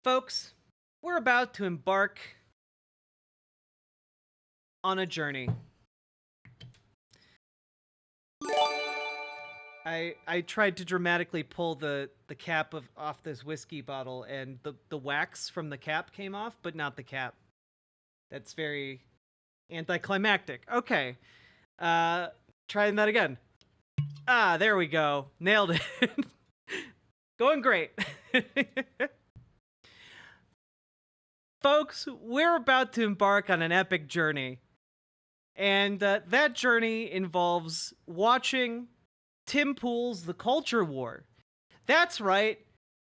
Folks, we're about to embark on a journey. I tried to dramatically pull the cap off this whiskey bottle, and the wax from the cap came off, but not the cap. That's very anticlimactic. Okay. Trying that again. Ah, there we go. Nailed it. Going great. Folks, we're about to embark on an epic journey. And that journey involves watching Tim Pool's The Culture War. That's right.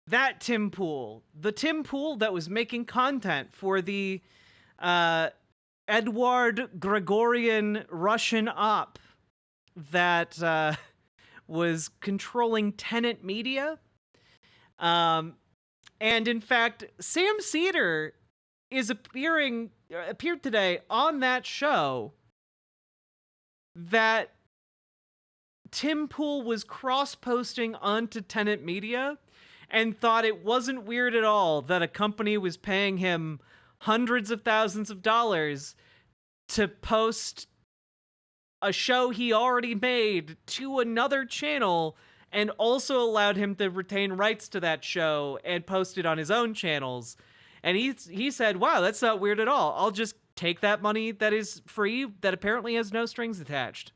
That Tim Pool. The Tim Pool that was making content for the Edward Gregorian Russian op that was controlling Tenant media. And in fact, Sam Seder is appeared today on that show that Tim Pool was cross-posting onto Tenant Media and thought it wasn't weird at all that a company was paying him hundreds of thousands of dollars to post a show he already made to another channel, and also allowed him to retain rights to that show and post it on his own channels. And he said, wow, that's not weird at all. I'll just take that money that is free, that apparently has no strings attached.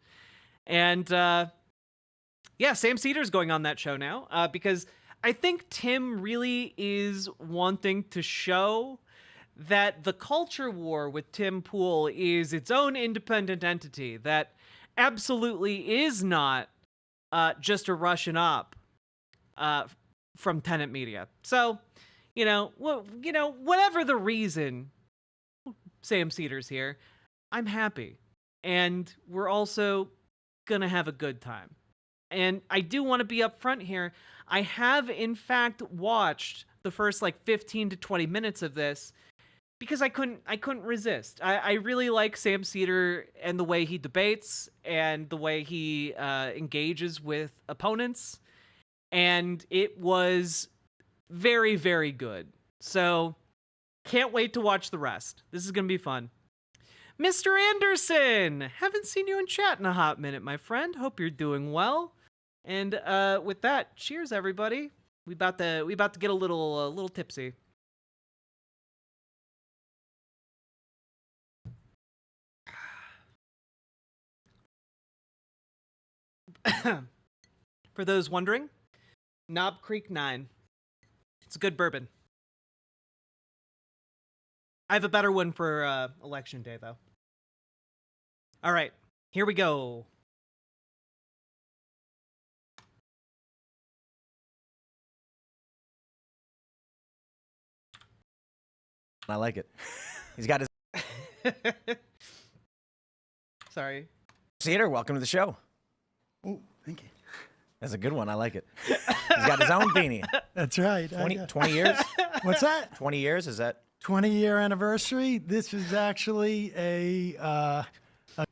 And yeah, Sam Seder's going on that show now because I think Tim really is wanting to show that the culture war with Tim Pool is its own independent entity that absolutely is not just a Russian op from Tenant Media. So, whatever the reason, Sam Seder's here, I'm happy. And we're also gonna have a good time. And I do want to be upfront here. I have, in fact, watched the first 15 to 20 minutes of this because I couldn't resist. I really like Sam Seder and the way he debates and the way he engages with opponents. And it was very, very good. So can't wait to watch the rest. This is going to be fun. Mr. Anderson, haven't seen you in chat in a hot minute, my friend. Hope you're doing well. And with that, cheers, everybody. We about to get a little tipsy. For those wondering, Knob Creek 9. It's a good bourbon. I have a better one for election day, though. All right, here we go. I like it. He's got his... Sorry. Seder, welcome to the show. Oh, thank you. That's a good one. I like it. He's got his own beanie. That's right. 20 years? What's that? 20 years? Is that... 20-year anniversary. This is actually a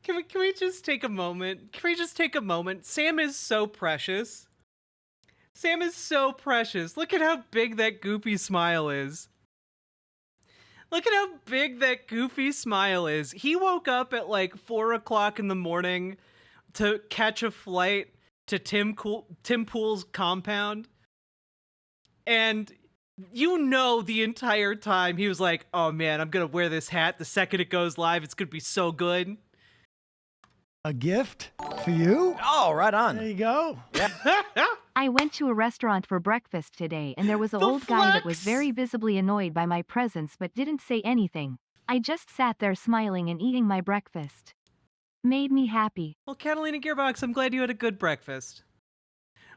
Can we just take a moment? Can we just take a moment? Sam is so precious. Sam is so precious. Look at how big that goofy smile is. Look at how big that goofy smile is. He woke up at 4 o'clock in the morning to catch a flight to Tim Pool's compound. And the entire time he was like, oh man, I'm going to wear this hat the second it goes live. It's going to be so good. a gift for you. Oh, right on. There you go. Yeah. I went to a restaurant for breakfast today and there was an old guy that was very visibly annoyed by my presence but didn't say anything. I just sat there smiling and eating my breakfast. Made me happy. Well, Catalina Gearbox, I'm glad you had a good breakfast.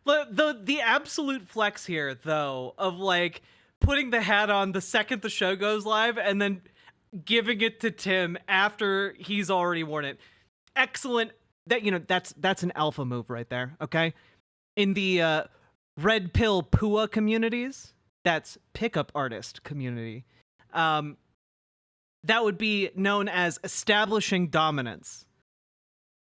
The absolute flex here, though, of putting the hat on the second the show goes live and then giving it to Tim after he's already worn it. Excellent. That's an alpha move right there, okay? In the Red Pill Pua communities, that's pickup artist community. That would be known as establishing dominance.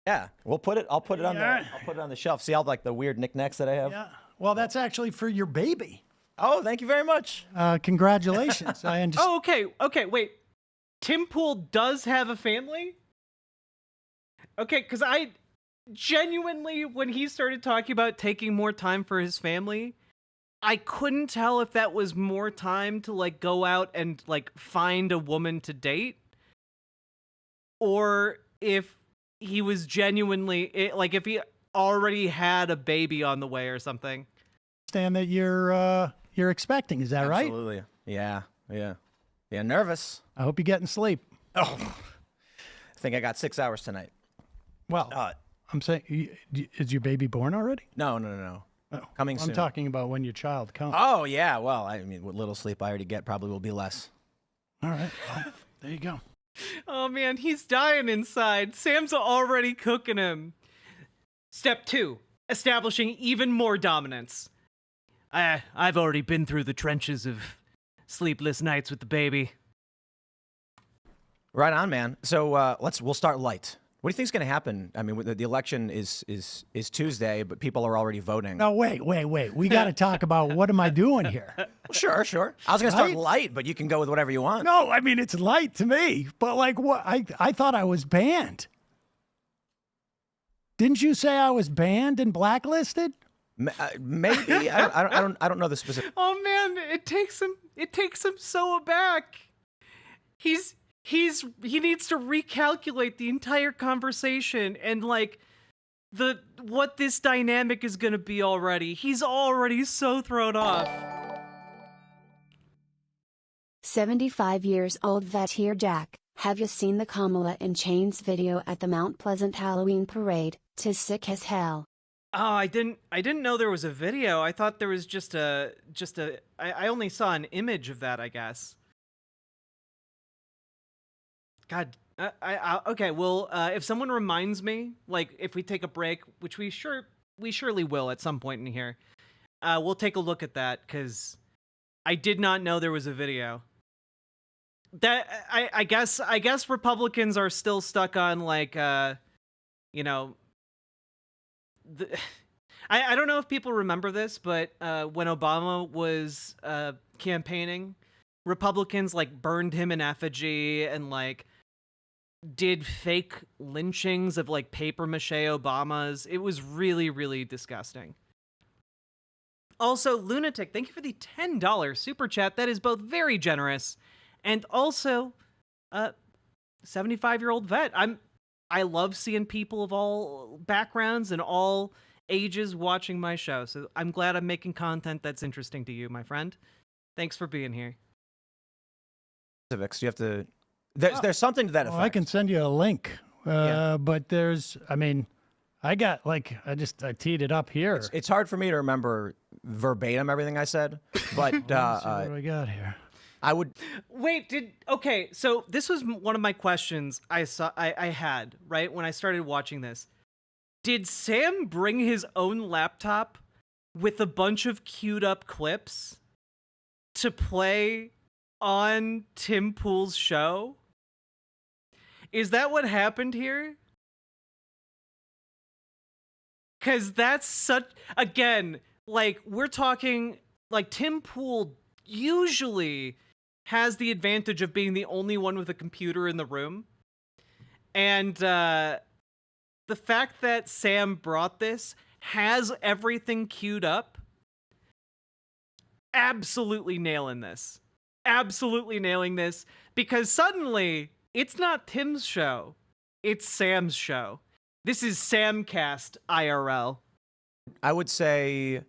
Yeah, I'll put it on the shelf. See all the weird knickknacks that I have? Yeah. Well, that's actually for your baby. Oh, thank you very much. Congratulations. I understand. Oh, okay, wait. Tim Pool does have a family? Okay, because I genuinely, when he started talking about taking more time for his family, I couldn't tell if that was more time to, like, go out and, like, find a woman to date, or if he was genuinely, like, if he already had a baby on the way or something. That you're expecting. Is that right? Absolutely. Yeah. Nervous. I hope you're getting sleep. Oh, I think I got 6 hours tonight. Well, I'm saying, is your baby born already? No. Oh, Coming soon. I'm talking about when your child comes. Oh, yeah. Well, I mean, what little sleep I already get probably will be less. All right. Well, there you go. Oh man, he's dying inside. Sam's already cooking him. Step 2, establishing even more dominance. I've already been through the trenches of sleepless nights with the baby. Right on, man. So we'll start light. What do you think is going to happen? I mean, the election is Tuesday, but people are already voting. No, wait. We got to talk about what am I doing here? Well, sure. I was going to start Light? light, but you can go with whatever you want. No, I mean, it's light to me, but like what? I thought I was banned. Didn't you say I was banned and blacklisted? Maybe. I don't know the specific. Oh man, it takes him so aback. He needs to recalculate the entire conversation and like what this dynamic is going to be already. He's already so thrown off. 75 years old vet here, Jack. Have you seen the Kamala in Chains video at the Mount Pleasant Halloween parade? 'Tis sick as hell. Oh, I didn't know there was a video. I thought there was just a I only saw an image of that, I guess. God, okay. Well, if someone reminds me, like if we take a break, which we surely will at some point in here, we'll take a look at that because I did not know there was a video. That I guess Republicans are still stuck on like you know. I don't know if people remember this, but when Obama was campaigning, Republicans like burned him in effigy and like did fake lynchings of like paper mache Obamas. It was really, really disgusting. Also, Lunatic, thank you for the $10 super chat. That is both very generous and also 75-year-old vet. I love seeing people of all backgrounds and all ages watching my show. So I'm glad I'm making content that's interesting to you, my friend. Thanks for being here. Specifics. You have to. There's something to that effect. Well, I can send you a link, Yeah. but I got like I teed it up here. It's hard for me to remember verbatim everything I said, but Let's see what do we got here? I would. Wait, okay, so this was one of my questions I had, right, when I started watching this. Did Sam bring his own laptop with a bunch of queued up clips to play on Tim Pool's show? Is that what happened here? Because that's such, again, like, we're talking, like, Tim Pool usually has the advantage of being the only one with a computer in the room. And the fact that Sam brought this, has everything queued up, absolutely nailing this. Absolutely nailing this. Because suddenly, it's not Tim's show. It's Sam's show. This is Samcast IRL. I would say.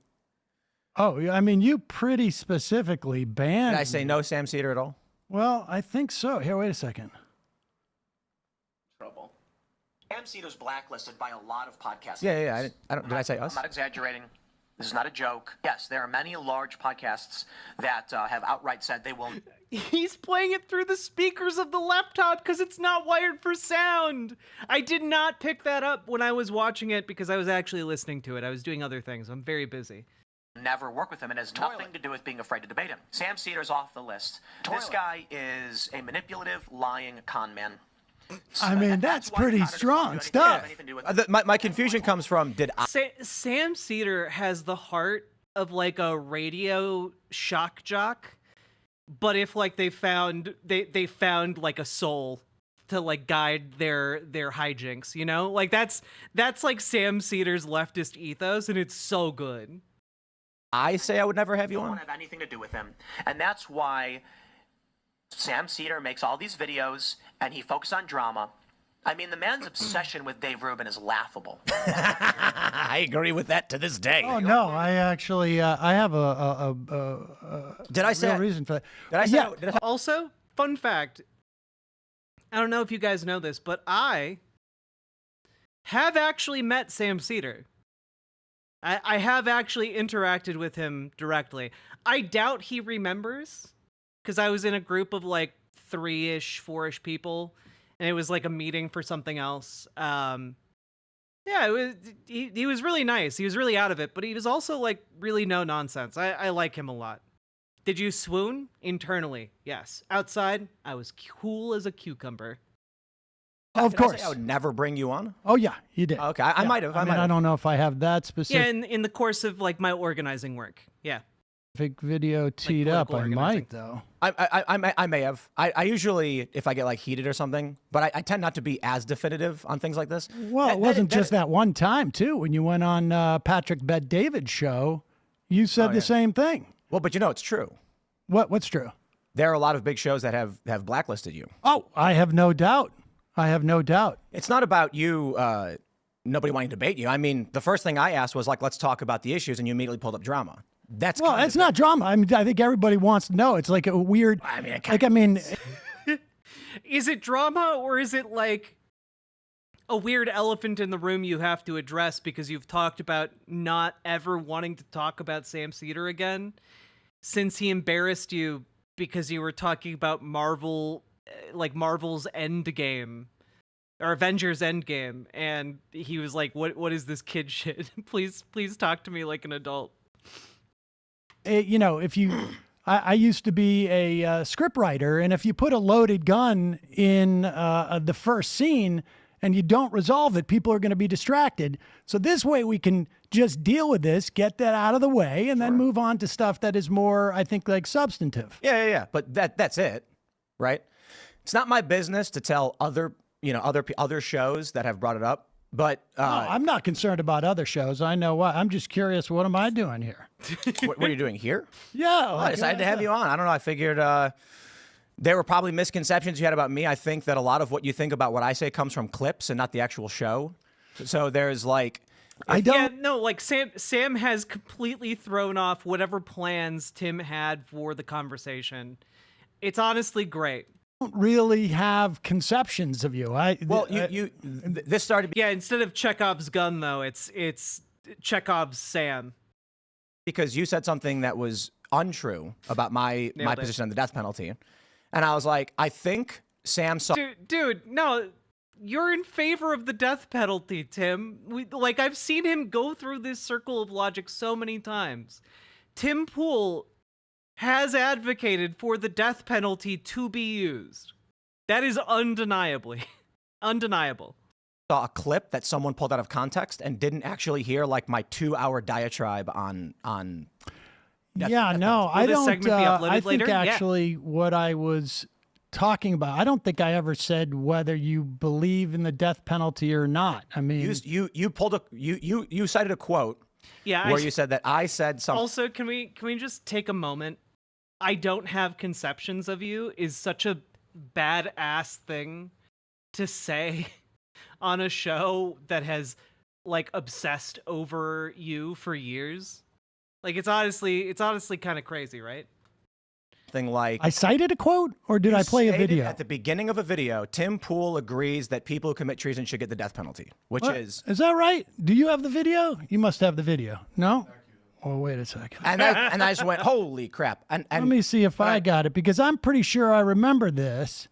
Oh, I mean, you pretty specifically banned. Did I say no Sam Seder at all? Well, I think so. Here, wait a second. Trouble. Sam Seder's blacklisted by a lot of podcasts. Yeah. Did I say us? I'm not exaggerating. This is not a joke. Yes, there are many large podcasts that have outright said they will. He's playing it through the speakers of the laptop because it's not wired for sound. I did not pick that up when I was watching it because I was actually listening to it. I was doing other things. I'm very busy. Never work with him and has nothing to do with being afraid to debate him. Sam Seder's off the list. This guy is a manipulative, lying con man. I mean, that's why pretty Congress strong won't do stuff. anything to do with My confusion comes from did I. Sam Seder has the heart of like a radio shock jock, but if like they found like a soul to like guide their hijinks, you know? Like that's like Sam Seder's leftist ethos, and it's so good. I say I would never have you Don't on. want to have anything to do with him. And that's why Sam Seder makes all these videos and he focuses on drama. I mean, the man's obsession with Dave Rubin is laughable. I agree with that to this day. Oh no, I actually I have a Did I say real reason for that. Did I say? Yeah. Did I, Also, fun fact, I don't know if you guys know this, but I have actually met Sam Seder. I have actually interacted with him directly. I doubt he remembers, because I was in a group of like 3-ish, 4-ish people, and it was like a meeting for something else. Yeah, it was. He was really nice. He was really out of it, but he was also like really no nonsense. I like him a lot. Did you swoon? Internally, yes. Outside, I was cool as a cucumber. Of did I say course. I would never bring you on. Oh yeah, you did. Okay, I might have. I mean, I don't know if I have that Yeah, specific in the course of like my organizing work. Yeah. video teed up. I political might though. I may have. I usually, if I get like heated or something, but I tend not to be as definitive on things like this. Well, it wasn't just that one time too. When you went on Patrick Bet-David's show, you said the same thing. Well, but you know it's true. What's true? There are a lot of big shows that have blacklisted you. Oh, I have no doubt. I have no doubt. It's not about you. Nobody wanting to debate you. I mean, the first thing I asked was like, let's talk about the issues, and you immediately pulled up drama. That's Well, kind it's of not drama. I mean, I think everybody wants to know. It's like a weird. I mean, Is it drama, or is it like a weird elephant in the room you have to address because you've talked about not ever wanting to talk about Sam Seder again since he embarrassed you because you were talking about Marvel's Endgame or Avengers Endgame, and he was like, "What is this kid shit? Please talk to me like an adult." You know, if you, I used to be a script writer, and if you put a loaded gun in the first scene and you don't resolve it, people are going to be distracted. So this way we can just deal with this, get that out of the way, and then move on to stuff that is more, I think, like substantive. yeah. But that's it, right? It's not my business to tell other shows that have brought it up. But No, I'm not concerned about other shows. I know what. I'm just curious. What am I doing here? what are you doing here? Yeah, I decided to have you on. I don't know. I figured there were probably misconceptions you had about me. I think that a lot of what you think about what I say comes from clips and not the actual show. So there's like, like Sam has completely thrown off whatever plans Tim had for the conversation. It's honestly great. don't really have conceptions of you. This started Yeah, instead of Chekhov's gun though, it's Chekhov's Sam. because you said something that was untrue about my Nailed it. position on the death penalty. And I was like, I think Sam saw. Dude, no, you're in favor of the death penalty, Tim. I've seen him go through this circle of logic so many times. Tim Pool has advocated for the death penalty to be used. That is undeniably undeniable. Saw a clip that someone pulled out of context and didn't actually hear like my 2-hour diatribe on. Yeah, no, I this don't. segment be uploaded I think later? Yeah. actually what I was talking about. I don't think I ever said whether you believe in the death penalty or not. I mean, You pulled a you cited a quote Yeah, where you said that I said something. Also, can we just take a moment? I don't have conceptions of you is such a badass thing to say on a show that has like obsessed over you for years. Like it's honestly kind of crazy, right? Thing like I cited a quote, or did I play a stated video? at the beginning of a video. Tim Pool agrees that people who commit treason should get the death penalty, which What? is Is that right? Do you have the video? You must have the video. No? Oh, wait a second. and I just went, holy crap! And Let me see if I got it, because I'm pretty sure I remember this.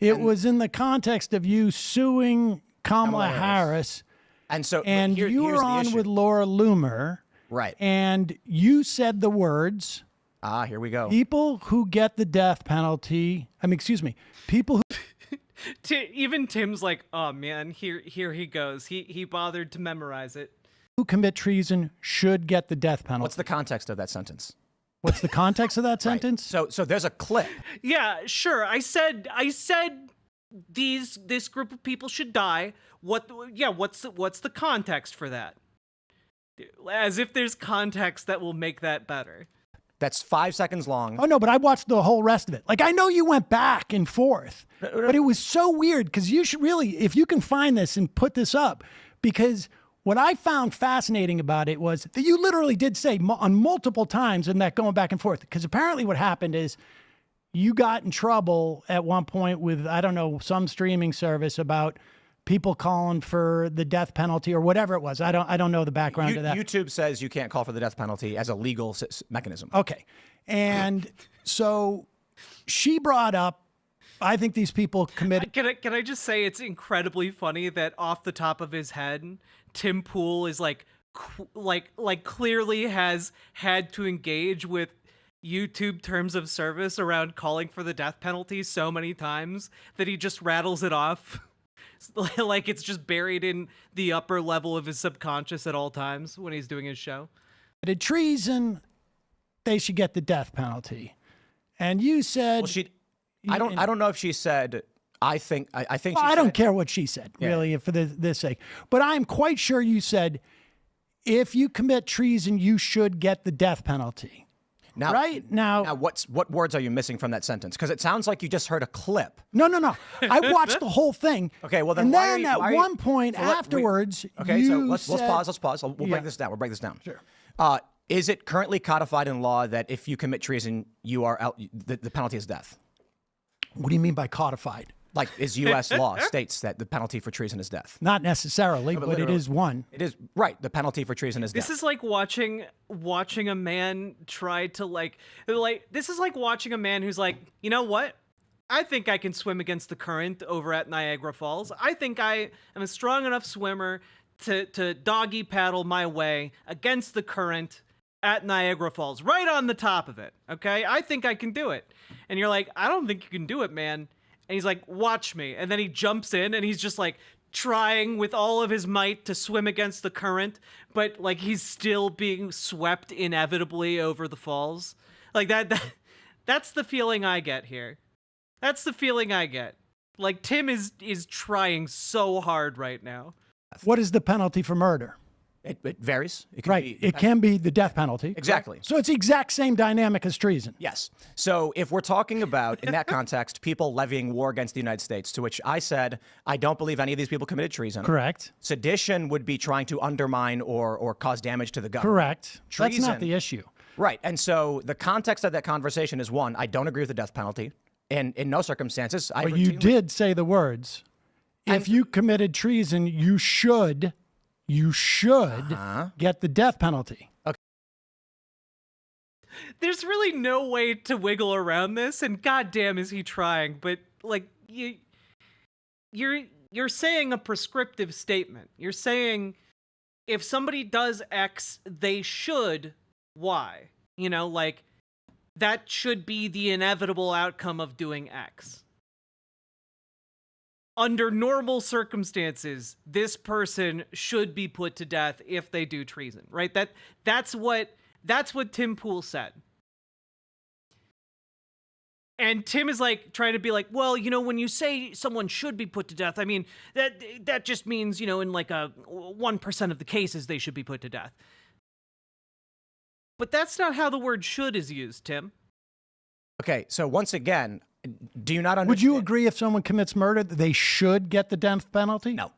It was in the context of you suing Kamala Harris, and so and here- you here's were the on issue. with Laura Loomer, right. and you said the words, Here we go. people who get the death penalty, people who Even Tim's like, oh man, here he goes. He bothered to memorize it. who commit treason should get the death penalty. What's the context of that sentence? What's the context of that sentence? Right. So there's a clip. Yeah, sure. I said this group of people should die. What's the context for that? As if there's context that will make that better. That's 5 seconds long. Oh, no, but I watched the whole rest of it. Like, I know you went back and forth, but it was so weird because you should really, if you can find this and put this up, because what I found fascinating about it was that you literally did say on multiple times in that going back and forth, because apparently what happened is you got in trouble at one point with, I don't know, some streaming service about people calling for the death penalty or whatever it was. I don't know the background of that. YouTube says you can't call for the death penalty as a legal mechanism. Okay. And so she brought up, I think these people committed. Can I just say it's incredibly funny that off the top of his head, Tim Pool is like clearly has had to engage with YouTube terms of service around calling for the death penalty so many times that he just rattles it off. Like it's just buried in the upper level of his subconscious at all times when he's doing his show. Committed treason, they should get the death penalty. And you said, well, I don't know if she said, I think well, she I said, don't care what she said, really, for this sake. But I'm quite sure you said, if you commit treason, you should get the death penalty. Now, right now, what words are you missing from that sentence? Because it sounds like you just heard a clip. No. I watched the whole thing. Okay, well then, and why then are you, at why are one you, point so afterwards, okay, so let's pause. Let's pause. We'll break this down. We'll break this down. Sure. Is it currently codified in law that if you commit treason, you are out, the penalty is death? What do you mean by codified? Like, is U.S. law states that the penalty for treason is death? Not necessarily, but it is one. It is, right. The penalty for treason is death. This is like watching a man try to this is like watching a man who's like, you know what? I think I can swim against the current over at Niagara Falls. I think I am a strong enough swimmer to doggy paddle my way against the current at Niagara Falls, right on the top of it. Okay? I think I can do it. And you're like, I don't think you can do it, man. And he's like, watch me. And then he jumps in and he's just like trying with all of his might to swim against the current, but like he's still being swept inevitably over the falls. Like that's the feeling I get here. That's the feeling I get. Like Tim is trying so hard right now. What is the penalty for murder? It varies. It can Right. be, It can be the death penalty. Exactly. Correct? So it's the exact same dynamic as treason. Yes. So if we're talking about, in that context, people levying war against the United States, to which I said, I don't believe any of these people committed treason. Correct. Sedition would be trying to undermine or cause damage to the government. Correct. Treason, That's not the issue. Right. And so the context of that conversation is, one, I don't agree with the death penalty. And in no circumstances, I But you did say the words, if you committed treason, you should get the death penalty. There's really no way to wiggle around this, and goddamn is he trying. But like you're saying a prescriptive statement. You're saying if somebody does X, they should Y. You know, like that should be the inevitable outcome of doing X. Under normal circumstances, this person should be put to death if they do treason, right? That's what Tim Pool said. And Tim is like trying to be like, well, you know, when you say someone should be put to death, I mean, that just means, you know, in like a 1% of the cases they should be put to death. But that's not how the word should is used, Tim. Okay, so once again, do you not understand? Would you agree if someone commits murder that they should get the death penalty? No.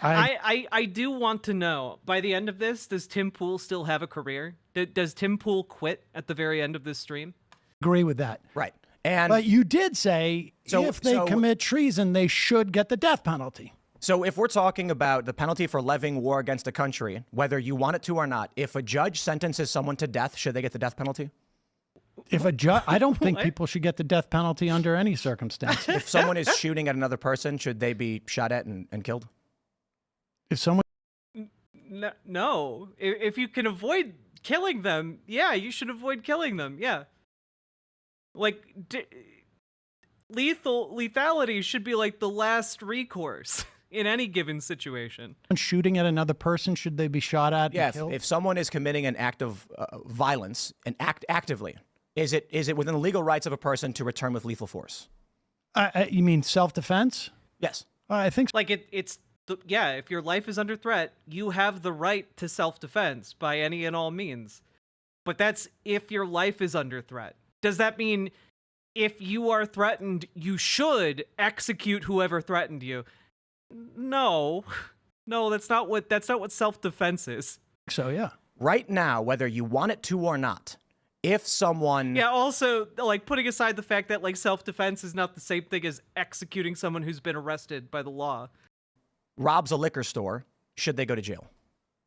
I do want to know, by the end of this, does Tim Pool still have a career? Does Tim Pool quit at the very end of this stream? Agree with that. Right. And But you did say if they so- commit treason, they should get the death penalty. So if we're talking about the penalty for levying war against a country, whether you want it to or not, if a judge sentences someone to death, should they get the death penalty? If a judge, I don't think What? people should get the death penalty under any circumstance. If someone is shooting at another person, should they be shot at and killed? If someone, No. If you can avoid killing them, yeah, you should avoid killing them. Yeah. Like, lethality should be like the last recourse. in any given situation. Shooting at another person, should they be shot at Yeah, and killed? if someone is committing an act of violence and actively, is it within the legal rights of a person to return with lethal force? You mean self-defense? Yes. I think so. Like if your life is under threat, you have the right to self-defense by any and all means. But that's if your life is under threat. Does that mean if you are threatened, you should execute whoever threatened you? No, that's not what self-defense is. So, yeah. Right now, whether you want it to or not, if someone... Yeah, also, like, putting aside the fact that, like, self-defense is not the same thing as executing someone who's been arrested by the law. robs a liquor store, should they go to jail?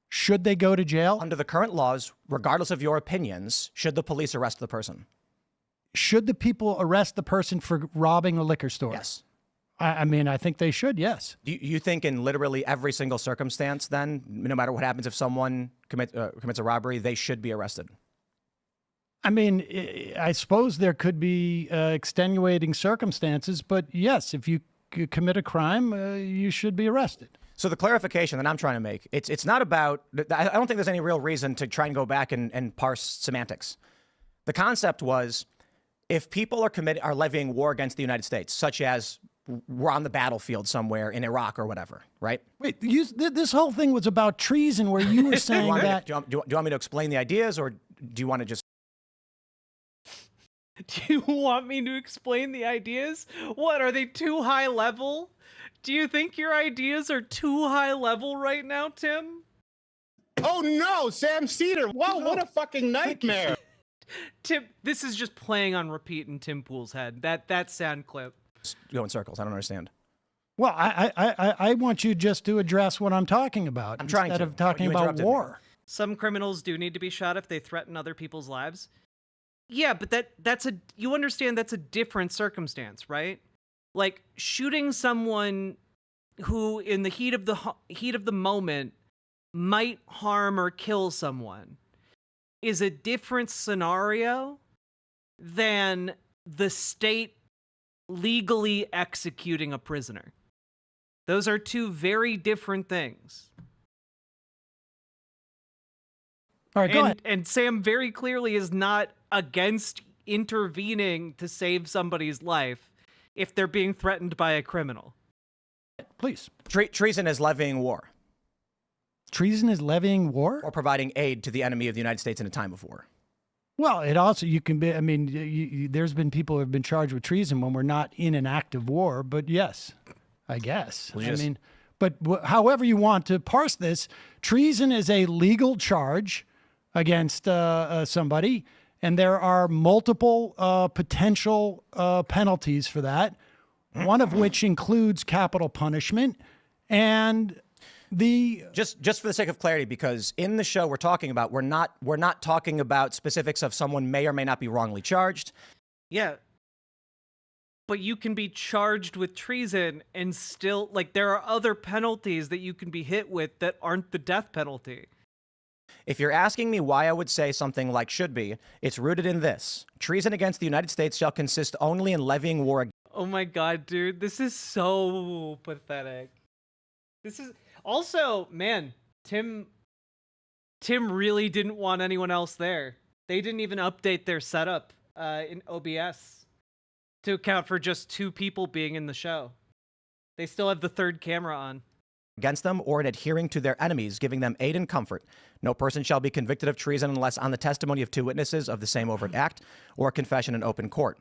Should they go to jail? Under the current laws, regardless of your opinions, should the police arrest the person? Should the people arrest the person for robbing a liquor store? Yes. I mean, I think they should, yes. Do you think in literally every single circumstance, then, no matter what happens, if someone commits a robbery, they should be arrested? I mean, I suppose there could be extenuating circumstances, but yes, if you commit a crime, you should be arrested. So the clarification that I'm trying to make, it's not about, I don't think there's any real reason to try and go back and parse semantics. The concept was, if people are levying war against the United States, such as we're on the battlefield somewhere in Iraq or whatever, right? Wait, this whole thing was about treason, where you were saying that... Do you want me to explain the ideas, or do you want to just... Do you want me to explain the ideas? What, are they too high level? Do you think your ideas are too high level right now, Tim? Oh no, Sam Seder. Wow, what a fucking nightmare. Tim, this is just playing on repeat in Tim Pool's head. That sound clip. Go in circles. I don't understand. Well, I want you just to address what I'm talking about. I'm trying to. Instead of talking You about interrupted war. me. Some criminals do need to be shot if they threaten other people's lives. Yeah, but you understand that's a different circumstance, right? Like shooting someone who in the heat of the moment might harm or kill someone is a different scenario than the state legally executing a prisoner. Those are two very different things. All right, go ahead. And Sam very clearly is not against intervening to save somebody's life if they're being threatened by a criminal. Please. Treason is levying war. Treason is levying war? Or providing aid to the enemy of the United States in a time of war. Well, it also, you can be, I mean, there's been people who have been charged with treason when we're not in an active war, but yes, I guess. But however you want to parse this, treason is a legal charge against somebody, and there are multiple potential penalties for that, one of which includes capital punishment. And just for the sake of clarity, because in the show we're not talking about specifics of someone may or may not be wrongly charged. Yeah. But you can be charged with treason and still, like, there are other penalties that you can be hit with that aren't the death penalty. If you're asking me why I would say something like should be, it's rooted in this. Treason against the United States shall consist only in levying war. Oh my God, dude. This is so pathetic. This is also, man, Tim really didn't want anyone else there. They didn't even update their setup in OBS to account for just 2 people being in the show. They still have the 3rd camera on. Against them or in adhering to their enemies, giving them aid and comfort. No person shall be convicted of treason unless on the testimony of 2 witnesses of the same overt act or confession in open court.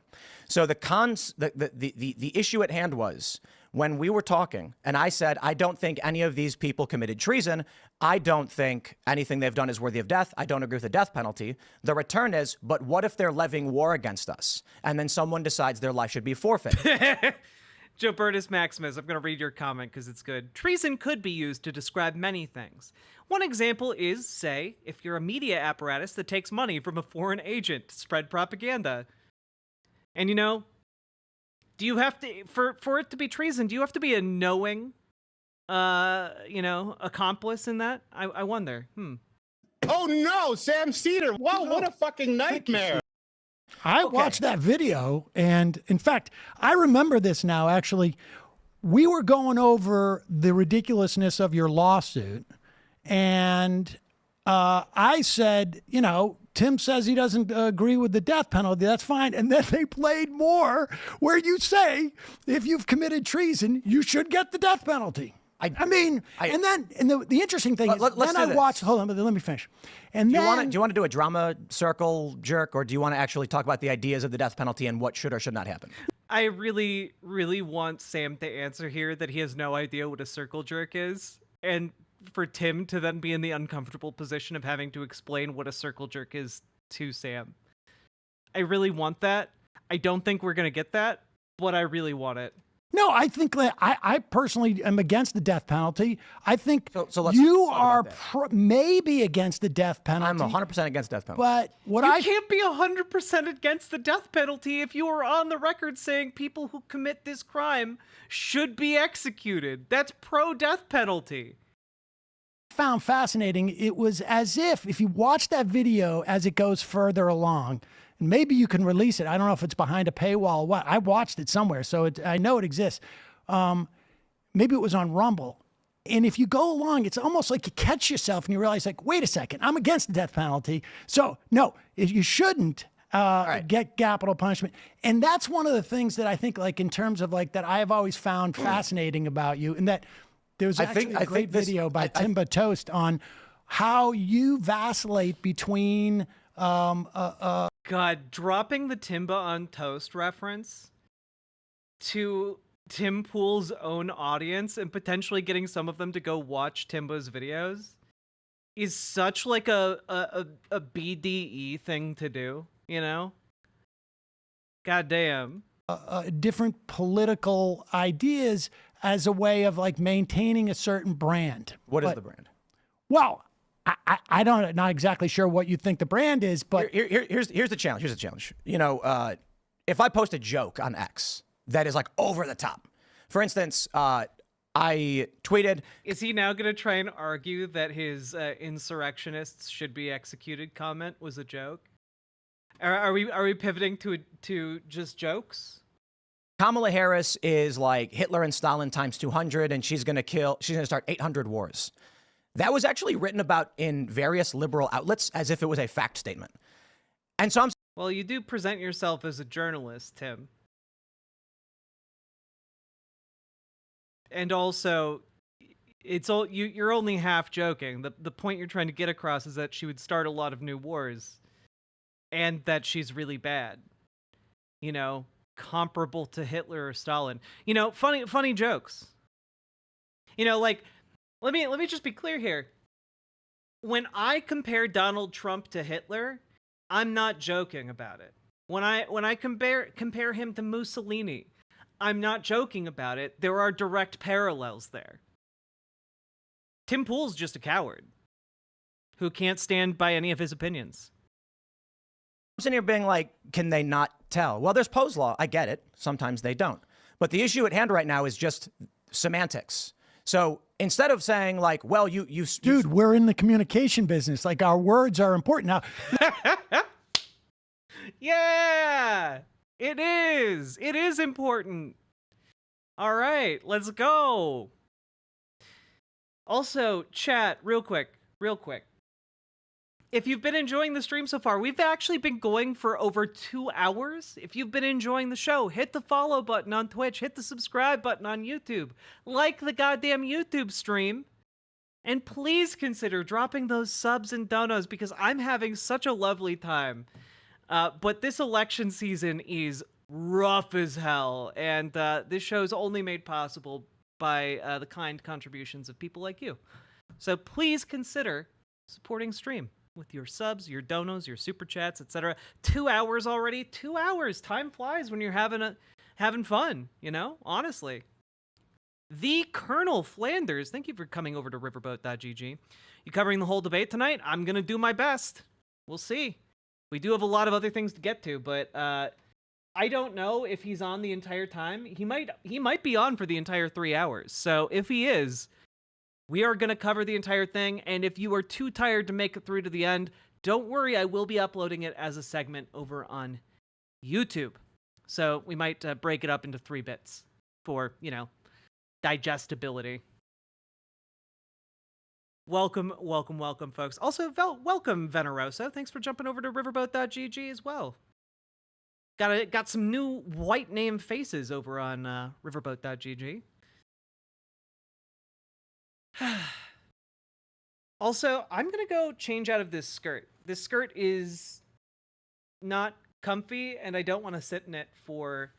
So the issue at hand was, when we were talking and I said, I don't think any of these people committed treason. I don't think anything they've done is worthy of death. I don't agree with the death penalty. The return is, but what if they're levying war against us? And then someone decides their life should be forfeit. Jobertus Maximus, I'm going to read your comment because it's good. Treason could be used to describe many things. One example is, say, if you're a media apparatus that takes money from a foreign agent to spread propaganda. And, you know, do you have to, for it to be treason, do you have to be a knowing, accomplice in that? I wonder. Oh no, Sam Seder. Wow, what a fucking nightmare. I watched that video, and in fact, I remember this now, actually. we were going over the ridiculousness of your lawsuit, and I said, you know, Tim says he doesn't agree with the death penalty. That's fine. And then they played more where you say, if you've committed treason, you should get the death penalty. I mean, and the interesting thing is, then I watched, hold on, but let me finish. And do then, you want to do a drama circle jerk, or do you want to actually talk about the ideas of the death penalty and what should or should not happen? I really, really want Sam to answer here that he has no idea what a circle jerk is, and for Tim to then be in the uncomfortable position of having to explain what a circle jerk is to Sam. I really want that. I don't think we're going to get that, but I really want it. no, I think that I personally am against the death penalty. I think So let's you talk are about that. maybe against the death penalty. I'm 100% against death penalty. But what You can't be 100% against the death penalty if you are on the record saying people who commit this crime should be executed. That's pro-death penalty. found fascinating, it was as if you watch that video as it goes further along, and maybe you can release it. I don't know if it's behind a paywall or what. I watched it somewhere, so I know it exists. Maybe it was on Rumble. And if you go along, it's almost like you catch yourself and you realize, like, wait a second, I'm against the death penalty. So no, you shouldn't get capital punishment. And that's one of the things that I think, like, in terms of like that I have always found fascinating about you, and that there's actually a great video by Timba Toast on how you vacillate between God, dropping the Timba on Toast reference to Tim Pool's own audience and potentially getting some of them to go watch Timba's videos is such like a BDE thing to do, you know? God damn. different political ideas as a way of like maintaining a certain brand. What is the brand? Well, I don't, not exactly sure what you think the brand is, but Here's the challenge. Here's the challenge. You know, if I post a joke on X that is like over the top, for instance, I tweeted. Is he now going to try and argue that his insurrectionists should be executed comment was a joke? Are we pivoting to just jokes? Kamala Harris is like Hitler and Stalin times 200, and she's going to start 800 wars. That was actually written about in various liberal outlets as if it was a fact statement. And so Well, you do present yourself as a journalist, Tim. And also, you're only half joking. The point you're trying to get across is that she would start a lot of new wars, and that she's really bad. You know, comparable to Hitler or Stalin. You know, funny jokes. You know, like, let me just be clear here. When I compare Donald Trump to Hitler, I'm not joking about it. When I compare him to Mussolini, I'm not joking about it. There are direct parallels there. Tim Pool's just a coward who can't stand by any of his opinions. I'm sitting here being like, can they not tell? Well, there's Poe's law. I get it. Sometimes they don't. But the issue at hand right now is just semantics. So instead of saying like, well, dude, we're in the communication business. Like, our words are important now. Yeah, it is. It is important. All right, let's go. Also, chat, real quick. If you've been enjoying the stream so far, we've actually been going for over 2 hours. If you've been enjoying the show, hit the follow button on Twitch, hit the subscribe button on YouTube, like the goddamn YouTube stream, and please consider dropping those subs and donos because I'm having such a lovely time. But this election season is rough as hell, and this show is only made possible by the kind contributions of people like you. So please consider supporting stream with your subs, your donos, your super chats, etc. 2 hours already. 2 hours. Time flies when you're having fun, you know? Honestly. The Colonel Flanders, thank you for coming over to riverboat.gg. You covering the whole debate tonight? I'm going to do my best. We'll see. We do have a lot of other things to get to, but I don't know if he's on the entire time. He might be on for the entire 3 hours. So if he is, we are going to cover the entire thing, and if you are too tired to make it through to the end, don't worry, I will be uploading it as a segment over on YouTube. So we might break it up into 3 bits for, you know, digestibility. Welcome, welcome, welcome, folks. Also, welcome, Veneroso. Thanks for jumping over to riverboat.gg as well. Got some new white name faces over on riverboat.gg. Also, I'm gonna go change out of this skirt. This skirt is not comfy, and I don't want to sit in it for,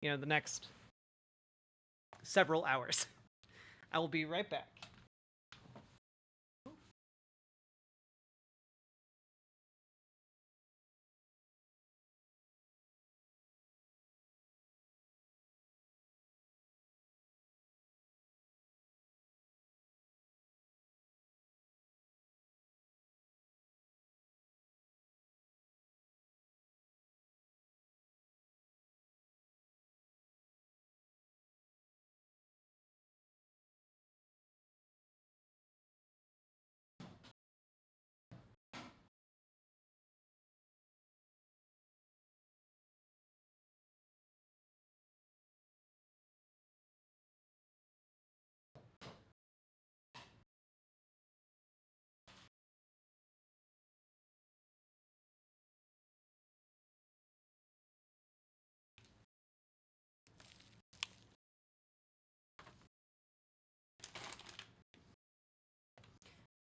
the next several hours. I will be right back.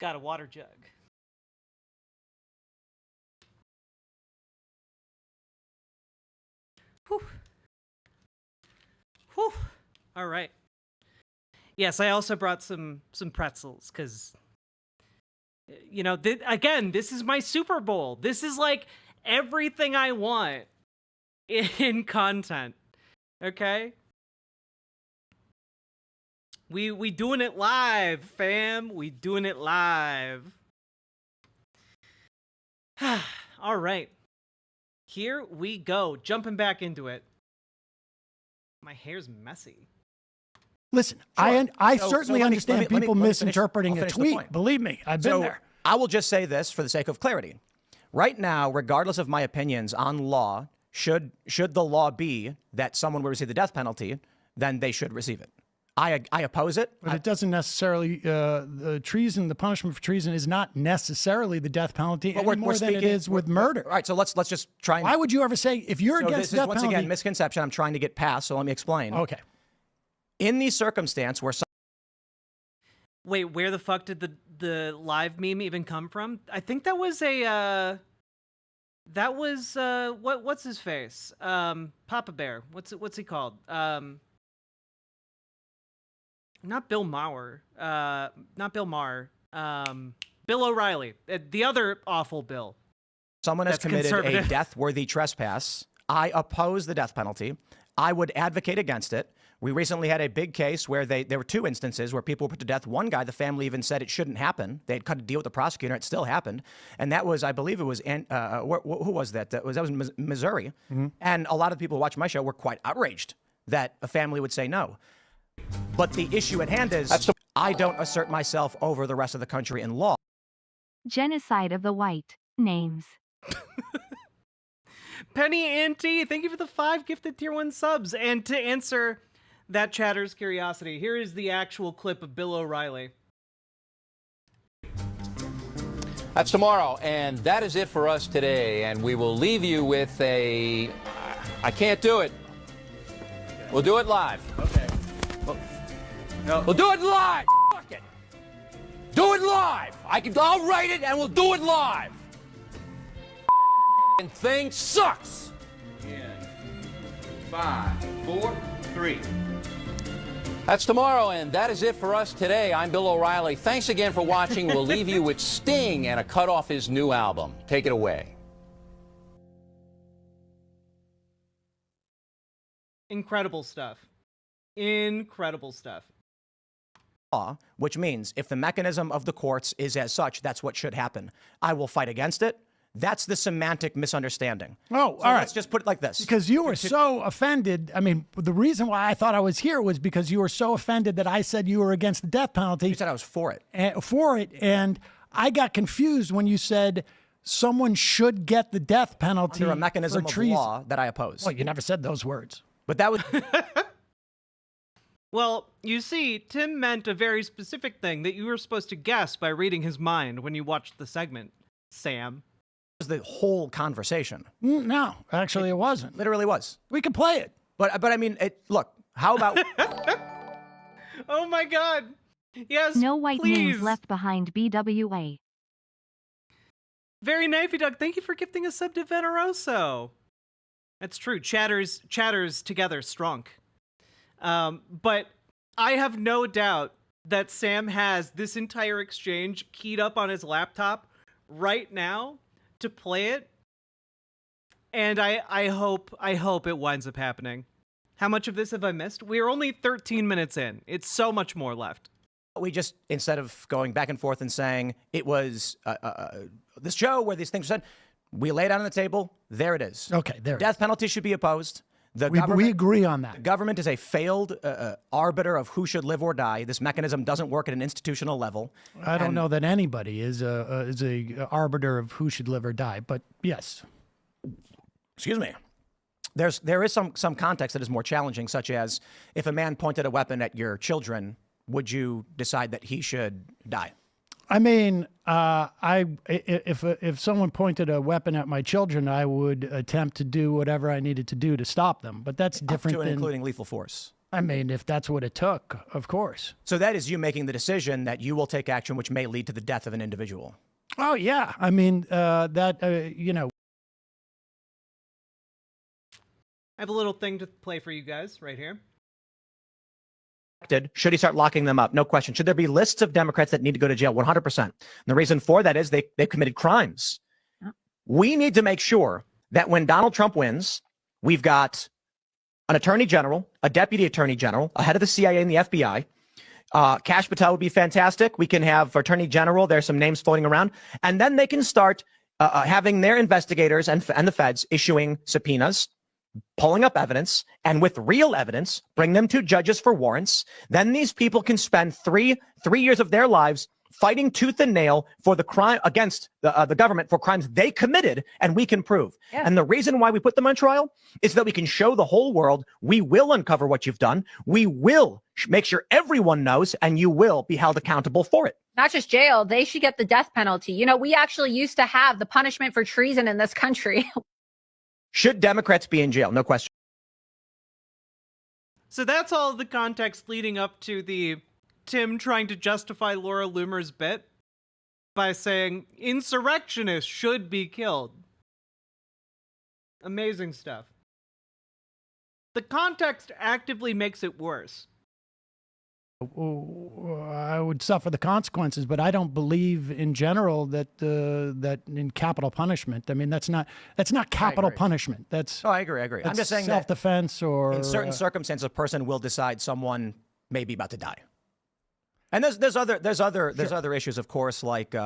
Got a water jug. Whew. Whew. All right. Yes, I also brought some pretzels because, again, this is my Super Bowl. This is like everything I want in content. Okay? We doing it live, fam. We doing it live. All right. Here we go. Jumping back into it. My hair's messy. Listen, Sure. I So certainly let me- understand let me- people let me misinterpreting I'll a finish the tweet. point. Believe me, I've been there. I will just say this for the sake of clarity. Right now, regardless of my opinions on law, should the law be that someone will receive the death penalty, then they should receive it. I oppose it. But it doesn't necessarily, the treason, the punishment for treason is not necessarily the death penalty any more than it is with murder. All right, so let's just try and... Why would you ever say, if you're So against this is, death once penalty... again, misconception I'm trying to get past, so let me explain. Okay. In the circumstance where Wait, where the fuck did the live meme even come from? I think that was a what's his face? Papa Bear. What's he called? Not Bill Maher. Not Bill Maher. Bill O'Reilly. The other awful Bill. someone has That's committed a conservative. death-worthy trespass, I oppose the death penalty. I would advocate against it. We recently had a big case where there were two instances where people were put to death. One guy, the family even said it shouldn't happen. They had cut a deal with the prosecutor. It still happened. And that was, I believe it was, who was that? That was Missouri. And a lot of people who watch my show were quite outraged that a family would say no. But the issue at hand is I don't assert myself over the rest of the country in law. Genocide of the white names. Penny Auntie, thank you for the 5 gifted tier 1 subs. And to answer that chatter's curiosity, here is the actual clip of Bill O'Reilly. That's tomorrow, and that is it for us today. And we will leave you with a... I can't do it. We'll do it live. Okay. No. We'll do it live. Fuck it. Do it live. I'll write it, and we'll do it live. And thing sucks. In 5, 4, 3. That's tomorrow, and that is it for us today. I'm Bill O'Reilly. Thanks again for watching. We'll leave you with Sting and a cut off his new album. Take it away. Incredible stuff. Incredible stuff. Law, which means if the mechanism of the courts is as such, that's what should happen. I will fight against it. That's the semantic misunderstanding. Oh, So all right. let's just put it like this. Because you were so offended. I mean, the reason why I thought I was here was because you were so offended that I said you were against the death penalty. You said I was for it. And I got confused when you said someone should get the death penalty Under a mechanism for of treason. law that I oppose. Well, you never said those words. But that was Well, you see, Tim meant a very specific thing that you were supposed to guess by reading his mind when you watched the segment, Sam. It was the whole conversation. No, actually, it wasn't. Literally was. We could play it. But I mean, look, how about... Oh my god. Yes, No white please. names left behind BWA. Very knifey, Doug. Thank you for gifting a sub to Veneroso. That's true. Chatters together strong. But I have no doubt that Sam has this entire exchange keyed up on his laptop right now to play it. And I hope it winds up happening. How much of this have I missed? We're only 13 minutes in. It's so much more left. We just, instead of going back and forth and saying it was this show where these things were said, we lay it out on the table. There it is. Okay, there. Death penalty should be opposed. We agree on that. The government is a failed arbiter of who should live or die. This mechanism doesn't work at an institutional level. I don't know that anybody is a arbiter of who should live or die, but yes. Excuse me. There is some context that is more challenging, such as if a man pointed a weapon at your children, would you decide that he should die? I mean, if someone pointed a weapon at my children, I would attempt to do whatever I needed to do to stop them. But that's different Up to and than including lethal force. I mean, if that's what it took, of course. So that is you making the decision that you will take action which may lead to the death of an individual. Oh yeah, I mean you know. I have a little thing to play for you guys right here. Should he start locking them up? No question. Should there be lists of Democrats that need to go to jail? 100%. And the reason for that is they've committed crimes. We need to make sure that when Donald Trump wins, we've got an attorney general, a deputy attorney general, a head of the CIA and the FBI. Kash Patel would be fantastic. We can have attorney general. There's some names floating around. And then they can start having their investigators and the feds issuing subpoenas, pulling up evidence, and with real evidence, bring them to judges for warrants. Then these people can spend three years of their lives fighting tooth and nail for the crime against the government for crimes they committed, and we can prove. Yeah. And the reason why we put them on trial is that we can show the whole world we will uncover what you've done. We will make sure everyone knows, and you will be held accountable for it. Not just jail, they should get the death penalty. You know, we actually used to have the punishment for treason in this country. Should Democrats be in jail? No question. So that's all the context leading up to the Tim trying to justify Laura Loomer's bit by saying insurrectionists should be killed. Amazing stuff. The context actively makes it worse. I would suffer the consequences, but I don't believe in general that that in capital punishment. I mean, that's not capital punishment. That's I agree. I'm just saying self-defense, or in certain circumstances, a person will decide someone may be about to die. And there's other issues, of course, like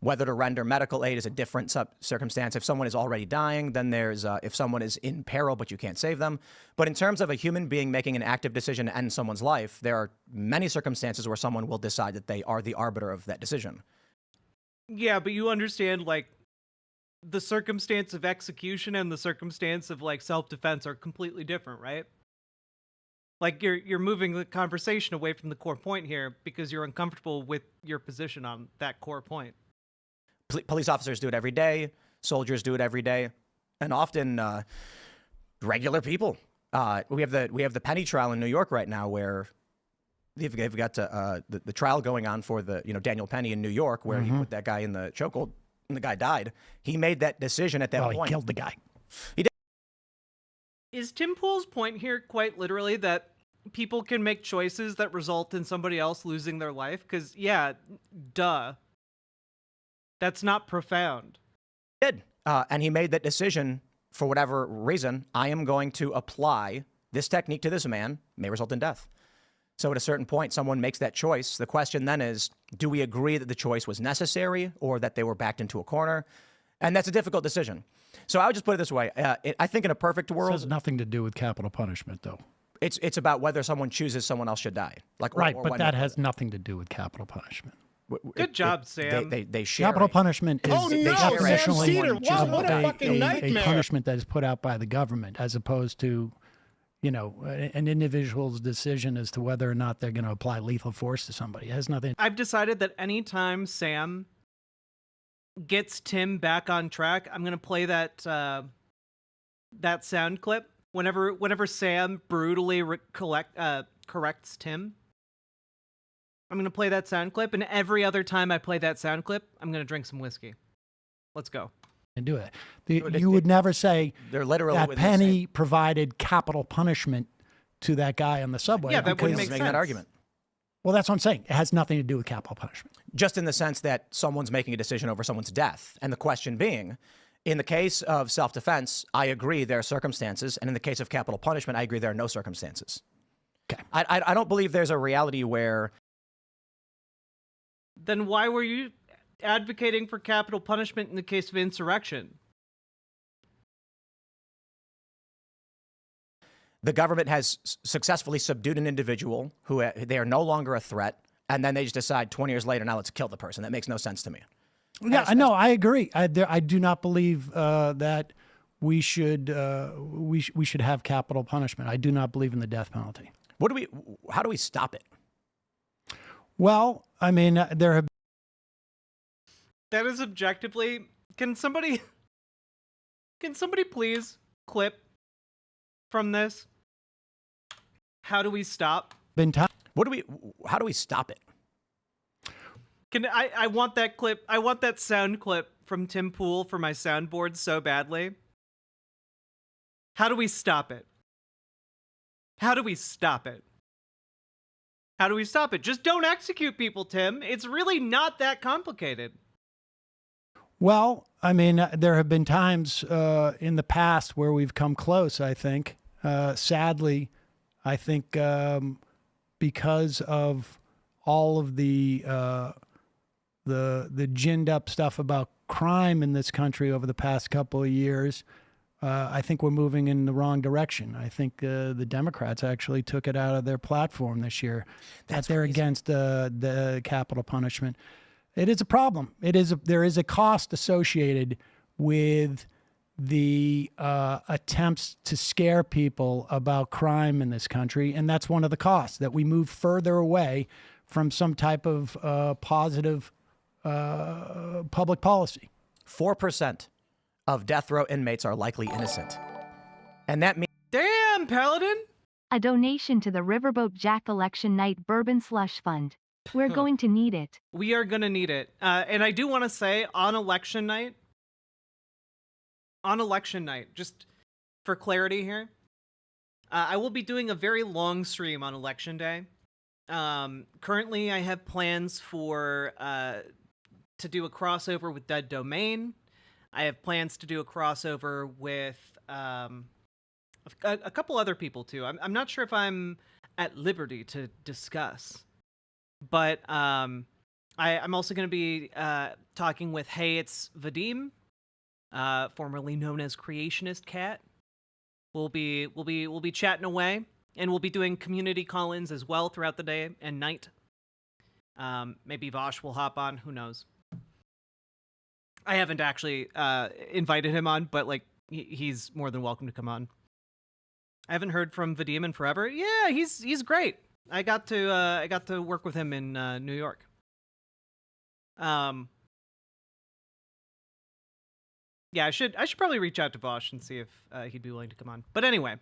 whether to render medical aid is a different circumstance. If someone is already dying, then there's if someone is in peril but you can't save them. But in terms of a human being making an active decision to end someone's life, there are many circumstances where someone will decide that they are the arbiter of that decision. Yeah, but you understand, like, the circumstance of execution and the circumstance of, like, self-defense are completely different, right? Like, you're moving the conversation away from the core point here because you're uncomfortable with your position on that core point. Police officers do it every day. Soldiers do it every day, and often regular people. We have the Penny trial in New York right now, where they've got the trial going on for the Daniel Penny in New York, where he put that guy in the chokehold and the guy died. He made that decision at that point. He killed the guy. He did. Is Tim Pool's point here quite literally that people can make choices that result in somebody else losing their life? Because, yeah, duh. That's not profound. He did. And he made that decision for whatever reason. I am going to apply this technique to this man, may result in death. So at a certain point, someone makes that choice. The question then is, do we agree that the choice was necessary or that they were backed into a corner? And that's a difficult decision. So I would just put it this way. I think in a perfect world... This has nothing to do with capital punishment, though. It's about whether someone chooses someone else should die. Right, but that has nothing to do with capital punishment. Good job, Sam. They share capital punishment is definitionally a punishment that is put out by the government, as opposed to, an individual's decision as to whether or not they're going to apply lethal force to somebody. It has nothing. I've decided that anytime Sam gets Tim back on track, I'm going to play that sound clip. Whenever Sam brutally corrects Tim, I'm going to play that sound clip. And every other time I play that sound clip, I'm going to drink some whiskey. Let's go. And do it. You would never say they're literally that Penny provided capital punishment to that guy on the subway. Yeah, that wouldn't make sense. That argument. Well, that's what I'm saying. It has nothing to do with capital punishment. Just in the sense that someone's making a decision over someone's death. And the question being, in the case of self-defense, I agree there are circumstances. And in the case of capital punishment, I agree there are no circumstances. Okay. I don't believe there's a reality where... Then why were you advocating for capital punishment in the case of insurrection? The government has successfully subdued an individual who they are no longer a threat, and then they just decide 20 years later, now let's kill the person. That makes no sense to me. Yeah, no, I agree. I do not believe that we should have capital punishment. I do not believe in the death penalty. How do we stop it? Well, I mean, there have. That is objectively. Can somebody please clip from this? How do we stop? How do we stop it? I want that clip. I want that sound clip from Tim Pool for my soundboard so badly. How do we stop it? How do we stop it? How do we stop it? Just don't execute people, Tim. It's really not that complicated. Well, I mean, there have been times in the past where we've come close, I think. Sadly, I think because of all of the ginned up stuff about crime in this country over the past couple of years, I think we're moving in the wrong direction. I think the Democrats actually took it out of their platform this year that they're against the capital punishment. It is a problem. There is a cost associated with the attempts to scare people about crime in this country, and that's one of the costs, that we move further away from some type of positive public policy. 4% of death row inmates are likely innocent. And that means... Damn, Paladin! A donation to the Riverboat Jack Election Night Bourbon Slush Fund. We're going to need it. We are going to need it. And I do want to say, on election night, just for clarity here, I will be doing a very long stream on election day. Currently, I have plans for to do a crossover with Dead Domain. I have plans to do a crossover with a couple other people, too. I'm not sure if I'm at liberty to discuss. But I'm also going to be talking with Hey, it's Vadim, formerly known as Creationist Cat. We'll be chatting away, and we'll be doing community call-ins as well throughout the day and night. Maybe Vosh will hop on. Who knows? I haven't actually invited him on, but like he's more than welcome to come on. I haven't heard from Vadim in forever. Yeah, he's great. I got to work with him in New York. Yeah, I should probably reach out to Vosh and see if he'd be willing to come on. But anyway,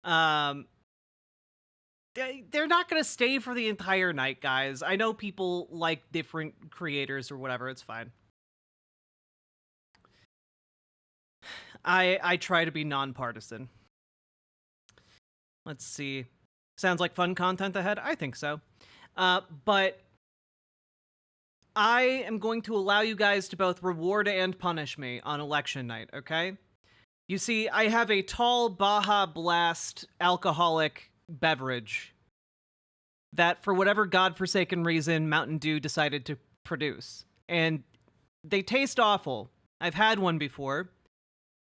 they're not gonna stay for the entire night, guys. I know people like different creators or whatever. It's fine. I try to be nonpartisan. Let's see. Sounds like fun content ahead? I think so. But I am going to allow you guys to both reward and punish me on election night, okay? You see, I have a tall Baja Blast alcoholic beverage that, for whatever godforsaken reason, Mountain Dew decided to produce. And they taste awful. I've had one before.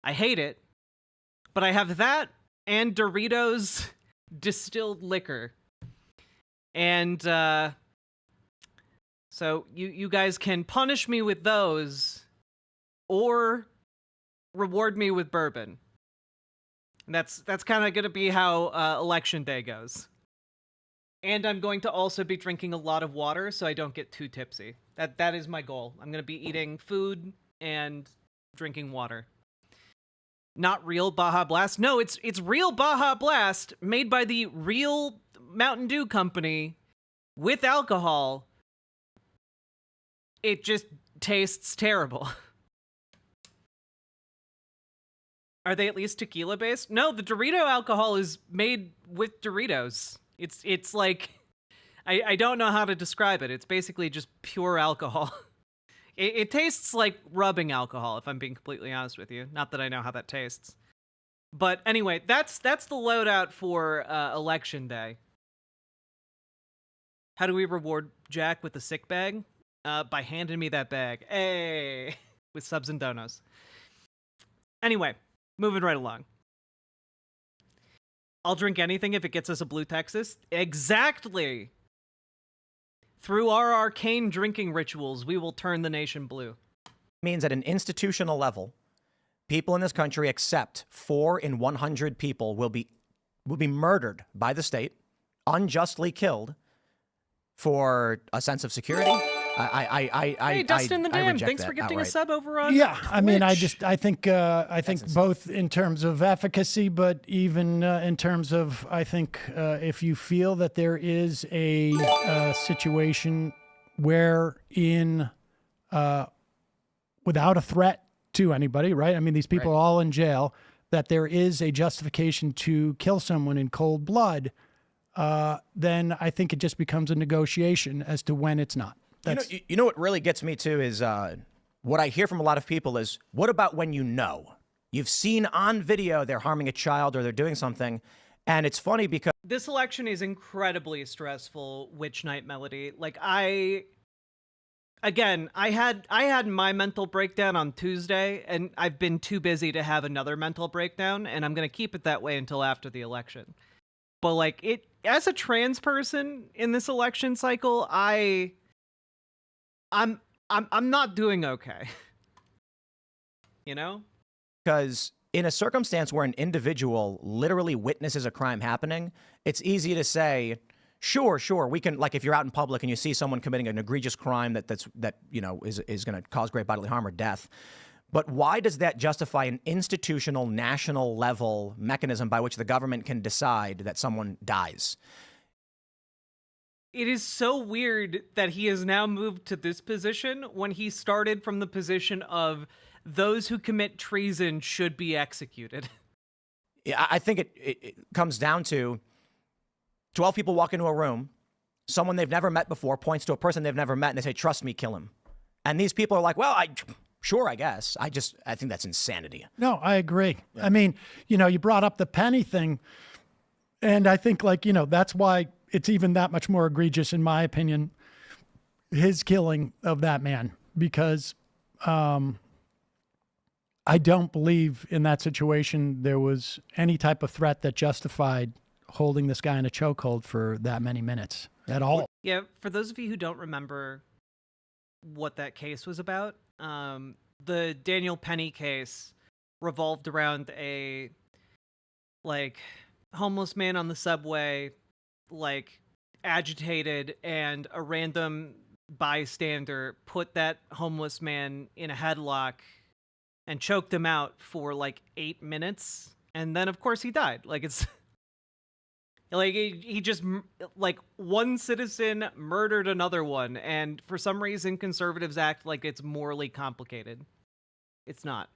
I hate it. But I have that and Doritos distilled liquor. And so you guys can punish me with those or reward me with bourbon. And that's kind of going to be how election day goes. And I'm going to also be drinking a lot of water so I don't get too tipsy. That is my goal. I'm going to be eating food and drinking water. Not real Baja Blast. No, it's real Baja Blast made by the real Mountain Dew company with alcohol. It just tastes terrible. Are they at least tequila based? No, the Dorito alcohol is made with Doritos. It's like, I don't know how to describe it. It's basically just pure alcohol. It tastes like rubbing alcohol, if I'm being completely honest with you. Not that I know how that tastes. But anyway, that's the loadout for election day. How do we reward Jack with the sick bag? By handing me that bag. Hey! With subs and donos. Anyway, moving right along. I'll drink anything if it gets us a blue Texas. Exactly! Through our arcane drinking rituals, we will turn the nation blue. Means at an institutional level, people in this country accept 4 in 100 people will be murdered by the state, unjustly killed for a sense of security. Hey, Dustin the Dam, thanks for gifting a sub over on I mean, I think insane. both in terms of efficacy, but even in terms of, I think if you feel that there is a situation wherein without a threat to anybody, right? I mean, these people are all in jail, that there is a justification to kill someone in cold blood, then I think it just becomes a negotiation as to when it's not. You know what really gets me too is what I hear from a lot of people is, what about when you've seen on video they're harming a child or they're doing something, and it's funny because this election is incredibly stressful. Witch Night Melody, like I had my mental breakdown on Tuesday, and I've been too busy to have another mental breakdown, and I'm gonna keep it that way until after the election. But like as a trans person in this election cycle, I'm not doing okay. You know? Because in a circumstance where an individual literally witnesses a crime happening, it's easy to say, sure, we can, like if you're out in public and you see someone committing an egregious crime that is going to cause great bodily harm or death. But why does that justify an institutional, national level mechanism by which the government can decide that someone dies? It is so weird that he has now moved to this position when he started from the position of those who commit treason should be executed. Yeah, I think it comes down to 12 people walk into a room, someone they've never met before points to a person they've never met and they say, trust me, kill him. And these people are like, well, sure, I guess. I think that's insanity. No, I agree. Yeah. I mean, you brought up the penny thing, and I think that's why it's even that much more egregious, in my opinion, his killing of that man, because I don't believe in that situation there was any type of threat that justified holding this guy in a chokehold for that many minutes at all. Yeah, for those of you who don't remember what that case was about, the Daniel Penny case revolved around a homeless man on the subway, agitated, and a random bystander put that homeless man in a headlock and choked him out for 8 minutes, and then of course he died. It's he just one citizen murdered another one, and for some reason conservatives act like it's morally complicated. It's not.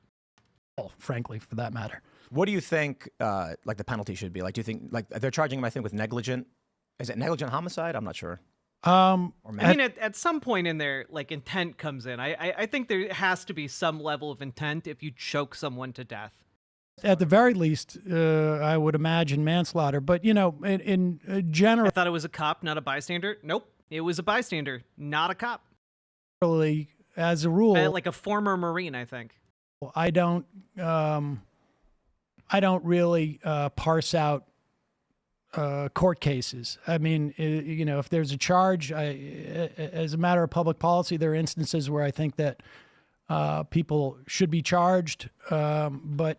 Frankly, for that matter. What do you think the penalty should be? Do you think they're charging him, I think, with negligent? Is it negligent homicide? I'm not sure. I mean, at some point in there, intent comes in. I think there has to be some level of intent if you choke someone to death. At the very least, I would imagine manslaughter. But, in general... I thought it was a cop, not a bystander. Nope. It was a bystander, not a cop. As a rule... like a former Marine, I think. I don't really parse out court cases. I mean, if there's a charge, as a matter of public policy, there are instances where I think that people should be charged. But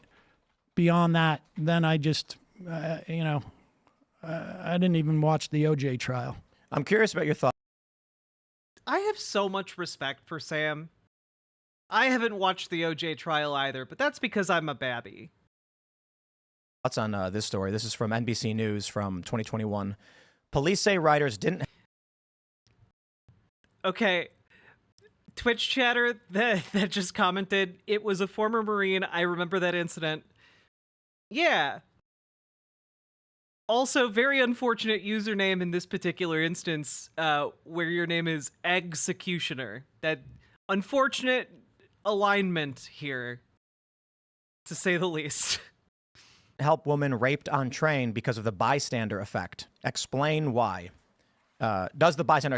beyond that, then I just, I didn't even watch the OJ trial. I'm curious about your thoughts. I have so much respect for Sam. I haven't watched the OJ trial either, but that's because I'm a babby. Thoughts on this story. This is from NBC News from 2021. Police say riders didn't. Okay. Twitch chatter that just commented, it was a former Marine. I remember that incident. Yeah. Also, very unfortunate username in this particular instance, where your name is Executioner. That unfortunate alignment here, to say the least. Help woman raped on train because of the bystander effect. Explain why. Does the bystander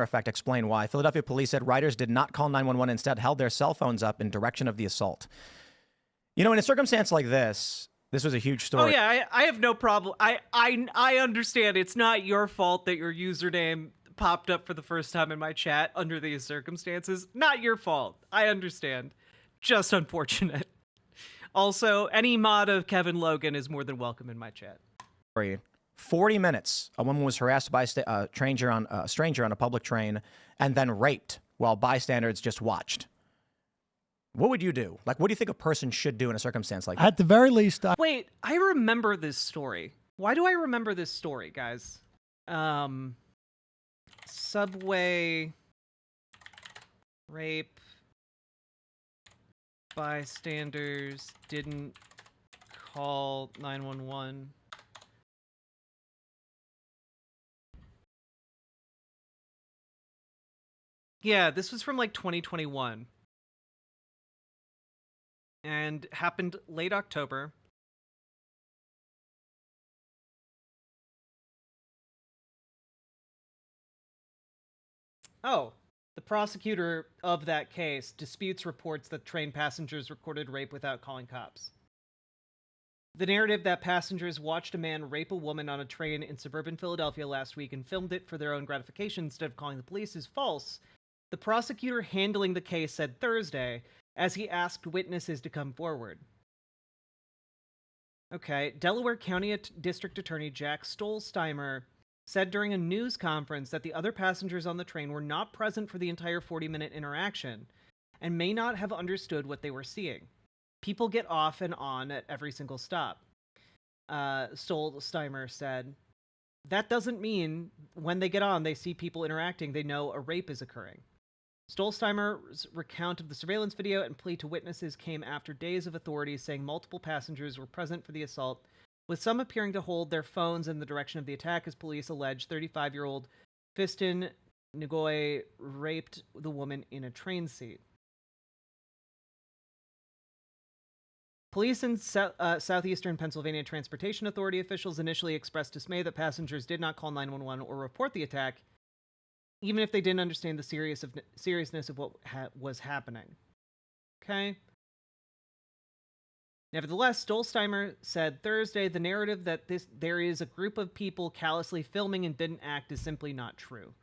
effect explain why? Philadelphia police said riders did not call 911, instead held their cell phones up in direction of the assault. You know, in a circumstance like this was a huge story. Oh yeah, I have no problem. I understand it's not your fault that your username popped up for the first time in my chat under these circumstances. Not your fault. I understand. Just unfortunate. Also, any mod of Kevin Logan is more than welcome in my chat. 40 minutes, a woman was harassed by a stranger on a public train and then raped while bystanders just watched. What would you do? Like, what do you think a person should do in a circumstance like that? At the very least, Wait, I remember this story. Why do I remember this story, guys? Subway rape. Bystanders didn't call 911. Yeah, this was from like 2021. And happened late October. Oh, the prosecutor of that case disputes reports that train passengers recorded rape without calling cops. The narrative that passengers watched a man rape a woman on a train in suburban Philadelphia last week and filmed it for their own gratification instead of calling the police is false. The prosecutor handling the case said Thursday, as he asked witnesses to come forward. Okay, Delaware County District Attorney Jack Stolzheimer said during a news conference that the other passengers on the train were not present for the entire 40-minute interaction and may not have understood what they were seeing. People get off and on at every single stop. Stolzheimer said, that doesn't mean when they get on, they see people interacting, they know a rape is occurring. Stolzheimer's recount of the surveillance video and plea to witnesses came after days of authorities saying multiple passengers were present for the assault, with some appearing to hold their phones in the direction of the attack, as police allege 35-year-old Fiston Ngoy raped the woman in a train seat. Police and Southeastern Pennsylvania Transportation Authority officials initially expressed dismay that passengers did not call 911 or report the attack, even if they didn't understand the seriousness of what was happening. Okay? Nevertheless, Stolzheimer said Thursday the narrative that there is a group of people callously filming and didn't act is simply not true.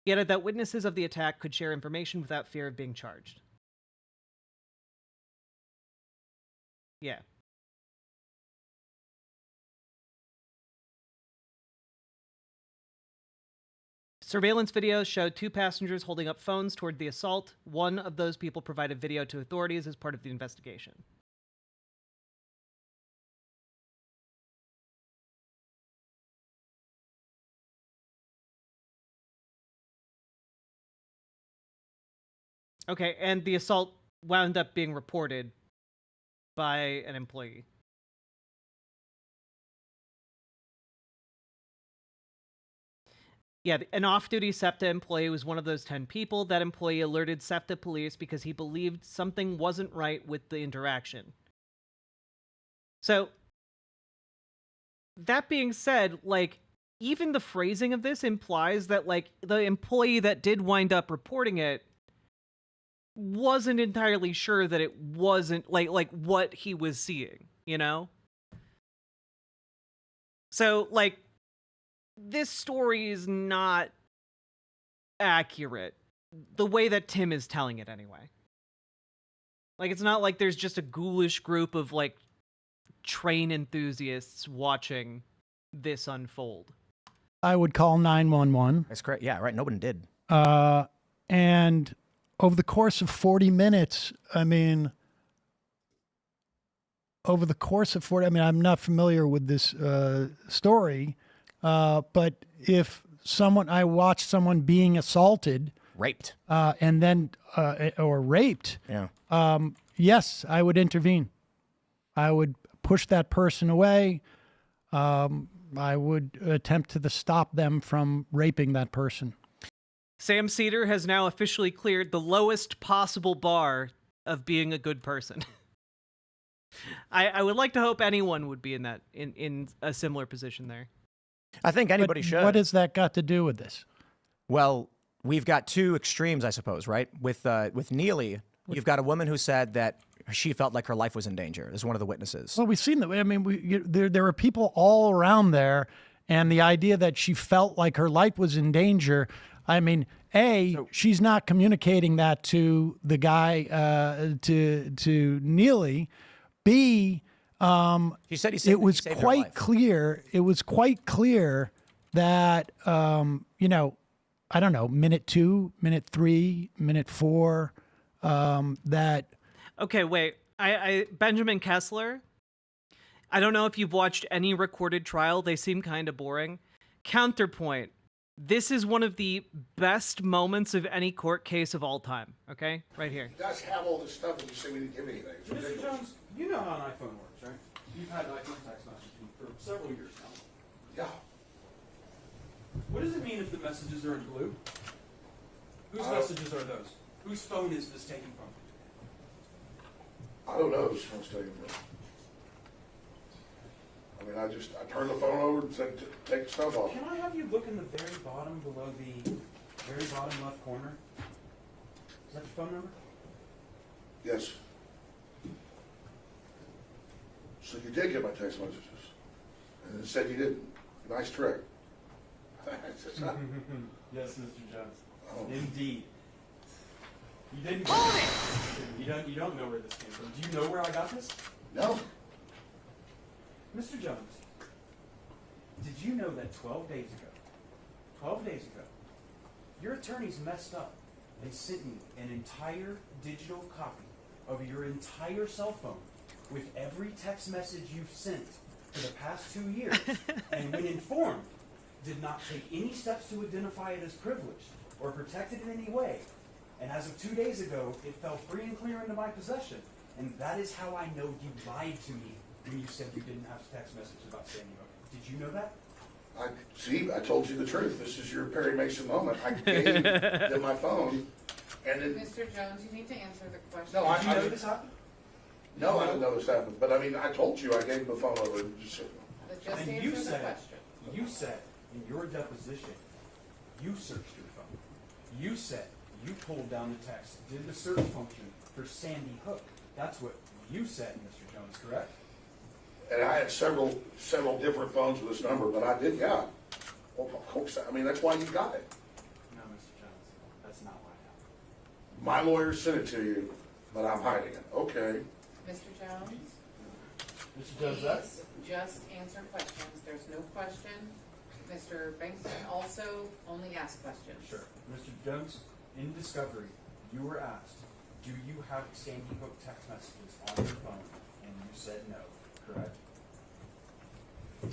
He added that witnesses of the attack could share information without fear of being charged. Yeah. Surveillance videos showed two passengers holding up phones toward the assault. One of those people provided video to authorities as part of the investigation. Okay, and the assault wound up being reported by an employee. Yeah, an off-duty SEPTA employee was one of those 10 people. That employee alerted SEPTA police because he believed something wasn't right with the interaction. So, that being said, like, even the phrasing of this implies that, like, the employee that did wind up reporting it wasn't entirely sure that it wasn't, like what he was seeing, you know? So, like, this story is not accurate the way that Tim is telling it anyway. Like, it's not like there's just a ghoulish group of, like, train enthusiasts watching this unfold. I would call 911. That's correct. Yeah, right. Nobody did. And over the course of 40 minutes, I'm not familiar with this story, but if I watched someone being assaulted, raped, and then or raped, yes, I would intervene. I would push that person away. I would attempt to stop them from raping that person. Sam Seder has now officially cleared the lowest possible bar of being a good person. I would like to hope anyone would be in a similar position there. I think anybody should. What has that got to do with this? Well, we've got two extremes, I suppose, right? With Neely, you've got a woman who said that she felt like her life was in danger. Is one of the witnesses. Well, we've seen that. I mean, there are people all around there, and the idea that she felt like her life was in danger. I mean, she's not communicating that to the guy, to Neely. B, he said it was quite clear. It was quite clear that I don't know, minute 2, minute 3, minute 4, that. Okay, wait. Benjamin Kessler. I don't know if you've watched any recorded trial. They seem kind of boring. Counterpoint. This is one of the best moments of any court case of all time. Okay? Right here. You guys have all this stuff and you say we didn't give anything. Mr. Jones, you know how an iPhone works, right? You've had iPhone text messaging for several years now. Yeah. What does it mean if the messages are in blue? Whose messages are those? Whose phone is this taken from? I don't know whose phone's taken from. I mean, I turned the phone over and said, take the stuff off. Can I have you look in the very bottom below the very bottom left corner? Is that your phone number? Yes. So you did get my text messages. And it said you didn't. Nice trick. Yes, Mr. Jones. Oh. Indeed. You didn't. You don't know where this came from. Do you know where I got this? No. Mr. Jones, did you know that 12 days ago, your attorneys messed up and sent you an entire digital copy of your entire cell phone with every text message you've sent for the past 2 years, and when informed, did not take any steps to identify it as privileged or protect it in any way. And as of 2 days ago, it fell free and clear into my possession. And that is how I know you lied to me when you said you didn't have text messages about Sandy Hook. Did you know that? I told you the truth. This is your Perry Mason moment. I gave them my phone, and then. Mr. Jones, you need to answer the question. No, Did you know this happened? No, I didn't know this happened. But I mean, I told you I gave the phone over. Just and answer you the said, question. You said in your deposition, you searched your phone. You said you pulled down the text, did the search function for Sandy Hook. That's what you said, Mr. Jones, correct? And I had several different phones with this number, but I did, yeah. Well, of course, I mean, that's why you got it. No, Mr. Jones, that's not what happened. My lawyer sent it to you, but I'm hiding it. Okay. Mr. Jones? Mr. Jones, that? Please just answer questions. There's no question. Mr. Bankston also only asks questions. Sure. Mr. Jones, in discovery, you were asked, do you have Sandy Hook text messages on your phone? And you said no, correct? You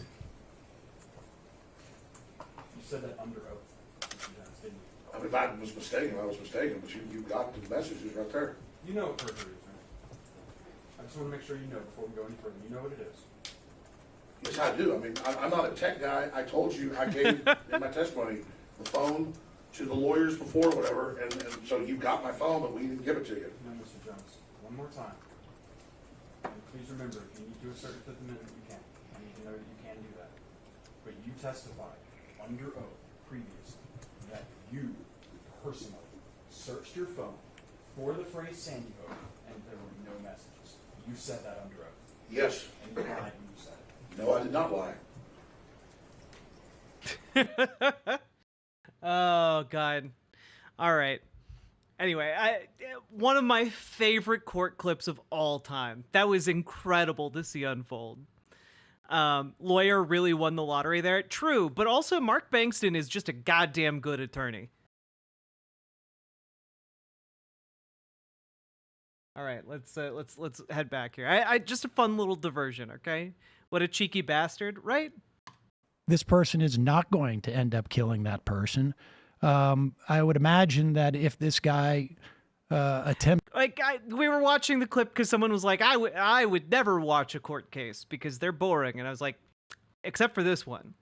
said that under oath, Mr. Jones, didn't you? I mean, if I was mistaken, I was mistaken, but you got the messages right there. You know what perjury is, right? I just want to make sure you know before we go any further. You know what it is. Yes, I do. I mean, I'm not a tech guy. I told you, I gave in my testimony the phone to the lawyers before, whatever, and so you got my phone, but we didn't give it to you. No, Mr. Jones, one more time. And please remember, if you need to assert the Fifth Amendment, you can. I need to know that you can do that. But you testified under oath previously that you personally searched your phone for the phrase Sandy Hook, and there were no messages. You said that under oath. Yes. And you lied when you said it. No, I did not lie. Oh, God. All right. Anyway, one of my favorite court clips of all time. That was incredible to see unfold. Lawyer really won the lottery there. True, but also Mark Bankston is just a goddamn good attorney. All right, let's head back here. I just a fun little diversion, okay? What a cheeky bastard, right? This person is not going to end up killing that person. I would imagine that if this guy we were watching the clip because someone was like, I would never watch a court case because they're boring, and I was like, except for this one.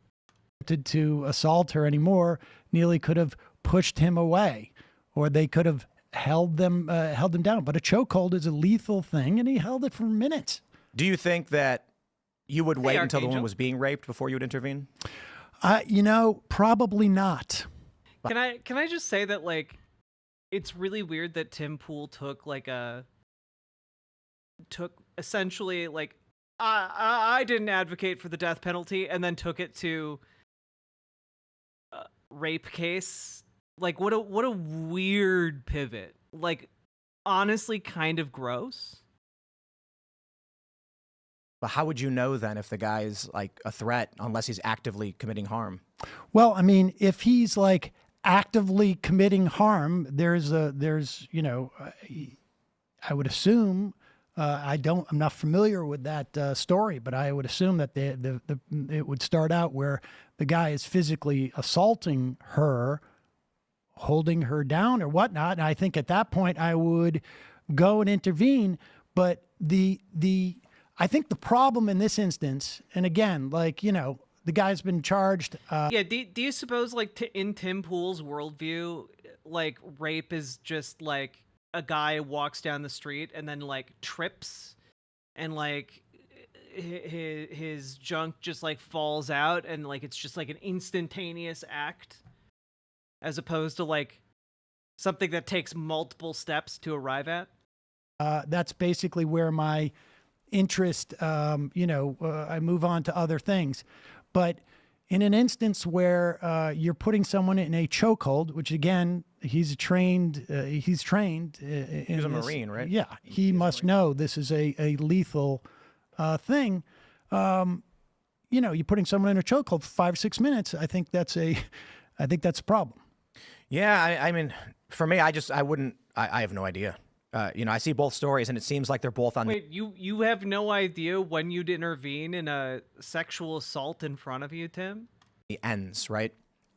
To assault her anymore, Neely could have pushed him away, or they could have held them down. But a chokehold is a lethal thing, and he held it for minutes. Do you think that you would wait until the woman was being raped before you would intervene? Probably not. Can I just say that, like, it's really weird that Tim Pool took essentially like I didn't advocate for the death penalty and then took it to rape case. Like, what a weird pivot. Like, honestly, kind of gross. But how would you know then if the guy is like a threat unless he's actively committing harm? Well, I mean, if he's like actively committing harm, there's I would assume, I'm not familiar with that story, but I would assume that it would start out where the guy is physically assaulting her, holding her down or whatnot. And I think at that point I would go and intervene. But I think the problem in this instance, and again, like, the guy's been charged. Yeah. Do you suppose, like, in Tim Pool's worldview, like, rape is just like a guy walks down the street and then like trips and like his junk just like falls out and like it's just like an instantaneous act, as opposed to like something that takes multiple steps to arrive at? That's basically where my interest, I move on to other things. But in an instance where you're putting someone in a chokehold, which again, he's trained. He's a Marine, right? Yeah, he must know this is a lethal thing. You're putting someone in a chokehold for 5 or 6 minutes. I think that's a problem. Yeah, I mean, for me, I have no idea. I see both stories, and it seems like they're both on. Wait, you have no idea when you'd intervene in a sexual assault in front of you, Tim? The ends, right?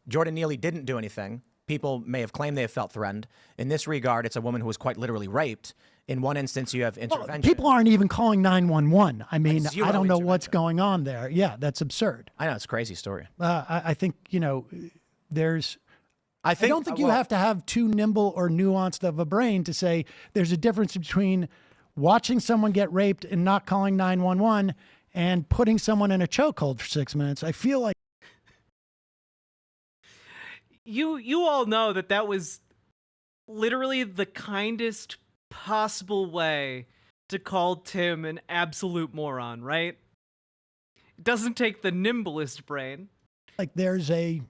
Jordan Neely didn't do anything. People may have claimed they have felt threatened. In this regard, it's a woman who was quite literally raped. In one instance, you have intervention. Well, people aren't even calling 911. I mean, I don't know what's going on there. Yeah, that's absurd. I know, it's a crazy story. I think, there's... I don't think you well, have to have too nimble or nuanced of a brain to say there's a difference between watching someone get raped and not calling 911 and putting someone in a chokehold for 6 minutes. I feel like you all know that was literally the kindest possible way to call Tim an absolute moron, right? It doesn't take the nimblest brain. Like there's a...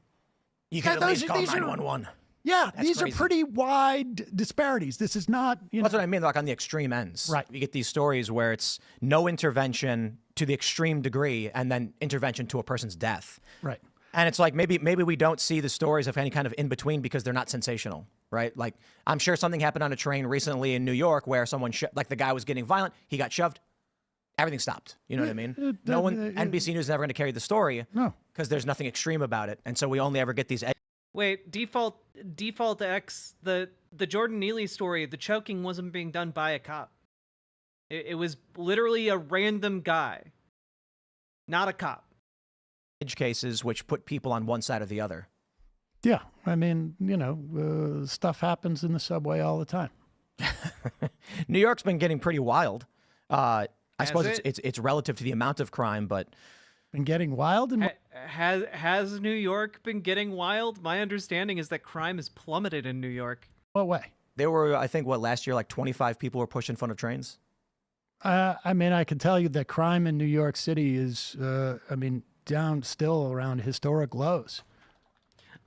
You can at least call 911. Yeah, That's these crazy. are pretty wide disparities. This is not, That's what I mean, like on the extreme ends. Right. You get these stories where it's no intervention to the extreme degree and then intervention to a person's death. Right. And it's like maybe we don't see the stories of any kind of in between because they're not sensational, right? Like I'm sure something happened on a train recently in New York where someone like the guy was getting violent, he got shoved, everything stopped. You know what I mean? No one, NBC News is never going to carry the story. No. Because there's nothing extreme about it, and so we only ever get these. Wait, default X, the Jordan Neely story, the choking wasn't being done by a cop. It was literally a random guy, not a cop. Edge cases which put people on one side or the other. Yeah, I mean, stuff happens in the subway all the time. New York's been getting pretty wild. I suppose it? it's relative to the amount of crime, but. Been getting wild? And has New York been getting wild? My understanding is that crime has plummeted in New York. What way? There were, I think, last year, like 25 people were pushed in front of trains? I mean, I can tell you that crime in New York City is, down still around historic lows.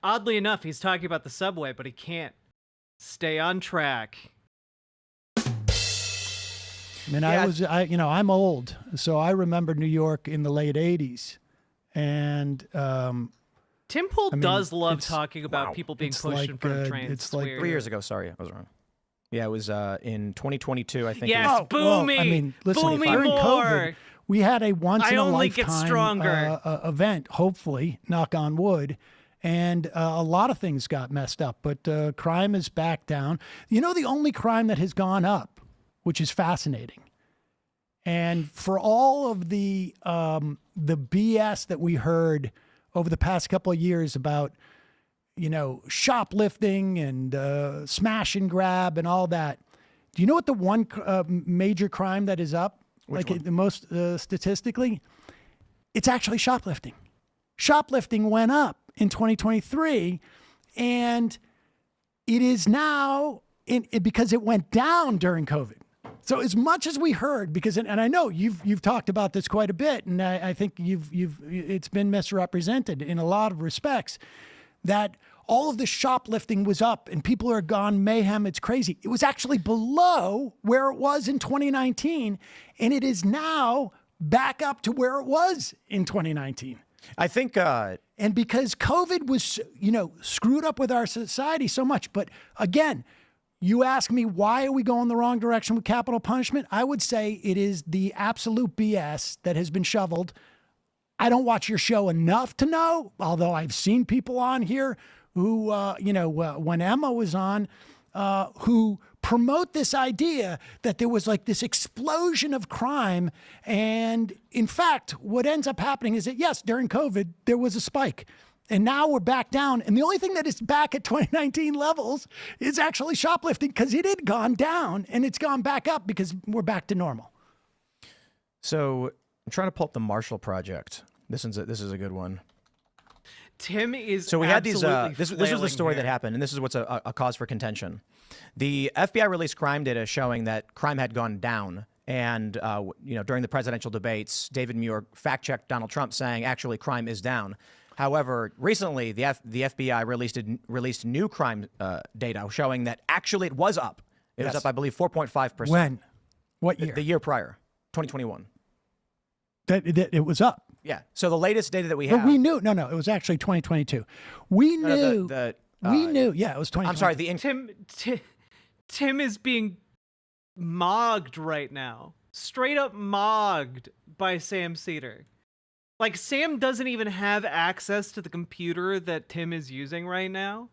Oddly enough, he's talking about the subway, but he can't Stay on track. I mean, I'm old, so I remember New York in the late 80s. And Tim Pool does love talking about wow. people being pushed in front of trains. It's like weird. 3 years ago. Sorry, I was wrong. Yeah, it was in 2022, I think. Yes, it was. boo me. I mean, listen, boo me during more. COVID, we had a once in a only get lifetime stronger. Event, hopefully, knock on wood. And a lot of things got messed up, but crime is back down. You know, the only crime that has gone up, which is fascinating, and for all of the BS that we heard over the past couple of years about, you know, shoplifting and smash and grab and all that, do you know what the one major crime that is up? Which one? The most statistically? It's actually shoplifting. Shoplifting went up in 2023, and it is now because it went down during COVID. So as much as we heard, because and I know you've talked about this quite a bit, and I think it's been misrepresented in a lot of respects, that all of the shoplifting was up and people are gone mayhem. It's crazy. It was actually below where it was in 2019, and it is now back up to where it was in 2019. I think, and because COVID was, you know, screwed up with our society so much. But again, you ask me, why are we going the wrong direction with capital punishment? I would say it is the absolute BS that has been shoveled. I don't watch your show enough to know, although I've seen people on here who, when Emma was on, who promote this idea that there was like this explosion of crime. And in fact, what ends up happening is that, yes, during COVID, there was a spike. And now we're back down. And the only thing that is back at 2019 levels is actually shoplifting, because it had gone down and it's gone back up because we're back to normal. So I'm trying to pull up the Marshall Project. This is a good one. Tim is so we had these. This was the flailing story here. that happened, and this is what's a cause for contention. The FBI released crime data showing that crime had gone down, and during the presidential debates, David Muir fact-checked Donald Trump, saying actually crime is down. However, recently the FBI released new crime data showing that actually it was up. It was up, I believe, 4.5%. When? What year? The year prior, 2021. That it was up. Yeah. So the latest data that we have. But we knew. No, it was actually 2022. We knew. We knew. Yeah, it was 2022. I'm sorry. Tim is being mogged right now. Straight up mogged by Sam Seder. Like, Sam doesn't even have access to the computer that Tim is using right now.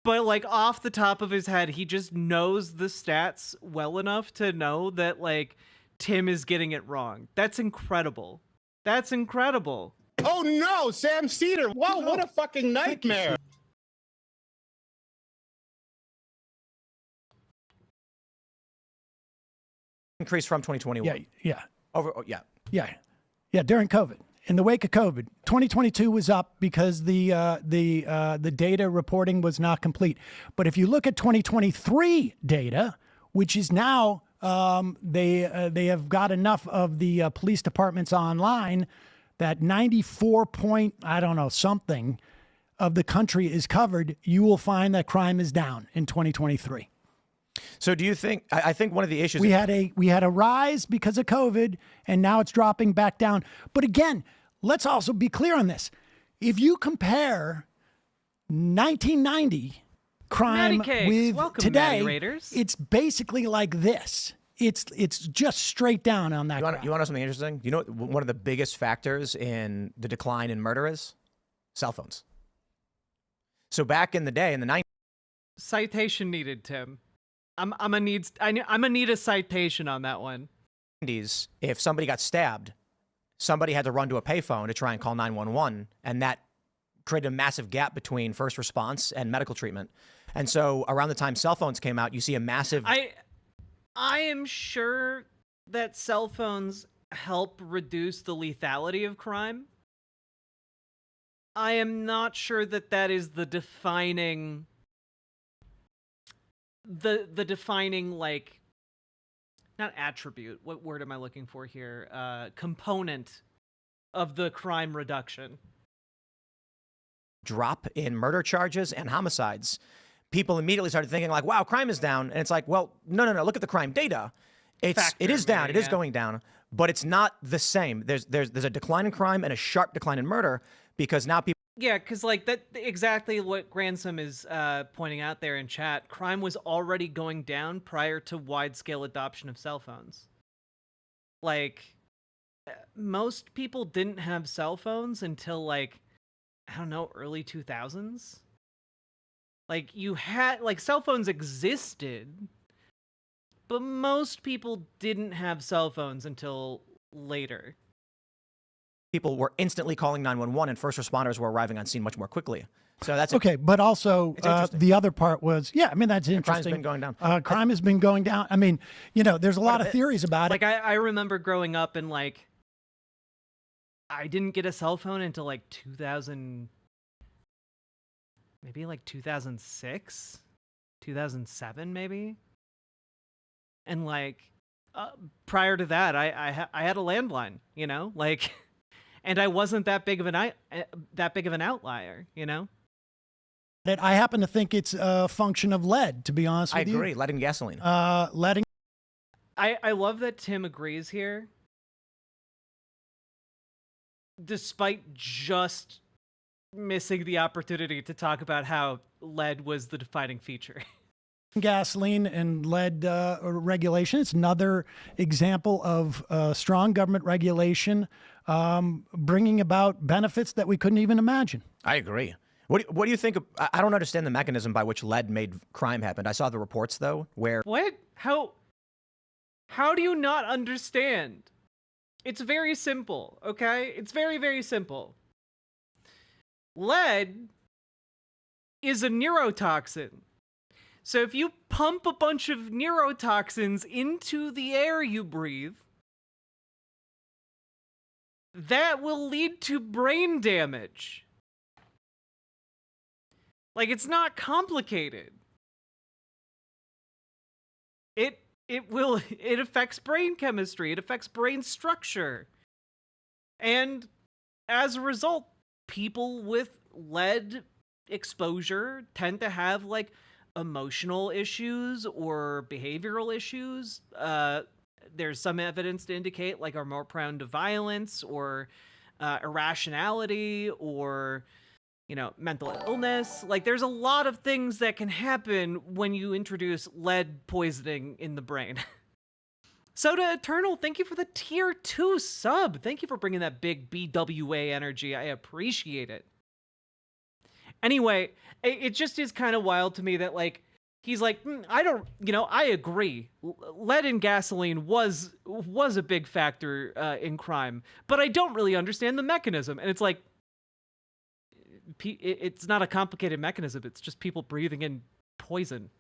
But, like, off the top of his head, he just knows the stats well enough to know that, like, Tim is getting it wrong. That's incredible. That's incredible. Oh no, Sam Seder. Wow, what a fucking nightmare. Increase from 2021. Yeah. Yeah. During COVID, in the wake of COVID, 2022 was up because the data reporting was not complete. But if you look at 2023 data, which is now they have got enough of the police departments online that 94 point, I don't know, something of the country is covered, you will find that crime is down in 2023. So do you think, I think one of the issues we had a rise because of COVID, and now it's dropping back down. But again, let's also be clear on this. If you compare 1990 crime with today, it's basically like this. It's just straight down on that. You want to know something interesting? You know what one of the biggest factors in the decline in murder is? Cell phones. So back in the day, in the 90s. Citation needed, Tim. I'm gonna need a citation on that one. If somebody got stabbed, somebody had to run to a payphone to try and call 911, and that created a massive gap between first response and medical treatment. And so around the time cell phones came out, you see a massive... I am sure that cell phones help reduce the lethality of crime. I am not sure that that is the defining... The defining, like... Not attribute. What word am I looking for here? Component of the crime reduction. Drop in murder charges and homicides. people immediately started thinking like, wow, crime is down. And it's like, well, no, look at the crime data. It is down. It is going down, but it's not the same. There's a decline in crime and a sharp decline in murder because now people. Yeah, because like that exactly what Gransom is pointing out there in chat. Crime was already going down prior to wide-scale adoption of cell phones. Like, most people didn't have cell phones until like, I don't know, early 2000s. Like you had like cell phones existed, but most people didn't have cell phones until later. People were instantly calling 911 and first responders were arriving on scene much more quickly. So that's okay. But also the other part was, yeah, I mean, that's interesting. Crime's been going down. Crime has been going down. I mean, you know, there's a lot of theories about it. Like I remember growing up and like, I didn't get a cell phone until like 2000, maybe like 2006, 2007, maybe. And like, prior to that, I had a landline, you know, like, and I wasn't that big of an outlier, you know. That I happen to think it's a function of lead, to be honest with you. I agree. Lead and gasoline. Leading. I love that Tim agrees here, despite just missing the opportunity to talk about how lead was the defining feature. Gasoline and lead regulation. It's another example of strong government regulation bringing about benefits that we couldn't even imagine. I agree. What do you think? I don't understand the mechanism by which lead made crime happen. I saw the reports though, where what? How do you not understand? It's very simple, okay? It's very, very simple. Lead is a neurotoxin. So if you pump a bunch of neurotoxins into the air you breathe, that will lead to brain damage. Like, it's not complicated. It affects brain chemistry, it affects brain structure. And as a result, people with lead exposure tend to have like emotional issues or behavioral issues. There's some evidence to indicate like are more prone to violence or irrationality or, you know, mental illness. Like there's a lot of things that can happen when you introduce lead poisoning in the brain. Soda Eternal, thank you for the tier 2 sub. Thank you for bringing that big BWA energy. I appreciate it. Anyway, it just is kind of wild to me that like, he's like, I agree. Lead in gasoline was a big factor in crime, but I don't really understand the mechanism. And it's like, it's not a complicated mechanism. It's just people breathing in poison.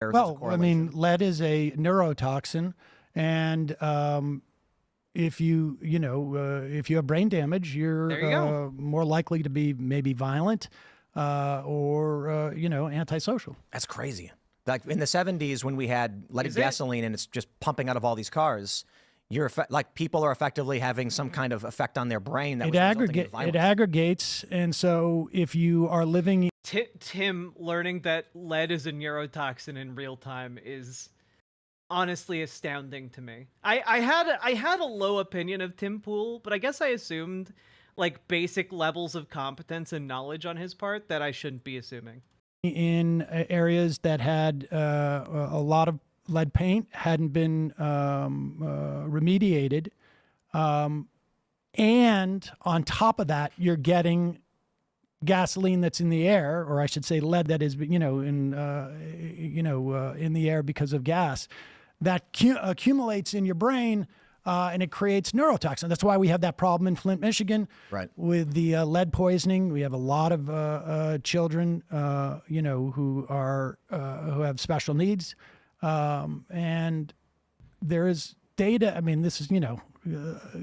Well, I mean, lead is a neurotoxin, and if you have brain damage, you're more likely to be maybe violent or antisocial. That's crazy. Like in the 70s when we had leaded gasoline and it's just pumping out of all these cars, people are effectively having some kind of effect on their brain that it aggregates, and so if you are living. Tim learning that lead is a neurotoxin in real time is honestly astounding to me. I had a low opinion of Tim Pool, but I guess I assumed like basic levels of competence and knowledge on his part that I shouldn't be assuming. In areas that had a lot of lead paint, hadn't been remediated, and on top of that, you're getting gasoline that's in the air, or I should say lead that is, in the air because of gas, that accumulates in your brain, and it creates neurotoxin. That's why we have that problem in Flint, Michigan, right, with the lead poisoning. We have a lot of children, who have special needs, and there is data. I mean, this is,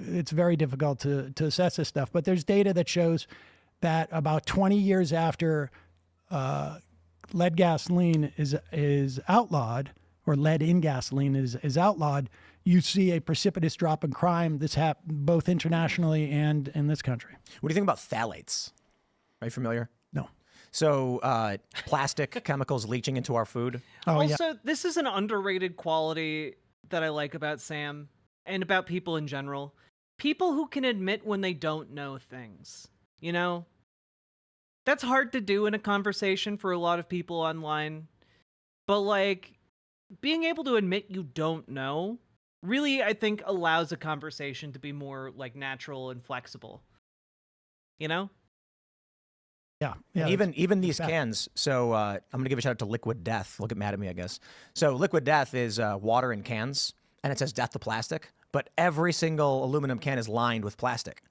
it's very difficult to assess this stuff, but there's data that shows that about 20 years after lead gasoline is outlawed, or lead in gasoline is outlawed, you see a precipitous drop in crime that's happened both internationally and in this country. What do you think about phthalates? Are you familiar? No. So plastic chemicals leaching into our food. Oh, yeah. Also, this is an underrated quality that I like about Sam and about people in general. People who can admit when they don't know things, you know? That's hard to do in a conversation for a lot of people online. But, like, being able to admit you don't know really, I think, allows a conversation to be more, like, natural and flexible. You know? Yeah. Yeah. Even these cans. So I'm going to give a shout out to Liquid Death. They'll get mad at me, I guess. So Liquid Death is water in cans, and it says death to plastic. But every single aluminum can is lined with plastic.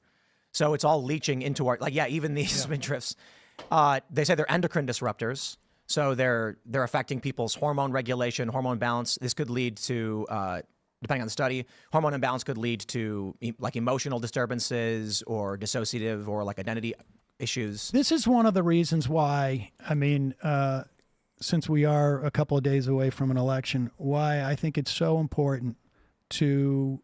So it's all leaching into our, like, yeah, even these midriffs. They say they're endocrine disruptors. So they're affecting people's hormone regulation, hormone balance. This could lead to, depending on the study, hormone imbalance could lead to like emotional disturbances or dissociative or like identity issues. This is one of the reasons why, I mean, since we are a couple of days away from an election, why I think it's so important to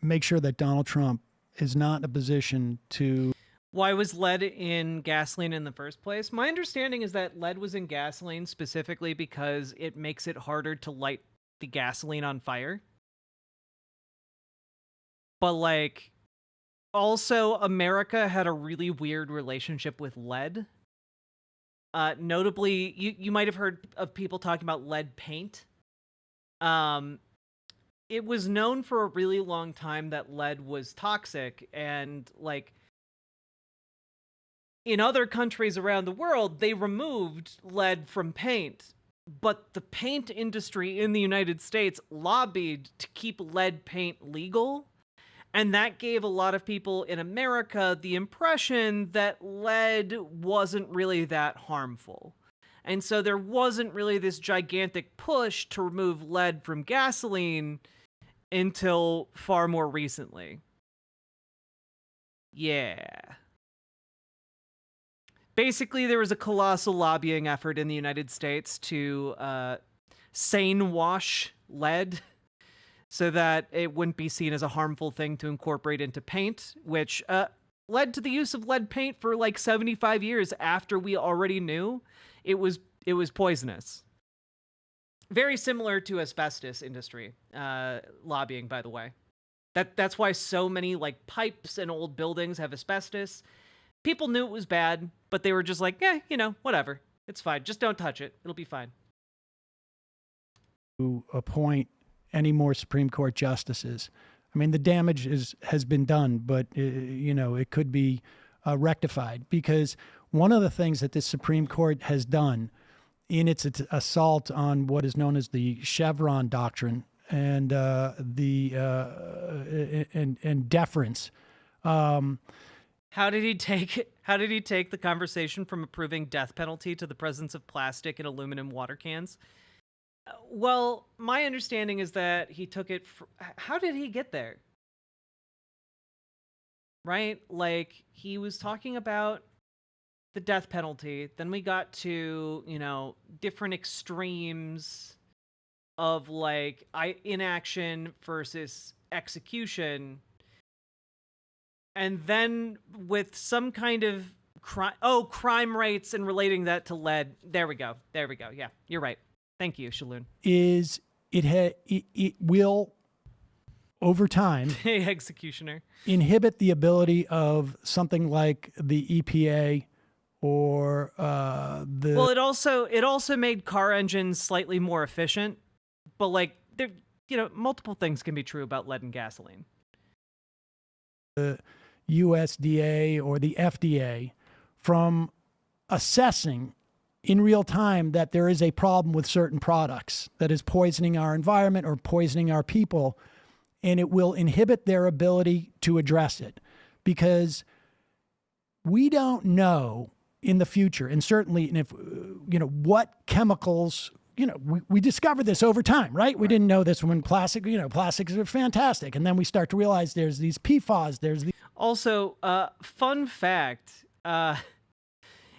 make sure that Donald Trump is not in a position to... Why was lead in gasoline in the first place? My understanding is that lead was in gasoline specifically because it makes it harder to light the gasoline on fire. But, like, also America had a really weird relationship with lead. Notably, you might have heard of people talking about lead paint. It was known for a really long time that lead was toxic, and, like, in other countries around the world, they removed lead from paint, but the paint industry in the United States lobbied to keep lead paint legal, and that gave a lot of people in America the impression that lead wasn't really that harmful. And so there wasn't really this gigantic push to remove lead from gasoline until far more recently. Yeah. Basically, there was a colossal lobbying effort in the United States to sane wash lead so that it wouldn't be seen as a harmful thing to incorporate into paint, which led to the use of lead paint for like 75 years after we already knew it was poisonous. Very similar to asbestos industry lobbying, by the way. That's why so many like pipes and old buildings have asbestos. People knew it was bad, but they were just like, you know, whatever. It's fine. Just don't touch it. It'll be fine. To appoint any more Supreme Court justices. I mean, the damage has been done, but, you know, it could be rectified, because one of the things that the Supreme Court has done in its assault on what is known as the Chevron doctrine and and deference. How did he take the conversation from approving death penalty to the presence of plastic and aluminum water cans? Well, my understanding is that he took it. How did he get there? Right? Like, he was talking about the death penalty. Then we got to, you know, different extremes of like inaction versus execution. And then with some kind of crime rates and relating that to lead. There we go. Yeah, you're right. Thank you, Shaloon. It will, over time, executioner, inhibit the ability of something like the EPA or the... Well, it also made car engines slightly more efficient, but like, there, you know, multiple things can be true about lead and gasoline. The USDA or the FDA from assessing in real time that there is a problem with certain products that is poisoning our environment or poisoning our people, and it will inhibit their ability to address it, because we don't know in the future, and certainly if you know what chemicals, you know, we discovered this over time, right? We didn't know this when plastics are fantastic, and then we start to realize there's these PFAS, there's the... Also, fun fact,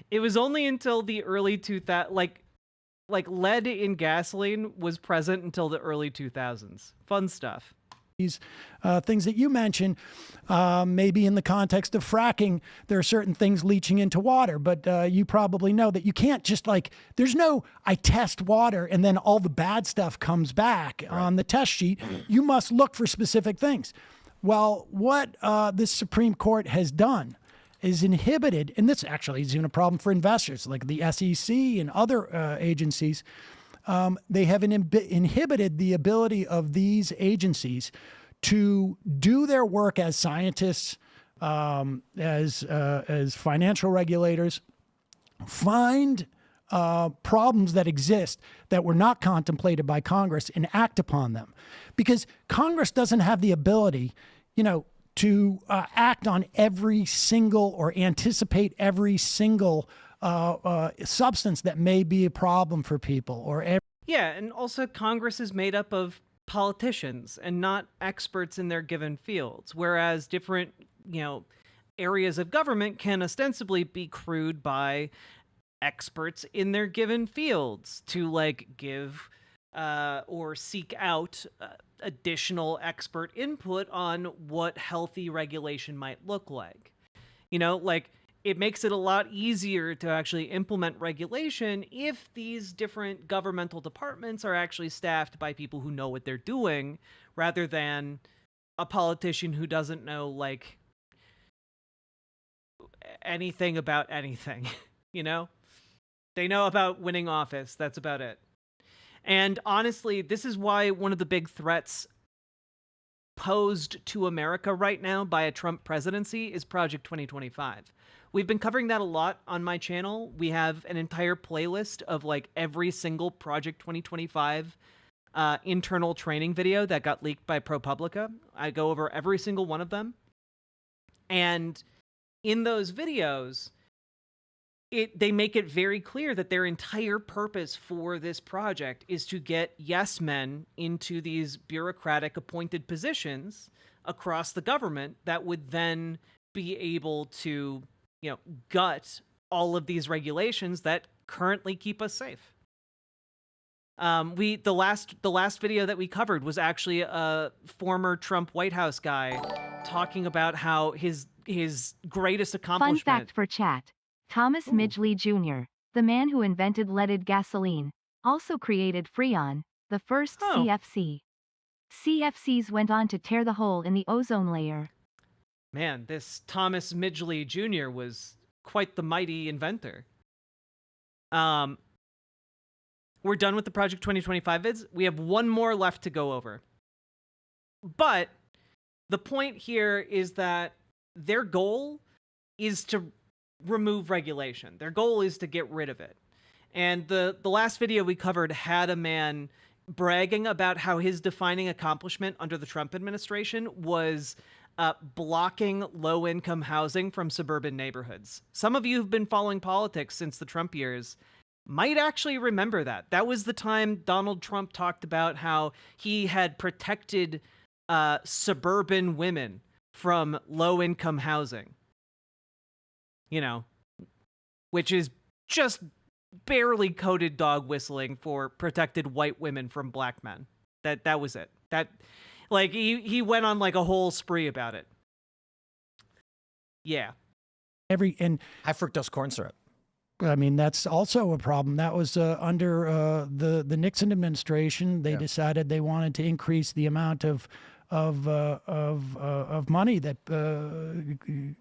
it was only until the early 2000s, like lead in gasoline was present until the early 2000s. Fun stuff. these things that you mentioned, maybe in the context of fracking, there are certain things leaching into water, but you probably know that you can't just there's no, I test water and then all the bad stuff comes back on the test sheet. You must look for specific things. Well, what this Supreme Court has done is inhibited, and this actually is even a problem for investors like the SEC and other agencies. They have inhibited the ability of these agencies to do their work as scientists, as financial regulators, find problems that exist that were not contemplated by Congress and act upon them. Because Congress doesn't have the ability, to act on every single or anticipate every single substance that may be a problem for people Yeah, and also Congress is made up of politicians and not experts in their given fields, whereas different, areas of government can ostensibly be crewed by experts in their given fields to give or seek out additional expert input on what healthy regulation might look like. It makes it a lot easier to actually implement regulation if these different governmental departments are actually staffed by people who know what they're doing, rather than a politician who doesn't know anything about anything. They know about winning office. That's about it. And honestly, this is why one of the big threats posed to America right now by a Trump presidency is Project 2025. We've been covering that a lot on my channel. We have an entire playlist of every single Project 2025 internal training video that got leaked by ProPublica. I go over every single one of them. And in those videos, they make it very clear that their entire purpose for this project is to get yes men into these bureaucratic appointed positions across the government that would then be able to, gut all of these regulations that currently keep us safe. The last video that we covered was actually a former Trump White House guy talking about how his greatest accomplishment. Fun fact for chat. Thomas Midgley Jr., the man who invented leaded gasoline, also created Freon, the first CFC. CFCs went on to tear the hole in the ozone layer. Man, this Thomas Midgley Jr. was quite the mighty inventor. We're done with the Project 2025 vids. We have one more left to go over. But the point here is that their goal is to remove regulation. Their goal is to get rid of it. And the last video we covered had a man bragging about how his defining accomplishment under the Trump administration was blocking low-income housing from suburban neighborhoods. Some of you who've been following politics since the Trump years might actually remember that. That was the time Donald Trump talked about how he had protected suburban women from low-income housing. Which is just barely coded dog whistling for protected white women from black men. That was it. He went on a whole spree about it. Yeah. And high fructose corn syrup. I mean, that's also a problem. That was under the Nixon administration. They decided they wanted to increase the amount of money that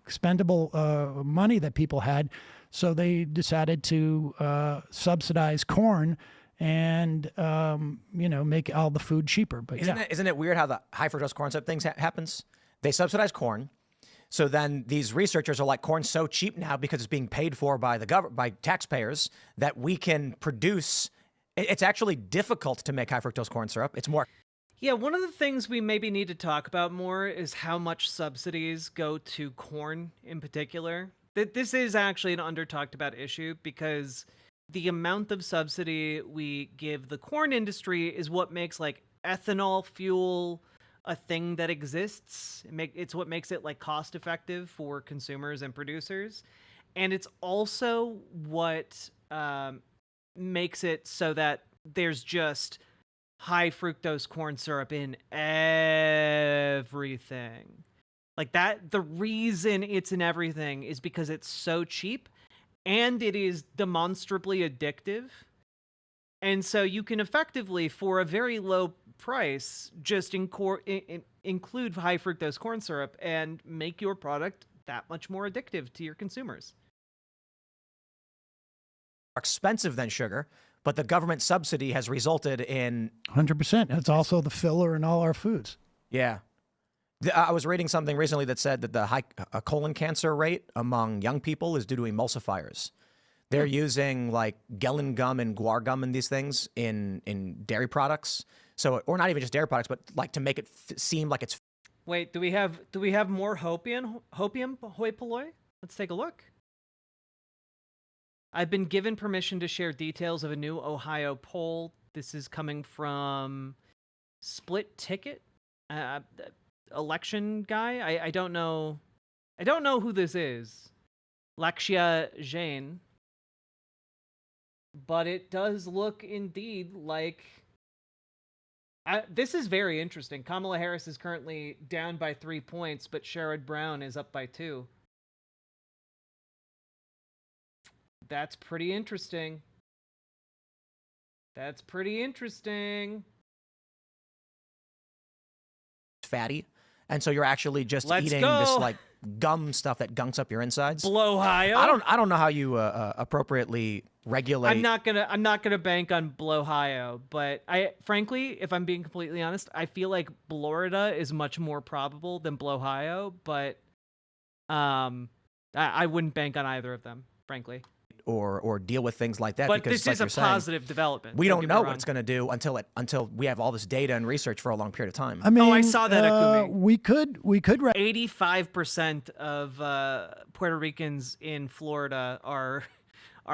expendable money that people had, so they decided to subsidize corn and make all the food cheaper. But isn't it weird how the high fructose corn syrup thing happens? They subsidize corn, so then these researchers are like, corn's so cheap now because it's being paid for by by taxpayers that we can produce. It's actually difficult to make high fructose corn syrup. It's more. Yeah, one of the things we maybe need to talk about more is how much subsidies go to corn in particular. This is actually an under-talked about issue because the amount of subsidy we give the corn industry is what makes ethanol fuel a thing that exists. It's what makes it cost effective for consumers and producers. And it's also what makes it so that there's just high fructose corn syrup in everything. Like that, the reason it's in everything is because it's so cheap and it is demonstrably addictive. And so you can effectively, for a very low price, just include high fructose corn syrup and make your product that much more addictive to your consumers. Expensive than sugar, but the government subsidy has resulted in 100%. It's also the filler in all our foods. Yeah. I was reading something recently that said that the high colon cancer rate among young people is due to emulsifiers. They're using like Gelen gum and guar gum and these things in dairy products. So, or not even just dairy products, but like to make it seem like it's. Wait, do we have more hopium hoi polloi? Let's take a look. I've been given permission to share details of a new Ohio poll. This is coming from Split Ticket, election guy. I don't know. I don't know who this is. Lakshya Jain. But it does look indeed like... this is very interesting. Kamala Harris is currently down by 3 points, but Sherrod Brown is up by 2. That's pretty interesting. That's pretty interesting. Fatty. And so you're actually just eating this like gum stuff that gunks up your insides. Blowhio. I don't know how you appropriately regulate. I'm not gonna bank on Blowhio, but frankly, if I'm being completely honest, I feel like Blorida is much more probable than Blowhio, but I wouldn't bank on either of them, frankly. Or deal with things like that. But because, this like is a positive development. We don't know what it's going to do until we have all this data and research for a long period of time. I mean, I saw that, Akumi. We could 85% of Puerto Ricans in Florida are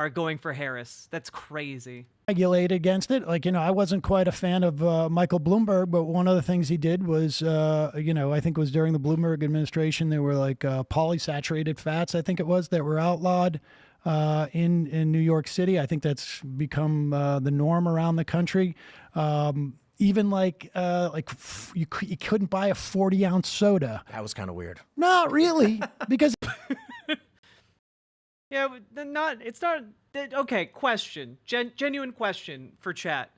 going for Harris. That's crazy. Regulate against it. Like, I wasn't quite a fan of Michael Bloomberg, but one of the things he did was, I think it was during the Bloomberg administration, there were like polysaturated fats, I think it was, that were outlawed in New York City. I think that's become the norm around the country. Even you couldn't buy a 40-ounce soda. That was kind of weird. Not really, because yeah, it's not okay. Question, genuine question for chat.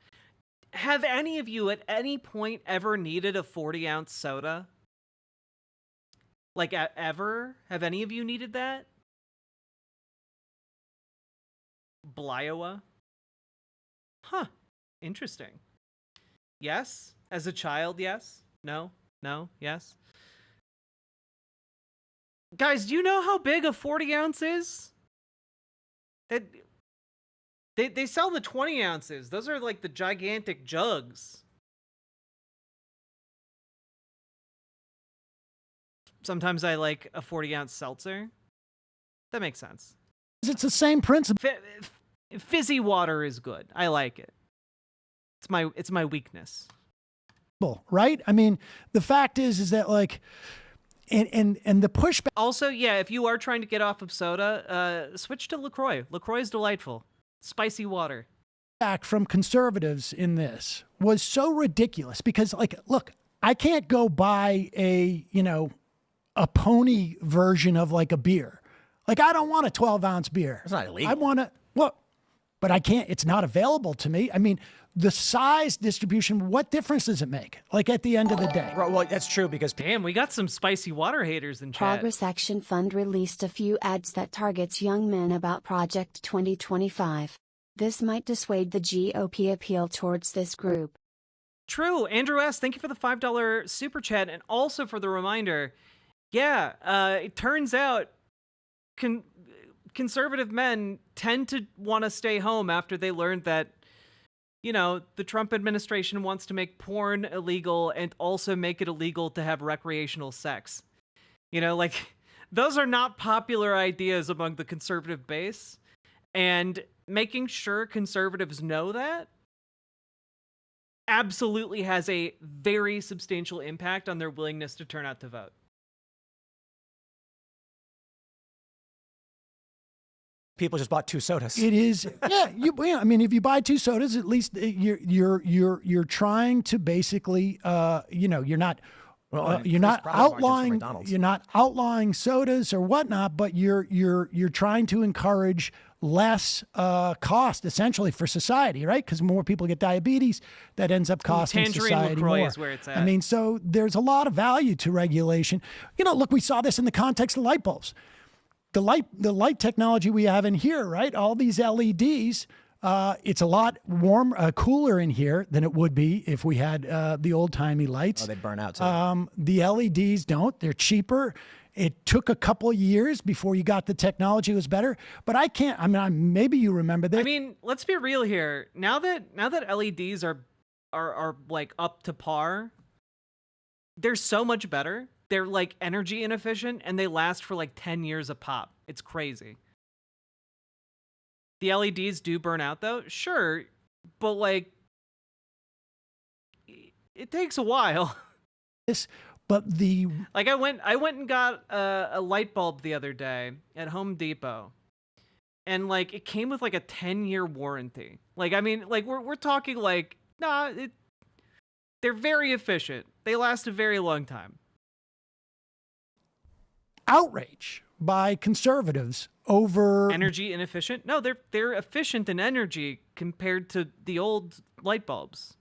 Have any of you at any point ever needed a 40-ounce soda? Like ever? Have any of you needed that? Bliowa? Huh. Interesting. Yes? As a child, yes? No? No? Yes? Guys, do you know how big a 40 ounce is? They sell the 20 ounces. Those are like the gigantic jugs. Sometimes I like a 40-ounce seltzer. That makes sense. it's the same principle. Fizzy water is good. I like it. It's my weakness. Right? I mean, the fact is that like, and the pushback. Also, yeah, if you are trying to get off of soda, switch to LaCroix. LaCroix is delightful. Spicy water. Back from conservatives in this was so ridiculous because, like, look, I can't go buy a pony version of like a beer. Like, I don't want a 12-ounce beer. It's not illegal. I want to, but I can't, it's not available to me. I mean, the size distribution, what difference does it make? Like at the end of the day. Right, well, that's true because... Damn, we got some spicy water haters in chat. Progress Action Fund released a few ads that targets young men about Project 2025. This might dissuade the GOP appeal towards this group. True. Andrew S., thank you for the $5 super chat and also for the reminder. Yeah, it turns out conservative men tend to want to stay home after they learned that, the Trump administration wants to make porn illegal and also make it illegal to have recreational sex. Those are not popular ideas among the conservative base. And making sure conservatives know that absolutely has a very substantial impact on their willingness to turn out to vote. People just bought 2 sodas. It is, yeah. I mean, if you buy 2 sodas, at least you're trying to basically, you're not. You're not outlawing sodas or whatnot, but you're trying to encourage less cost essentially for society, right? Because more people get diabetes, that ends up costing society more. Is where it's at. I mean, so there's a lot of value to regulation. Look, we saw this in the context of light bulbs. The light technology we have in here, right? All these LEDs. It's a lot cooler in here than it would be if we had the old-timey lights. Oh, they'd burn out too. The LEDs don't. They're cheaper. It took a couple of years before you got the technology that was better. But I can't. I mean, maybe you remember that. I mean, let's be real here. Now that LEDs are like up to par, they're so much better. They're like energy inefficient, and they last for like 10 years a pop. It's crazy. The LEDs do burn out though, sure, but like it takes a while. But like I went and got a light bulb the other day at Home Depot, and like it came with like a 10-year warranty. Like I mean, like we're talking like they're very efficient. They last a very long time. Outrage by conservatives over energy inefficient. No, they're efficient in energy compared to the old light bulbs.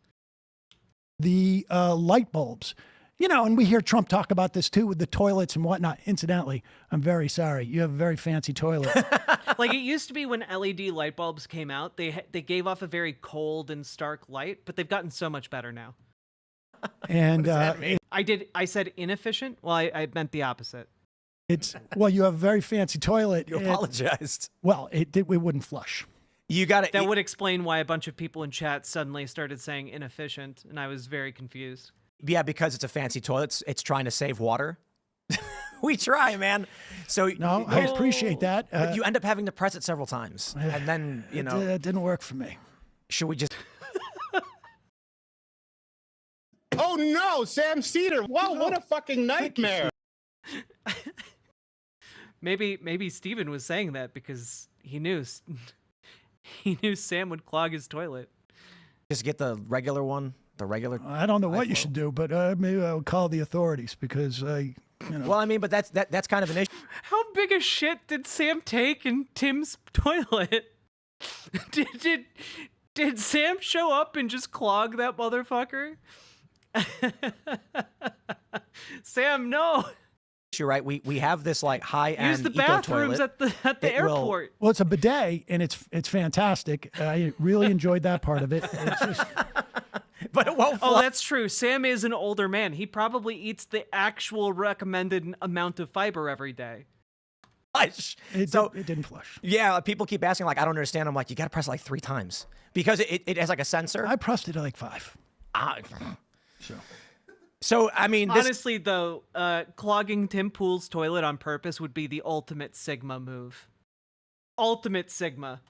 The light bulbs, and we hear Trump talk about this too with the toilets and whatnot. Incidentally, I'm very sorry. You have a very fancy toilet. Like it used to be when LED light bulbs came out, they gave off a very cold and stark light, but they've gotten so much better now. And I said inefficient. Well, I meant the opposite. You have a very fancy toilet. You apologized. Well, it wouldn't flush. You got it. That would explain why a bunch of people in chat suddenly started saying inefficient, and I was very confused. Yeah, because it's a fancy toilet. It's trying to save water. We try, man. So no, I appreciate that. But you end up having to press it several times, and then it didn't work for me. Should we just? Oh no, Sam Seder! Wow, what a fucking nightmare! Maybe Steven was saying that because he knew Sam would clog his toilet. Just get the regular one, the regular. I don't know what you should do, but maybe I'll call the authorities because Well, I mean, but that's kind of an issue. How big a shit did Sam take in Tim's toilet? Did Sam show up and just clog that motherfucker? Sam, no. You're right. We have this like high-end use the bathrooms at the airport. Well, it's a bidet and it's fantastic. I really enjoyed that part of it. It's just... But it won't. Oh, that's true. Sam is an older man. He probably eats the actual recommended amount of fiber every day. It didn't flush. Yeah, people keep asking like I don't understand. I'm like you got to press it like 3 times because it has like a sensor. I pressed it like 5. So, I mean... Honestly, though, clogging Tim Pool's toilet on purpose would be the ultimate Sigma move. Ultimate Sigma.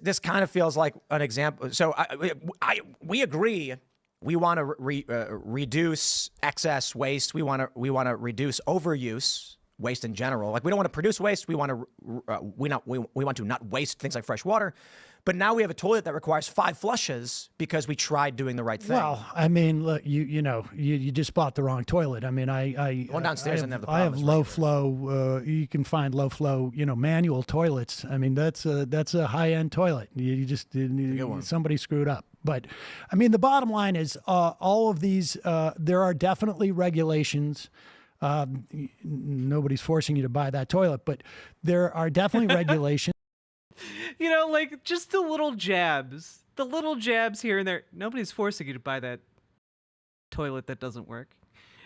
This kind of feels like an example. So, we agree. We want to reduce excess waste. We want to reduce overuse, waste in general. Like, we don't want to produce waste. We want to not waste things like fresh water. But now we have a toilet that requires 5 flushes because we tried doing the right thing. Well, I mean, look, you just bought the wrong toilet. I mean, one downstairs I have the I have low flow. You can find low flow, manual toilets. I mean, that's a high end toilet. Somebody screwed up. But I mean, the bottom line is all of these. There are definitely regulations. Nobody's forcing you to buy that toilet, but there are definitely regulations. Like just the little jabs here and there. Nobody's forcing you to buy that toilet that doesn't work.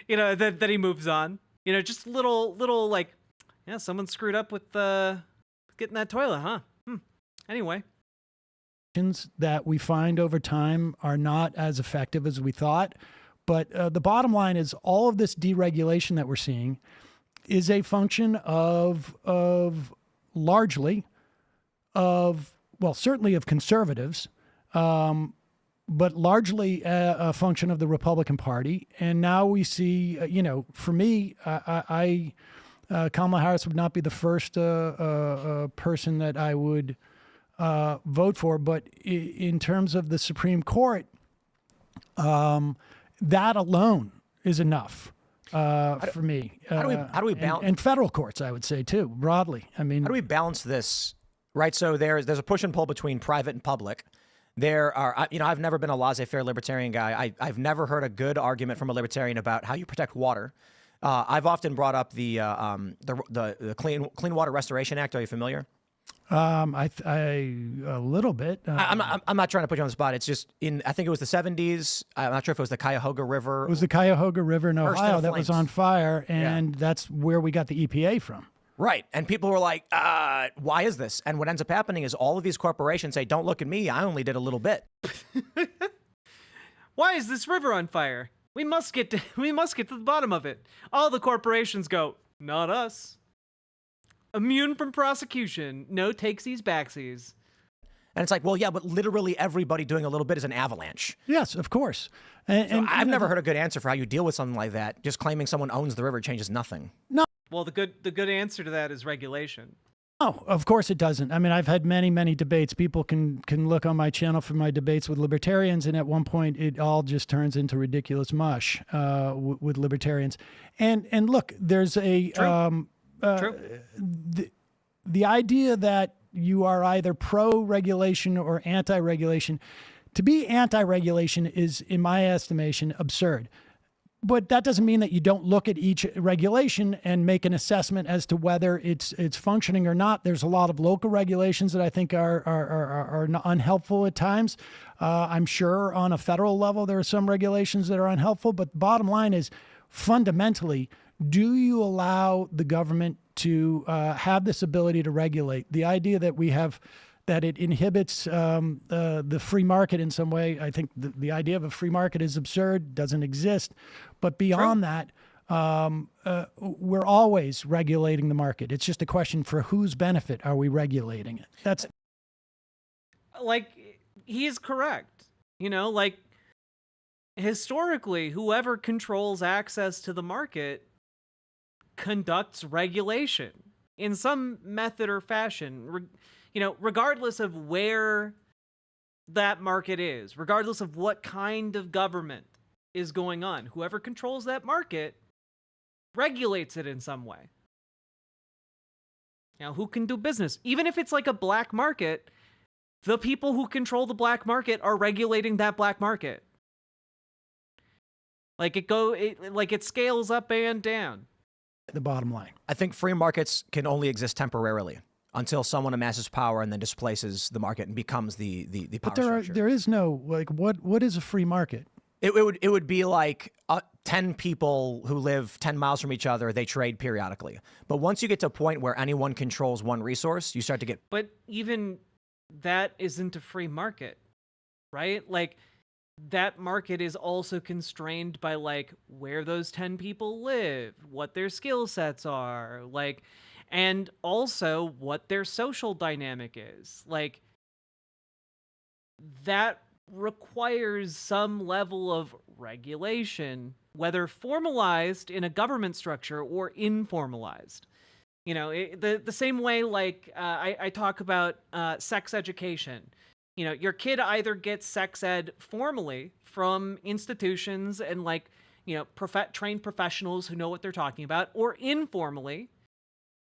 That he moves on. Just little like, yeah, someone screwed up with getting that toilet, huh? Anyway. That we find over time are not as effective as we thought. But the bottom line is all of this deregulation that we're seeing is a function of largely certainly of conservatives, but largely a function of the Republican Party. And now we see, for me, I Kamala Harris would not be the first person that I would vote for. But in terms of the Supreme Court, that alone is enough for me. How do we balance? And federal courts, I would say too, broadly. I mean, how do we balance this? Right. So there's a push and pull between private and public. There are, I've never been a laissez-faire libertarian guy. I've never heard a good argument from a libertarian about how you protect water. I've often brought up the Clean Water Restoration Act. Are you familiar? A little bit. I'm not trying to put you on the spot. It's just I think it was the 70s. I'm not sure if it was the Cuyahoga River. It was the Cuyahoga River in Ohio that was flames. on fire, and that's where we got the EPA from. Right. And people were like, why is this? And what ends up happening is all of these corporations say, don't look at me. I only did a little bit. Why is this river on fire? We must get to the bottom of it. All the corporations go, not us. Immune from prosecution. No takesies, backsies. And it's like, well, yeah, but literally everybody doing a little bit is an avalanche. Yes, of course. And I've never heard a good answer for how you deal with something like that. Just claiming someone owns the river changes nothing. No. Well, the good answer to that is regulation. Oh, of course it doesn't. I mean, I've had many debates. People can look on my channel for my debates with libertarians, and at one point it all just turns into ridiculous mush with libertarians. And look, there's a True. The idea that you are either pro-regulation or anti-regulation. To be anti-regulation is, in my estimation, absurd. But that doesn't mean that you don't look at each regulation and make an assessment as to whether it's functioning or not. There's a lot of local regulations that I think are unhelpful at times. I'm sure on a federal level there are some regulations that are unhelpful. But the bottom line is, fundamentally, do you allow the government to have this ability to regulate? The idea that we have that it inhibits the free market in some way. I think the idea of a free market is absurd, doesn't exist. But beyond that, we're always regulating the market. It's just a question for whose benefit are we regulating it? That's like, he's correct. Like, historically, whoever controls access to the market conducts regulation in some method or fashion. Regardless of where that market is, regardless of what kind of government is going on, whoever controls that market regulates it in some way. Now, who can do business? Even if it's like a black market, the people who control the black market are regulating that black market. Like it scales up and down. The bottom line. I think free markets can only exist temporarily until someone amasses power and then displaces the market and becomes the power structure. There is no, like, what is a free market? It would be like 10 people who live 10 miles from each other, they trade periodically. But once you get to a point where anyone controls one resource, you start to get... But even that isn't a free market, right? Like, that market is also constrained by, like, where those 10 people live, what their skill sets are, like... And also what their social dynamic is. Like, that requires some level of regulation, whether formalized in a government structure or informalized. The same way, like, I talk about sex education. Your kid either gets sex ed formally from institutions and, like, trained professionals who know what they're talking about, or informally,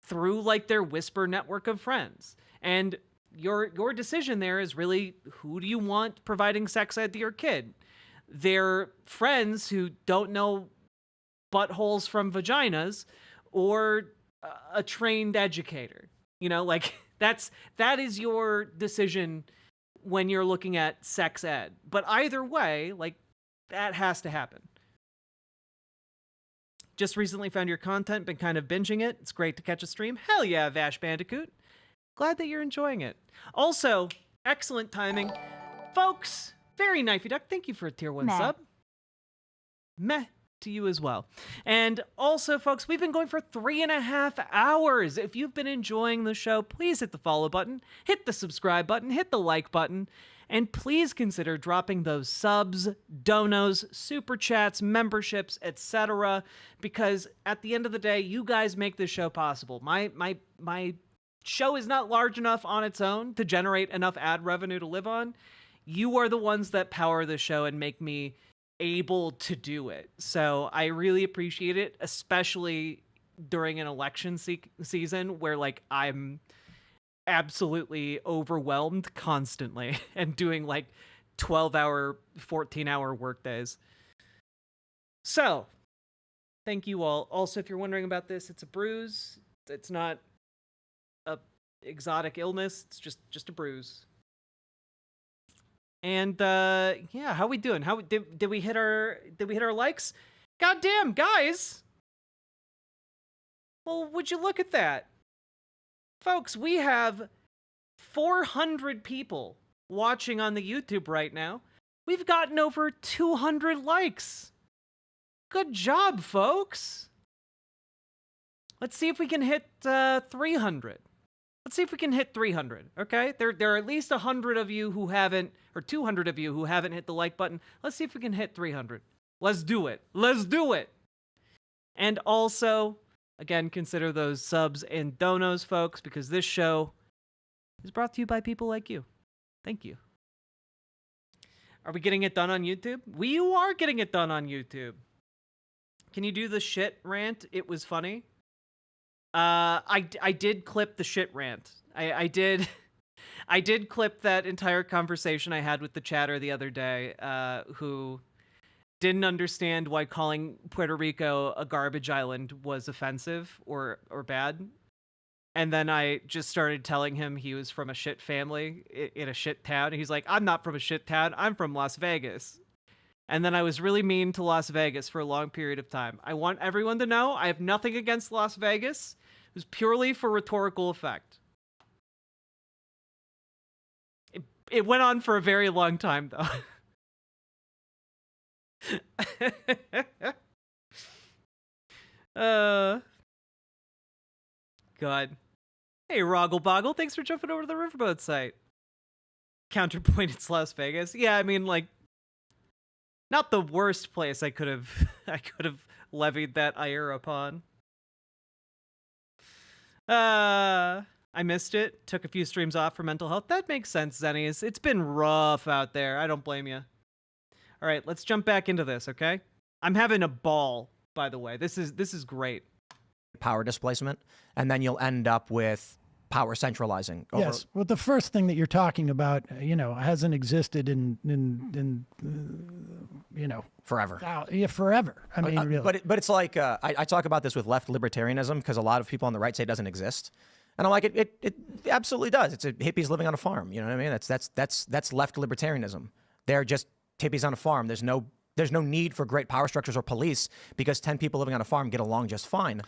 through, like, their whisper network of friends. And your decision there is really, who do you want providing sex ed to your kid? Their friends who don't know buttholes from vaginas, or a trained educator? Like, that is your decision when you're looking at sex ed. But either way, like, that has to happen. Just recently found your content, been kind of binging it. It's great to catch a stream. Hell yeah, Vash Bandicoot. Glad that you're enjoying it. Also, excellent timing. Folks, very knifey duck, thank you for a tier 1 sub. Meh to you as well. And also, folks, we've been going for 3.5 hours. If you've been enjoying the show, please hit the follow button, hit the subscribe button, hit the like button, And please consider dropping those subs, donos, super chats, memberships, etc. Because at the end of the day, you guys make this show possible. My show is not large enough on its own to generate enough ad revenue to live on. You are the ones that power the show and make me able to do it. So I really appreciate it, especially during an election season where like I'm absolutely overwhelmed constantly and doing like 12-hour, 14-hour work days. So thank you all. Also, if you're wondering about this, it's a bruise. It's not a exotic illness. It's just a bruise. And yeah, how we doing? How did we hit our likes? Goddamn, guys. Well, would you look at that? Folks, we have 400 people watching on the YouTube right now. We've gotten over 200 likes. Good job, folks. Let's see if we can hit 300. Let's see if we can hit 300, okay? There are at least 100 of you who haven't, or 200 of you who haven't hit the like button. Let's see if we can hit 300. Let's do it. Let's do it. And also, again, consider those subs and donos, folks, because this show is brought to you by people like you. Thank you. Are we getting it done on YouTube? You are getting it done on YouTube. Can you do the shit rant? It was funny. I did clip the shit rant. I did clip that entire conversation I had with the chatter the other day, who didn't understand why calling Puerto Rico a garbage island was offensive or bad. And then I just started telling him he was from a shit family in a shit town. And he's like, I'm not from a shit town. I'm from Las Vegas. And then I was really mean to Las Vegas for a long period of time. I want everyone to know I have nothing against Las Vegas. It was purely for rhetorical effect. It went on for a very long time, though. God. Hey, Roggle Thanks for jumping over to the Riverboat site. Counterpoint, it's Las Vegas. Yeah, I mean, like, not the worst place I could have levied that ire upon. I missed it. Took a few streams off for mental health. That makes sense, Zennies. It's been rough out there. I don't blame you. All right, let's jump back into this, okay? I'm having a ball, by the way. This is great. Power displacement, and then you'll end up with power centralizing. Yes. Well, the first thing that you're talking about, hasn't existed in forever. Yeah, forever. I mean, really. But it's like I talk about this with left libertarianism because a lot of people on the right say it doesn't exist, and I'm like, it absolutely does. It's hippies living on a farm. You know what I mean? That's left libertarianism. They're just hippies on a farm. There's no need for great power structures or police because 10 people living on a farm get along just fine.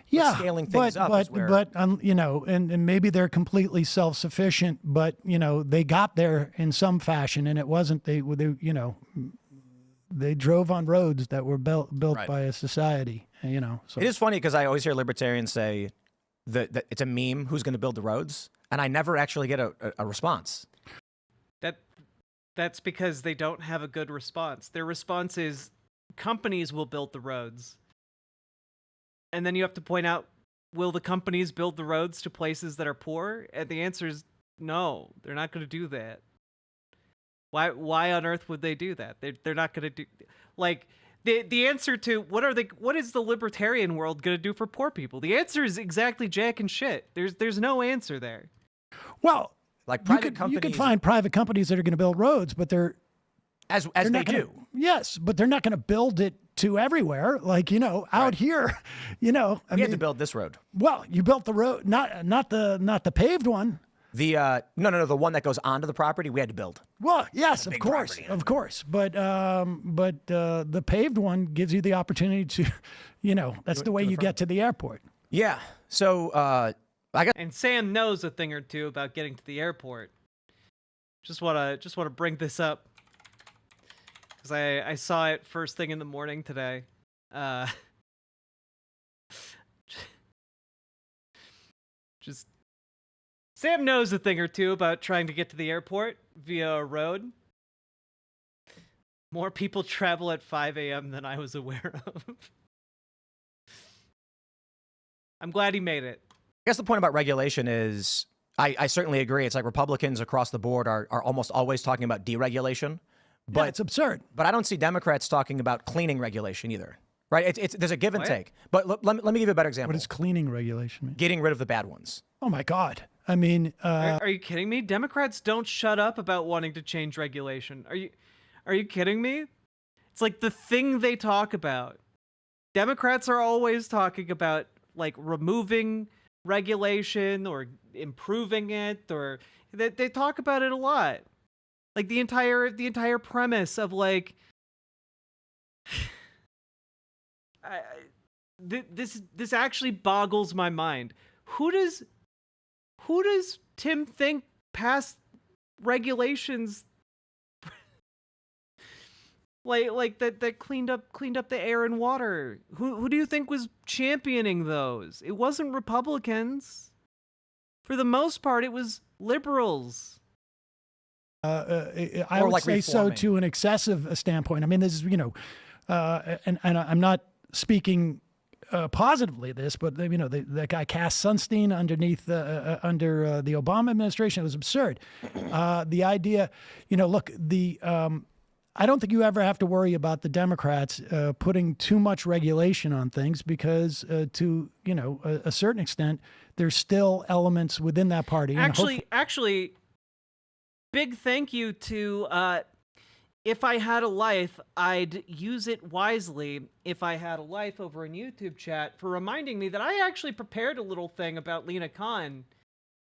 Yeah, scaling things up is where... but and maybe they're completely self-sufficient, but they got there in some fashion, and it wasn't they drove on roads that were built right by a society. So it is funny because I always hear libertarians say that it's a meme who's going to build the roads, and I never actually get a response. That's because they don't have a good response. Their response is companies will build the roads. And then you have to point out, will the companies build the roads to places that are poor? And the answer is no, they're not going to do that. Why on earth would they do that? They're not going to do, like, the answer to what is the libertarian world going to do for poor people? The answer is exactly jack and shit. There's no answer there. Well, like private companies, you could find private companies that are going to build roads, but they're they do. Yes, but they're not going to build it to everywhere. Like, out here, I mean, had to build this road. Well, you built the road, not the paved one. The the one that goes onto the property we had to build. Well, yes, of course. But the paved one gives you the opportunity to, that's the way you get to the airport. Yeah. So and Sam knows a thing or two about getting to the airport. Just wanna bring this up because I saw it first thing in the morning today. Just Sam knows a thing or two about trying to get to the airport. via a road. More people travel at 5 a.m. than I was aware of. I'm glad he made it. I guess the point about regulation is, I certainly agree. It's like Republicans across the board are almost always talking about deregulation. But it's absurd. But I don't see Democrats talking about cleaning regulation either. Right? There's a give and take. But let me give you a better example. What does cleaning regulation mean? Getting rid of the bad ones. Oh, my God. I mean... Are you kidding me? Democrats don't shut up about wanting to change regulation. Are you kidding me? It's like the thing they talk about. Democrats are always talking about like removing regulation or improving it, or they talk about it a lot. Like the entire premise of like this actually boggles my mind. Who does Tim think passed regulations like that cleaned up the air and water? Who do you think was championing those? It wasn't Republicans. For the most part, it was liberals. I would say so to an excessive standpoint. I mean, this is, and I'm not speaking positively of this, but that guy Cass Sunstein underneath under the Obama administration, it was absurd. The idea, look, I don't think you ever have to worry about the Democrats putting too much regulation on things because to a certain extent, there's still elements within that party. Actually, big thank you to If I Had a Life, I'd Use It Wisely. If I Had a Life over in YouTube chat for reminding me that I actually prepared a little thing about Lena Khan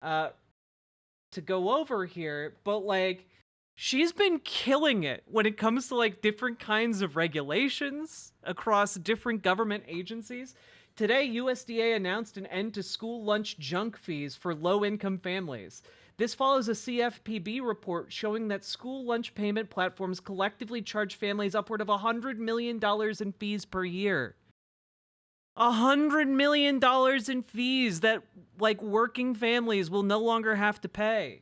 to go over here, but like she's been killing it when it comes to like different kinds of regulations across different government agencies. Today, USDA announced an end to school lunch junk fees for low-income families. This follows a CFPB report showing that school lunch payment platforms collectively charge families upward of $100 million in fees per year. $100 million in fees that, like, working families will no longer have to pay.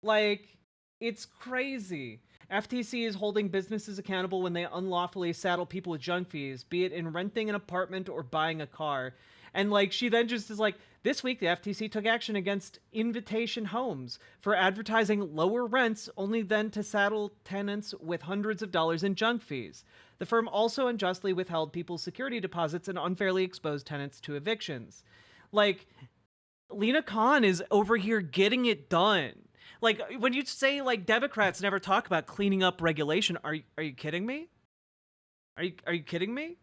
Like, it's crazy. FTC is holding businesses accountable when they unlawfully saddle people with junk fees, be it in renting an apartment or buying a car. And like, she then just is like, this week the FTC took action against Invitation Homes for advertising lower rents, only then to saddle tenants with hundreds of dollars in junk fees. The firm also unjustly withheld people's security deposits and unfairly exposed tenants to evictions. Like, Lena Khan is over here getting it done. Like, when you say, like, Democrats never talk about cleaning up regulation, are you kidding me? Are you kidding me?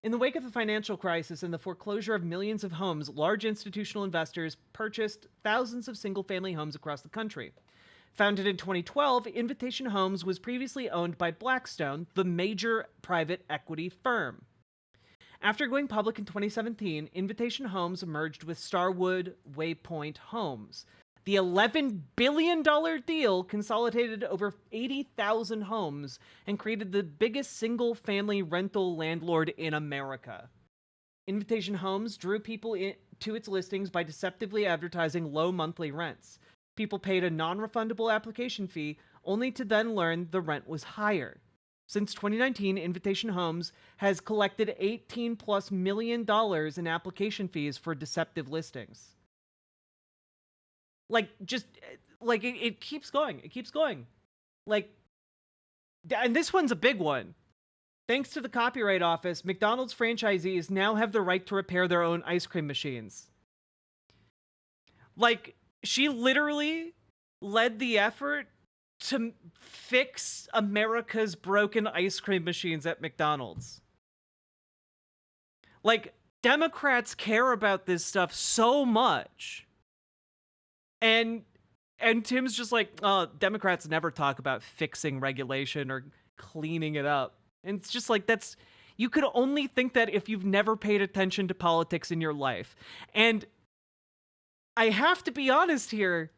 In the wake of the financial crisis and the foreclosure of millions of homes, large institutional investors purchased thousands of single-family homes across the country. Founded in 2012, Invitation Homes was previously owned by Blackstone, the major private equity firm. After going public in 2017, Invitation Homes merged with Starwood Waypoint Homes. The $11 billion deal consolidated over 80,000 homes and created the biggest single-family rental landlord in America. Invitation Homes drew people to its listings by deceptively advertising low monthly rents. People paid a non-refundable application fee, only to then learn the rent was higher. Since 2019, Invitation Homes has collected $18+ million in application fees for deceptive listings. Like, just, like, it keeps going. It keeps going. Like, and this one's a big one. Thanks to the Copyright Office, McDonald's franchisees now have the right to repair their own ice cream machines. Like, she literally led the effort to fix America's broken ice cream machines at McDonald's. Like, Democrats care about this stuff so much. And Tim's just like, oh, Democrats never talk about fixing regulation or cleaning it up. And it's just like, you could only think that if you've never paid attention to politics in your life. And I have to be honest here,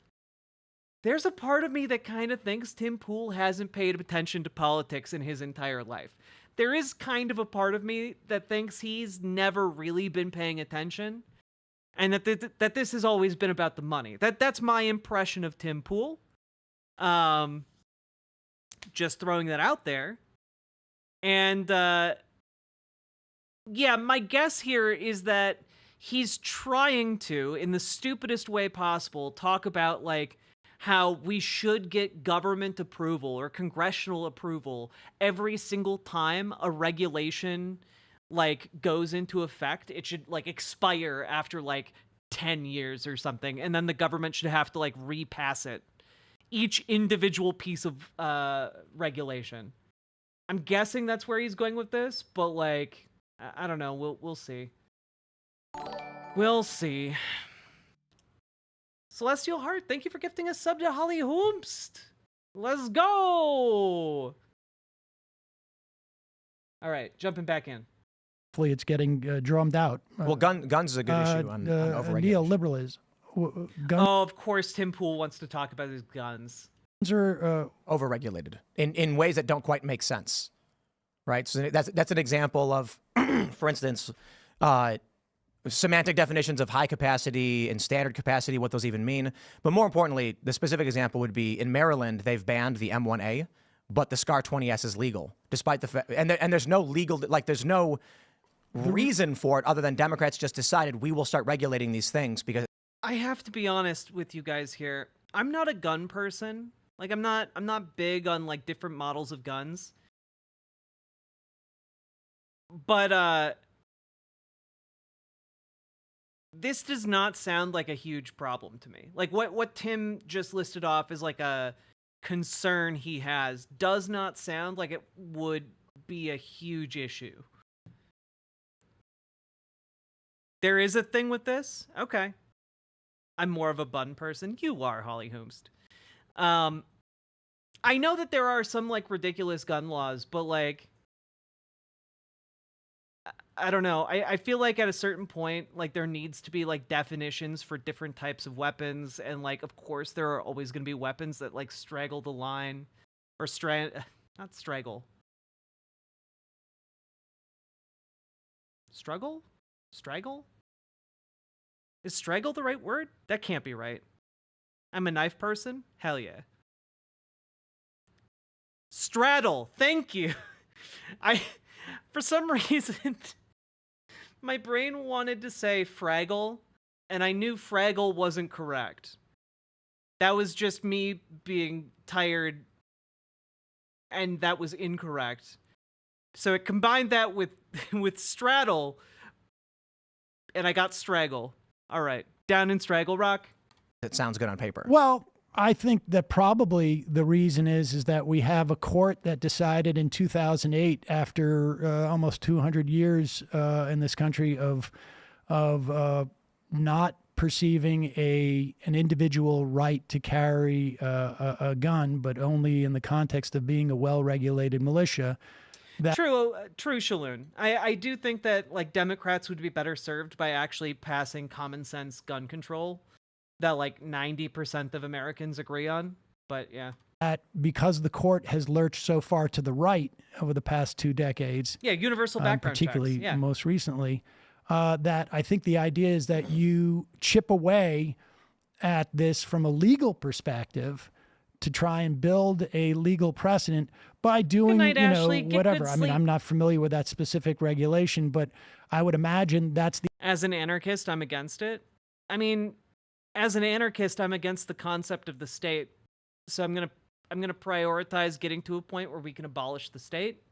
there's a part of me that kind of thinks Tim Pool hasn't paid attention to politics in his entire life. There is kind of a part of me that thinks he's never really been paying attention. and that this has always been about the money. That's my impression of Tim Pool. Just throwing that out there. And yeah, my guess here is that he's trying to, in the stupidest way possible, talk about like how we should get government approval or congressional approval every single time a regulation like goes into effect. It should like expire after like 10 years or something, and then the government should have to like repass it, each individual piece of regulation. I'm guessing that's where he's going with this, but like I don't know, we'll see. We'll see. Celestial Heart, thank you for gifting a sub to Holly Hoomst. Let's go. All right, jumping back in. Hopefully it's getting drummed out. Well, guns is a good issue on overregulation. Neoliberalism. Oh, of course Tim Pool wants to talk about his guns. Guns are overregulated in ways that don't quite make sense, right? So that's an example of, for instance, semantic definitions of high capacity and standard capacity, what those even mean. But more importantly, the specific example would be in Maryland, they've banned the M1A, but the SCAR 20S is legal, despite the fact, and there's no legal, like there's no reason for it other than Democrats just decided we will start regulating these things because. I have to be honest with you guys here. I'm not a gun person. Like I'm not big on like different models of guns. But this does not sound like a huge problem to me. Like what Tim just listed off as like a concern he has does not sound like it would be a huge issue. There is a thing with this? Okay. I'm more of a bun person. You are, Holly Hoomst. I know that there are some like ridiculous gun laws, but like I don't know. I feel like at a certain point, like there needs to be like definitions for different types of weapons. And like, of course, there are always going to be weapons that like straggle the line or not straggle. Struggle? Straggle? Is straggle the right word? That can't be right. I'm a knife person? Hell yeah. Straddle. Thank you. For some reason, my brain wanted to say Fraggle, and I knew Fraggle wasn't correct. That was just me being tired, and that was incorrect. So it combined that with straddle, and I got straggle. All right, down in Straggle Rock. It sounds good on paper. Well, I think that probably the reason is that we have a court that decided in 2008, after almost 200 years in this country of not perceiving an individual right to carry a gun, but only in the context of being a well-regulated militia. True, Shaloon. I do think that like Democrats would be better served by actually passing common sense gun control that like 90% of Americans agree on. But yeah. Because the court has lurched so far to the right over the past 2 decades. Yeah, universal background particularly checks. Yeah. Most recently, that I think the idea is that you chip away at this from a legal perspective to try and build a legal precedent by doing, night, Ashley. Get whatever. good I mean, sleep. I'm not familiar with that specific regulation, but I would imagine that's the. As an anarchist, I'm against it. I mean, as an anarchist, I'm against the concept of the state. So I'm gonna prioritize getting to a point where we can abolish the state.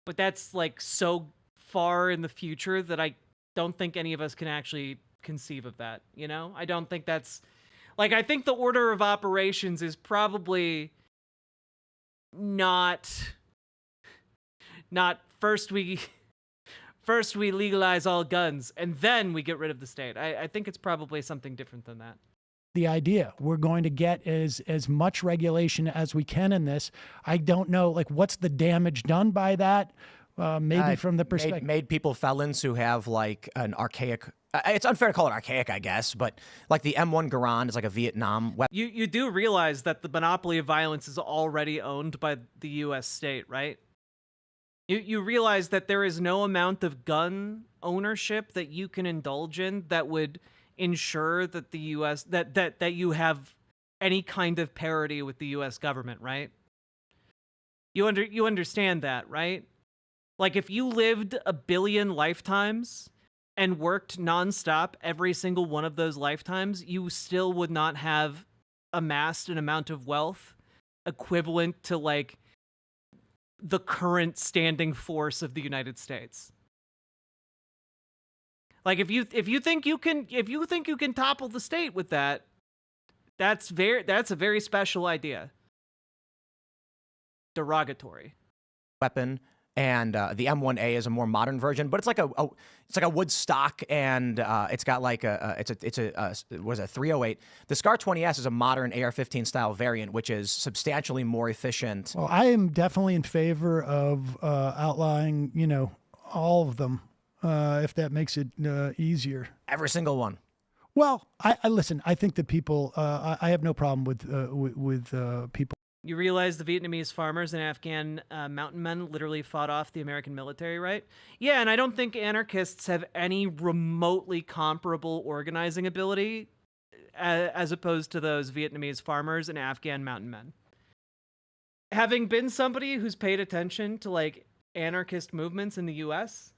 But that's like so far in the future that I don't think any of us can actually conceive of that. You know, I don't think that's like, I think the order of operations is probably not first we legalize all guns and then we get rid of the state. I think it's probably something different than that. The idea we're going to get as much regulation as we can in this. I don't know, like, what's the damage done by that? Maybe from the perspective made people felons who have like an archaic. It's unfair to call it archaic, I guess, but like the M1 Garand is like a Vietnam weapon. You do realize that the monopoly of violence is already owned by the U.S. state, right? You realize that there is no amount of gun ownership that you can indulge in that would ensure that the U.S. that you have any kind of parity with the U.S. government, right? You understand that, right? Like, if you lived 1 billion lifetimes and worked nonstop every single one of those lifetimes, you still would not have amassed an amount of wealth equivalent to, like, the current standing force of the United States. Like, if you think you can topple the state with that, that's a very special idea. Derogatory. Weapon, and the M1A is a more modern version, but it's like a wood stock, and it's got like it's a 308. The Scar 20S is a modern AR-15 style variant, which is substantially more efficient. Well, I am definitely in favor of outlawing, all of them, if that makes it easier. Every single one. Well, I listen. I think that people. I have no problem with people. You realize the Vietnamese farmers and Afghan mountain men literally fought off the American military, right? Yeah, and I don't think anarchists have any remotely comparable organizing ability as opposed to those Vietnamese farmers and Afghan mountain men. Having been somebody who's paid attention to, like, anarchist movements in the US,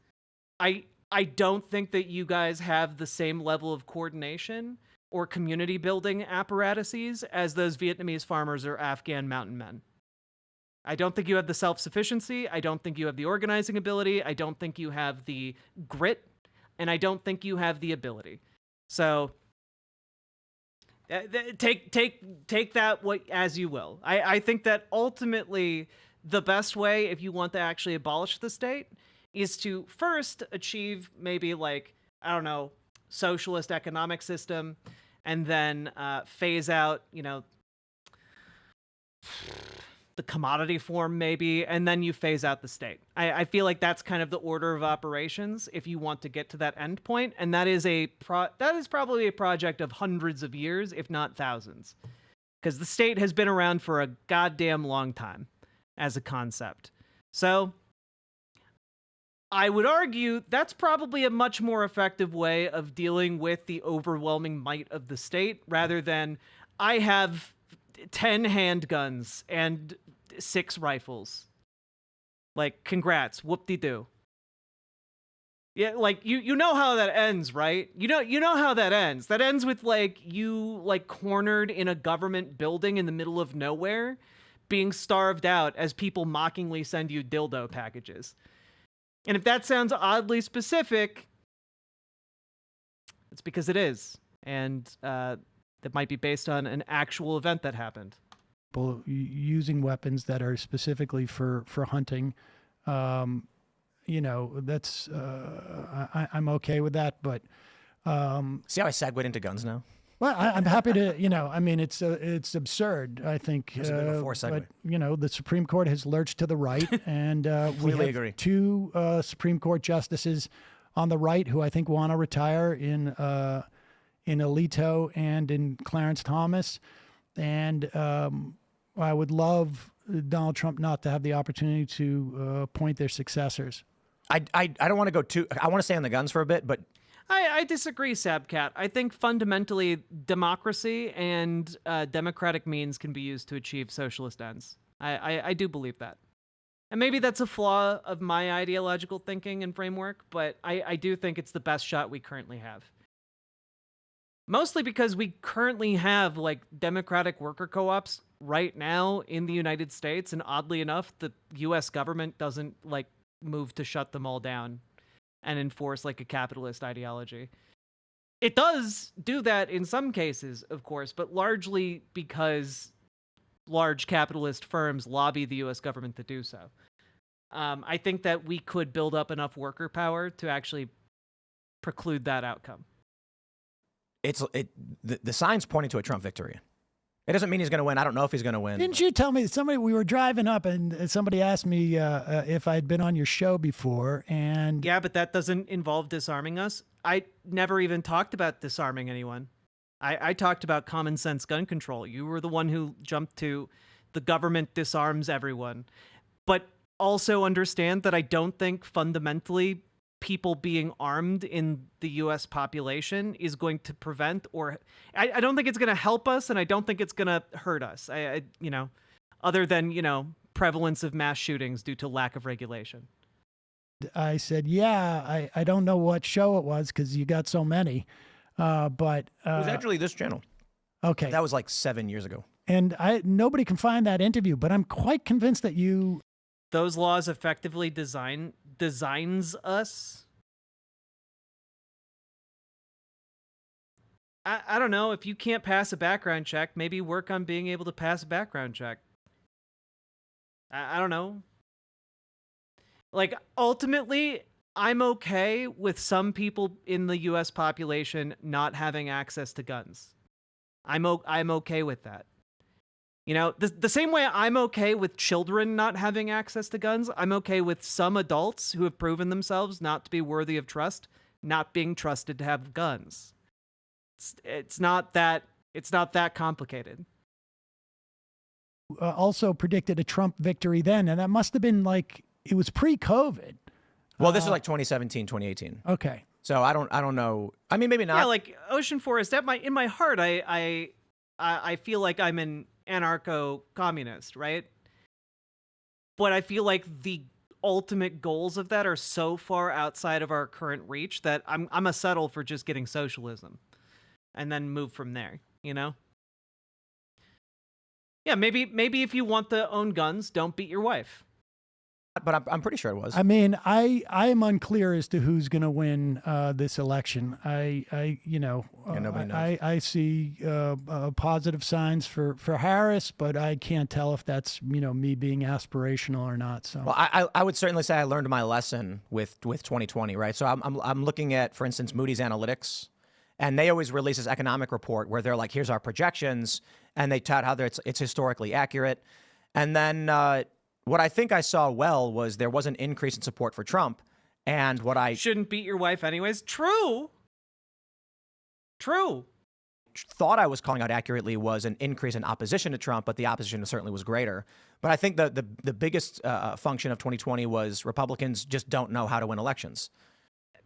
I don't think that you guys have the same level of coordination or community building apparatuses as those Vietnamese farmers or Afghan mountain men. I don't think you have the self-sufficiency. I don't think you have the organizing ability. I don't think you have the grit, and I don't think you have the ability. So take that as you will. I think that ultimately the best way, if you want to actually abolish the state, is to first achieve maybe, like, I don't know, socialist economic system, and then phase out, the commodity form maybe, and then you phase out the state. I feel like that's kind of the order of operations if you want to get to that end point, and that is probably a project of hundreds of years, if not thousands, because the state has been around for a goddamn long time as a concept. So I would argue that's probably a much more effective way of dealing with the overwhelming might of the state, rather than I have 10 handguns and 6 rifles. Like, congrats, whoop-de-doo. Yeah, like, you know how that ends, right? You know how that ends. That ends with, like, you, like, cornered in a government building in the middle of nowhere, being starved out as people mockingly send you dildo packages. And if that sounds oddly specific, it's because it is. And that might be based on an actual event that happened. People using weapons that are specifically for hunting, that's I'm okay with that. But see how I segued into guns now? Well, I'm happy to, it's absurd, I think. There's a bit of a force segue. But, the Supreme Court has lurched to the right, and we have agree. 2 Supreme Court justices on the right who I think want to retire in Alito and in Clarence Thomas. And I would love Donald Trump not to have the opportunity to appoint their successors. I don't want to go too, I want to stay on the guns for a bit, but I disagree, Sabcat. I think fundamentally democracy and democratic means can be used to achieve socialist ends. I do believe that. And maybe that's a flaw of my ideological thinking and framework, but I do think it's the best shot we currently have. Mostly because we currently have, like, democratic worker co-ops right now in the United States, and oddly enough, the U.S. government doesn't, like, move to shut them all down and enforce, like, a capitalist ideology. It does do that in some cases, of course, but largely because large capitalist firms lobby the U.S. government to do so. I think that we could build up enough worker power to actually preclude that outcome. The sign's pointing to a Trump victory. It doesn't mean he's going to win. I don't know if he's going to win. Didn't you tell me we were driving up and somebody asked me if I'd been on your show before, and yeah, but that doesn't involve disarming us. I never even talked about disarming anyone. I talked about common sense gun control. You were the one who jumped to the government disarms everyone. But also understand that I don't think fundamentally people being armed in the US population is going to prevent, or I don't think it's going to help us, and I don't think it's going to hurt us. I other than, prevalence of mass shootings due to lack of regulation. I said, yeah, I don't know what show it was because you got so many. But it was actually this channel. Okay. That was like 7 years ago. And nobody can find that interview, but I'm quite convinced that those laws effectively designs us. I don't know. If you can't pass a background check, maybe work on being able to pass a background check. I don't know. Like, ultimately, I'm okay with some people in the US population not having access to guns. I'm okay with that. The same way I'm okay with children not having access to guns, I'm okay with some adults who have proven themselves not to be worthy of trust, not being trusted to have guns. It's not that complicated. Also predicted a Trump victory then, and that must have been like, it was pre-COVID. Well, this is like 2017, 2018. Okay. So I don't know. I mean, maybe not. Yeah, like Ocean Forest. In my heart, I feel like I'm an anarcho-communist, right? But I feel like the ultimate goals of that are so far outside of our current reach that I'm a settle for just getting socialism, and then move from there. Yeah, maybe if you want to own guns, don't beat your wife. But I'm pretty sure it was. I mean, I am unclear as to who's going to win this election. Nobody knows. I see positive signs for Harris, but I can't tell if that's me being aspirational or not. So, well, I would certainly say I learned my lesson with 2020, right? So I'm looking at, for instance, Moody's Analytics, and they always release this economic report where they're like, here's our projections, and they tout how it's historically accurate, and then. What I think I saw was there was an increase in support for Trump, and what I shouldn't beat your wife anyways. True. Thought I was calling out accurately was an increase in opposition to Trump, but the opposition certainly was greater. But I think the biggest function of 2020 was Republicans just don't know how to win elections.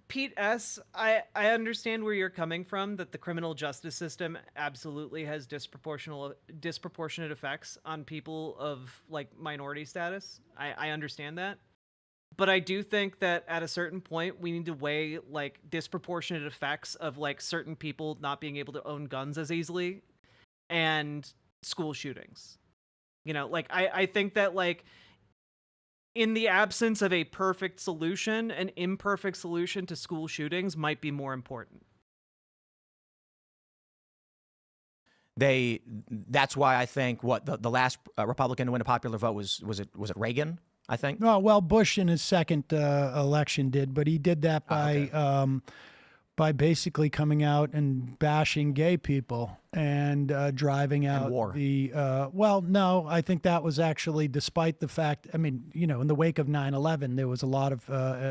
Pete S., I understand where you're coming from, that the criminal justice system absolutely has disproportionate effects on people of like minority status. I understand that. But I do think that at a certain point we need to weigh like disproportionate effects of like certain people not being able to own guns as easily and school shootings. I think that like in the absence of a perfect solution, an imperfect solution to school shootings might be more important. That's why I think the last Republican to win a popular vote was it Reagan, I think? No, well, Bush in his second election did, but he did that by basically coming out and bashing gay people and driving out war. No, I think that was actually despite the fact, I mean, in the wake of 9/11, there was a lot of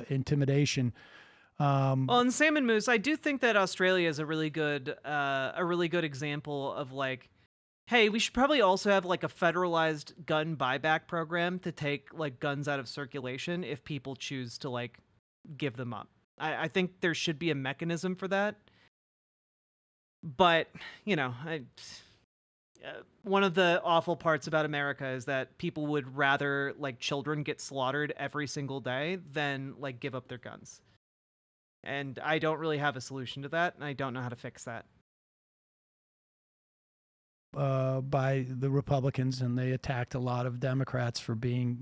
intimidation. Well, in Salmon Moose, I do think that Australia is a really good example of like, hey, we should probably also have like a federalized gun buyback program to take like guns out of circulation if people choose to like give them up. I think there should be a mechanism for that. But, one of the awful parts about America is that people would rather like children get slaughtered every single day than like give up their guns. And I don't really have a solution to that, and I don't know how to fix that. By the Republicans, and they attacked a lot of Democrats for being,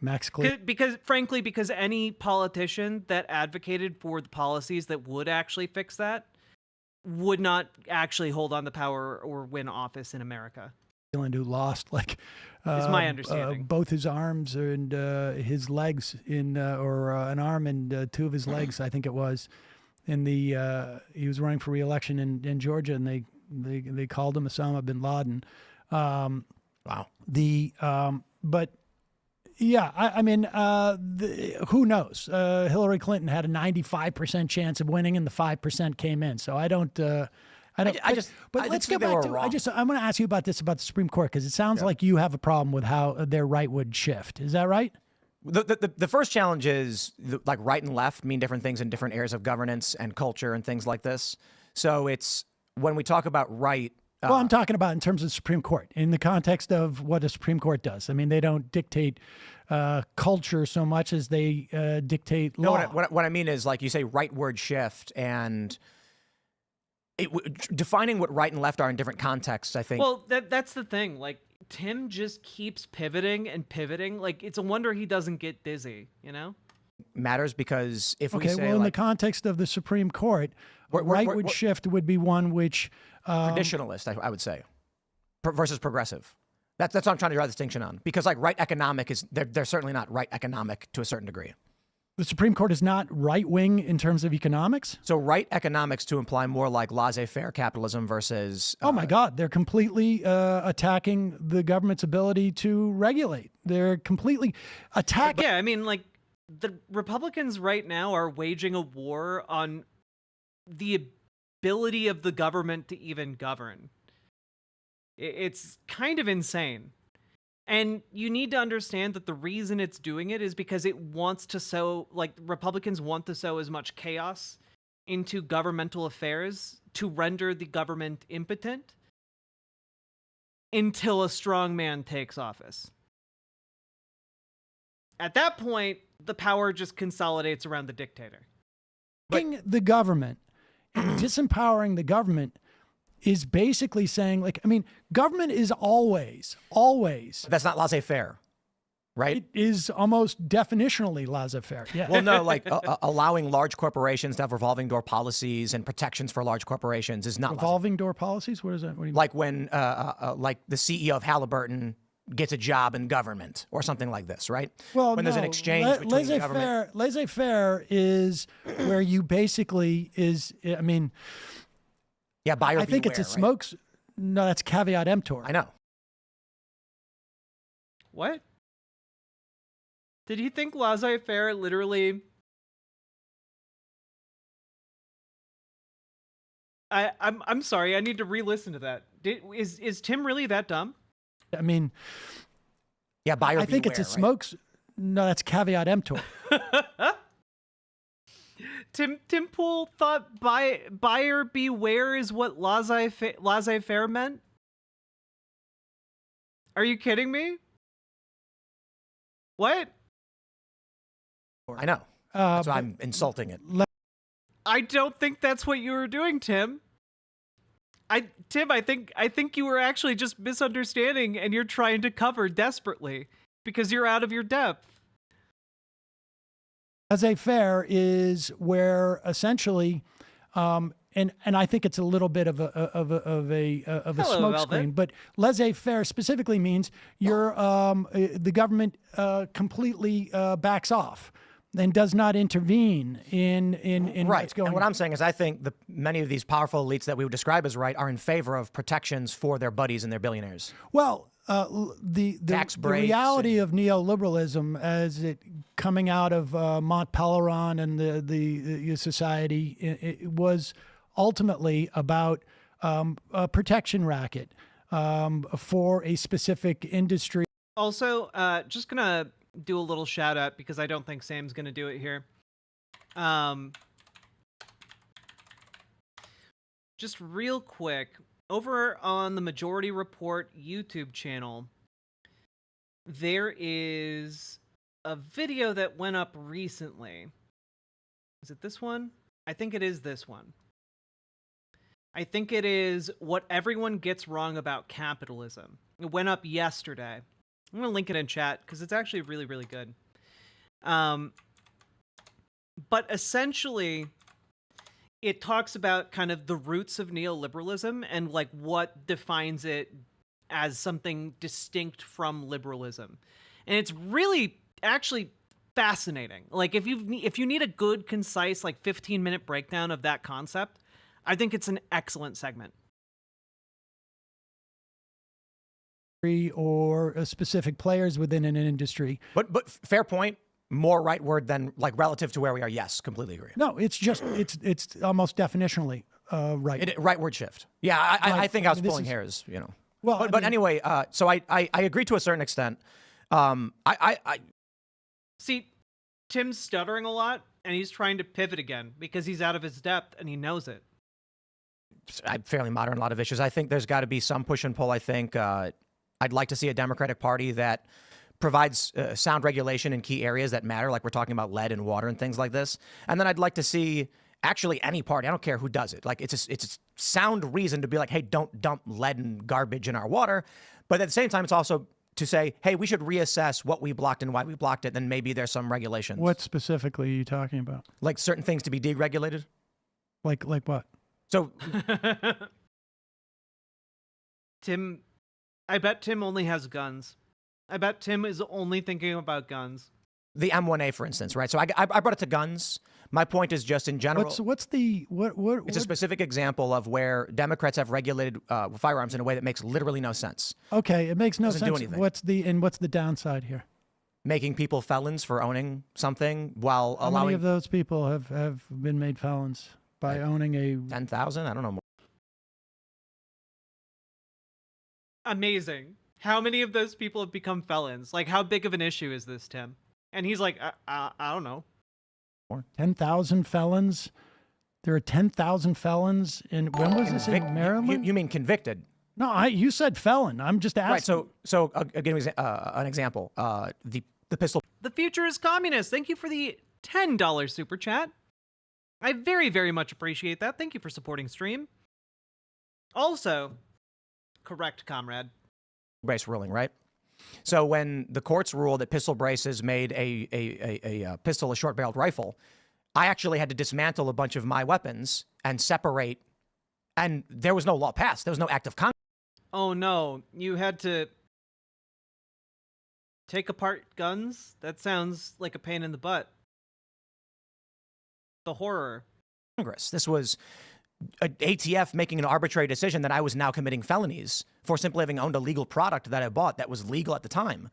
Mexican. Because any politician that advocated for the policies that would actually fix that would not actually hold on to power or win office in America. Who lost is my understanding, both his arms and his legs or an arm and two of his legs, I think it was. He was running for re-election in Georgia, and they called him Osama bin Laden. Wow. But yeah, I mean, who knows? Hillary Clinton had a 95% chance of winning, and the 5% came in. So I don't. But let's get back to. I'm going to ask you about the Supreme Court, because it sounds like you have a problem with how their right would shift. Is that right? The first challenge is like right and left mean different things in different areas of governance and culture and things like this. So it's when we talk about right. Well, I'm talking about in terms of the Supreme Court, in the context of what a Supreme Court does. I mean, they don't dictate culture so much as they dictate law. No, what I mean is, like you say, rightward shift and defining what right and left are in different contexts, I think. Well, that's the thing. Like, Tim just keeps pivoting and pivoting. Like, it's a wonder he doesn't get dizzy, you know? Matters because if we say, well, in the context of the Supreme Court, rightward shift would be one which traditionalist, I would say, versus progressive. That's what I'm trying to draw a distinction on. Because like right economic is they're certainly not right economic to a certain degree. The Supreme Court is not right wing in terms of economics. So right economics to imply more like laissez-faire capitalism versus. Oh my God, they're completely attacking the government's ability to regulate. They're completely attacking. Yeah, I mean, like, the Republicans right now are waging a war on the ability of the government to even govern. It's kind of insane. And you need to understand that the reason it's doing it is because it wants to sow, like, Republicans want to sow as much chaos into governmental affairs to render the government impotent until a strong man takes office. At that point, the power just consolidates around the dictator. The government and disempowering the government is basically saying, like, I mean, government is always. That's not laissez-faire, right? It is almost definitionally laissez-faire. Yeah. Well, no, like allowing large corporations to have revolving door policies and protections for large corporations is not revolving door policies. What is that? What do you mean? Like when, like the CEO of Halliburton gets a job in government or something like this, right? Well, when there's an exchange between the government. Laissez-faire is where you basically is. I mean. Yeah, buyer I think beware, it's a smokes. Right? No, that's caveat emptor. I know. What? Did he think laissez-faire literally? I'm sorry. I need to re-listen to that. Is Tim really that dumb? I mean, yeah, buyer beware. I think it's a smokes. No, that's caveat emptor. Tim Pool thought buyer beware is what laissez-faire meant? Are you kidding me? What? I know. That's why I'm insulting it. I don't think that's what you were doing, Tim. Tim, I think you were actually just misunderstanding and you're trying to cover desperately because you're out of your depth. Laissez-faire is where essentially, and I think it's a little bit of a smokescreen, but laissez-faire specifically means the government completely backs off and does not intervene in right. what's going on. And what I'm saying is I think many of these powerful elites that we would describe as right are in favor of protections for their buddies and their billionaires. Well, the reality of neoliberalism as it coming out of Mont Pelerin and the society, it was ultimately about a protection racket for a specific industry. Also, just gonna do a little shout out because I don't think Sam's gonna do it here. Just real quick, over on the Majority Report YouTube channel, there is a video that went up recently. Is it this one? I think it is this one. I think it is What Everyone Gets Wrong About Capitalism. It went up yesterday. I'm going to link it in chat because it's actually really, really good. But essentially, it talks about kind of the roots of neoliberalism and like what defines it as something distinct from liberalism. And it's really actually fascinating. Like if you need a good, concise, like 15-minute breakdown of that concept, I think it's an excellent segment. Or specific players within an industry. But fair point. More rightward than like relative to where we are. Yes, completely agree. No, it's just it's almost definitionally right. Rightward shift. Yeah, I think I was pulling hairs. You know. Well, but anyway, so I agree to a certain extent. See, Tim's stuttering a lot, and he's trying to pivot again because he's out of his depth and he knows it. I'm fairly modern on a lot of issues. I think there's got to be some push and pull. I think I'd like to see a Democratic Party that provides sound regulation in key areas that matter, like we're talking about lead and water and things like this. And then I'd like to see actually any party, I don't care who does it, like it's a sound reason to be like, hey, don't dump lead and garbage in our water. But at the same time, it's also to say, hey, we should reassess what we blocked and why we blocked it. Then maybe there's some regulations. What specifically are you talking about? Like certain things to be deregulated. Like what? So Tim, I bet Tim only has guns. I bet Tim is only thinking about guns. The M1A, for instance, right? So I brought it to guns. My point is just in general. It's a specific example of where Democrats have regulated firearms in a way that makes literally no sense. Okay, it makes no Doesn't sense. do anything. What's the downside here? Making people felons for owning something while How allowing. many of those people have been made felons by owning a 10,000? I don't know. Amazing. How many of those people have become felons? Like, how big of an issue is this, Tim? And he's like, I don't know. 10,000 felons? There are 10,000 felons in, when was this, in Maryland? You mean convicted? No, you said felon. I'm just asking. Right, so I'll give you an example. The pistol. The future is communist. Thank you for the $10 super chat. I very, very much appreciate that. Thank you for supporting stream. Also, correct, comrade. Brace ruling, right? So when the courts ruled that pistol braces made a pistol a short-barreled rifle, I actually had to dismantle a bunch of my weapons and separate, and there was no law passed. There was no act of Congress. Oh no, you had to take apart guns? That sounds like a pain in the butt. The horror. Congress. This was ATF making an arbitrary decision that I was now committing felonies for simply having owned a legal product that I bought that was legal at the time.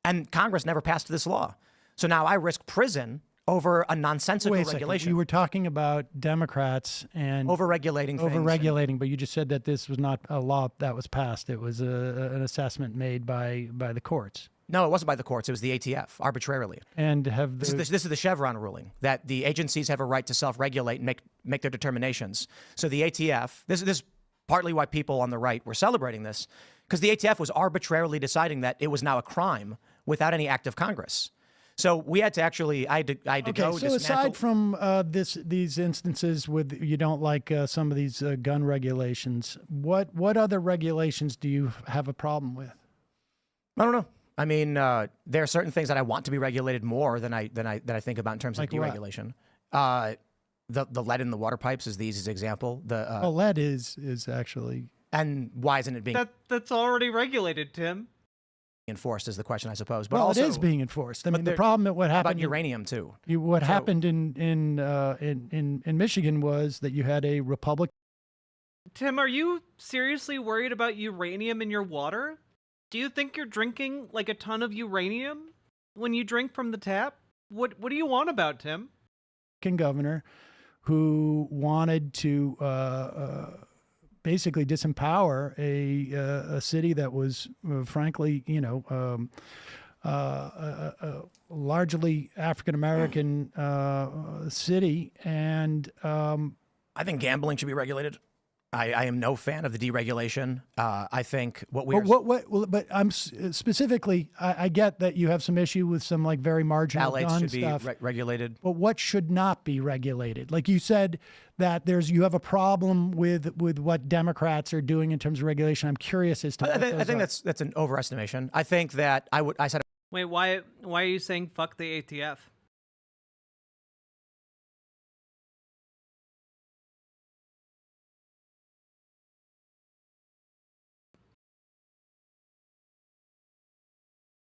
And Congress never passed this law. So now I risk prison over a nonsensical regulation. You were talking about Democrats and overregulating things. Overregulating, but you just said that this was not a law that was passed. It was an assessment made by the courts. No, it wasn't by the courts. It was the ATF, arbitrarily. And this is the Chevron ruling, that the agencies have a right to self-regulate and make their determinations. So the ATF, this is partly why people on the right were celebrating this, because the ATF was arbitrarily deciding that it was now a crime without any act of Congress. So we had to actually, I had to go so dismantle. aside from these instances with you don't like some of these gun regulations, what other regulations do you have a problem with? I don't know. I mean, there are certain things that I want to be regulated more than I think about in terms of deregulation. The lead in the water pipes is the easiest example. Lead is actually. And why isn't it being that's already regulated, Tim? Enforced is the question, I suppose. But well, also, it is being enforced. I mean, the problem at what happened about uranium too. What happened in Michigan was that you had a Republican. Tim, are you seriously worried about uranium in your water? Do you think you're drinking like a ton of uranium when you drink from the tap? What do you want about, Tim? Governor who wanted to basically disempower a city that was frankly, largely African American city, and I think gambling should be regulated. I am no fan of the deregulation. I think what we but I'm specifically, I get that you have some issue with some like very marginal gun should stuff. be regulated. But what should not be regulated? Like you said that you have a problem with what Democrats are doing in terms of regulation. I'm curious as to. I think that's an overestimation. I think that I said. Wait, why are you saying fuck the ATF?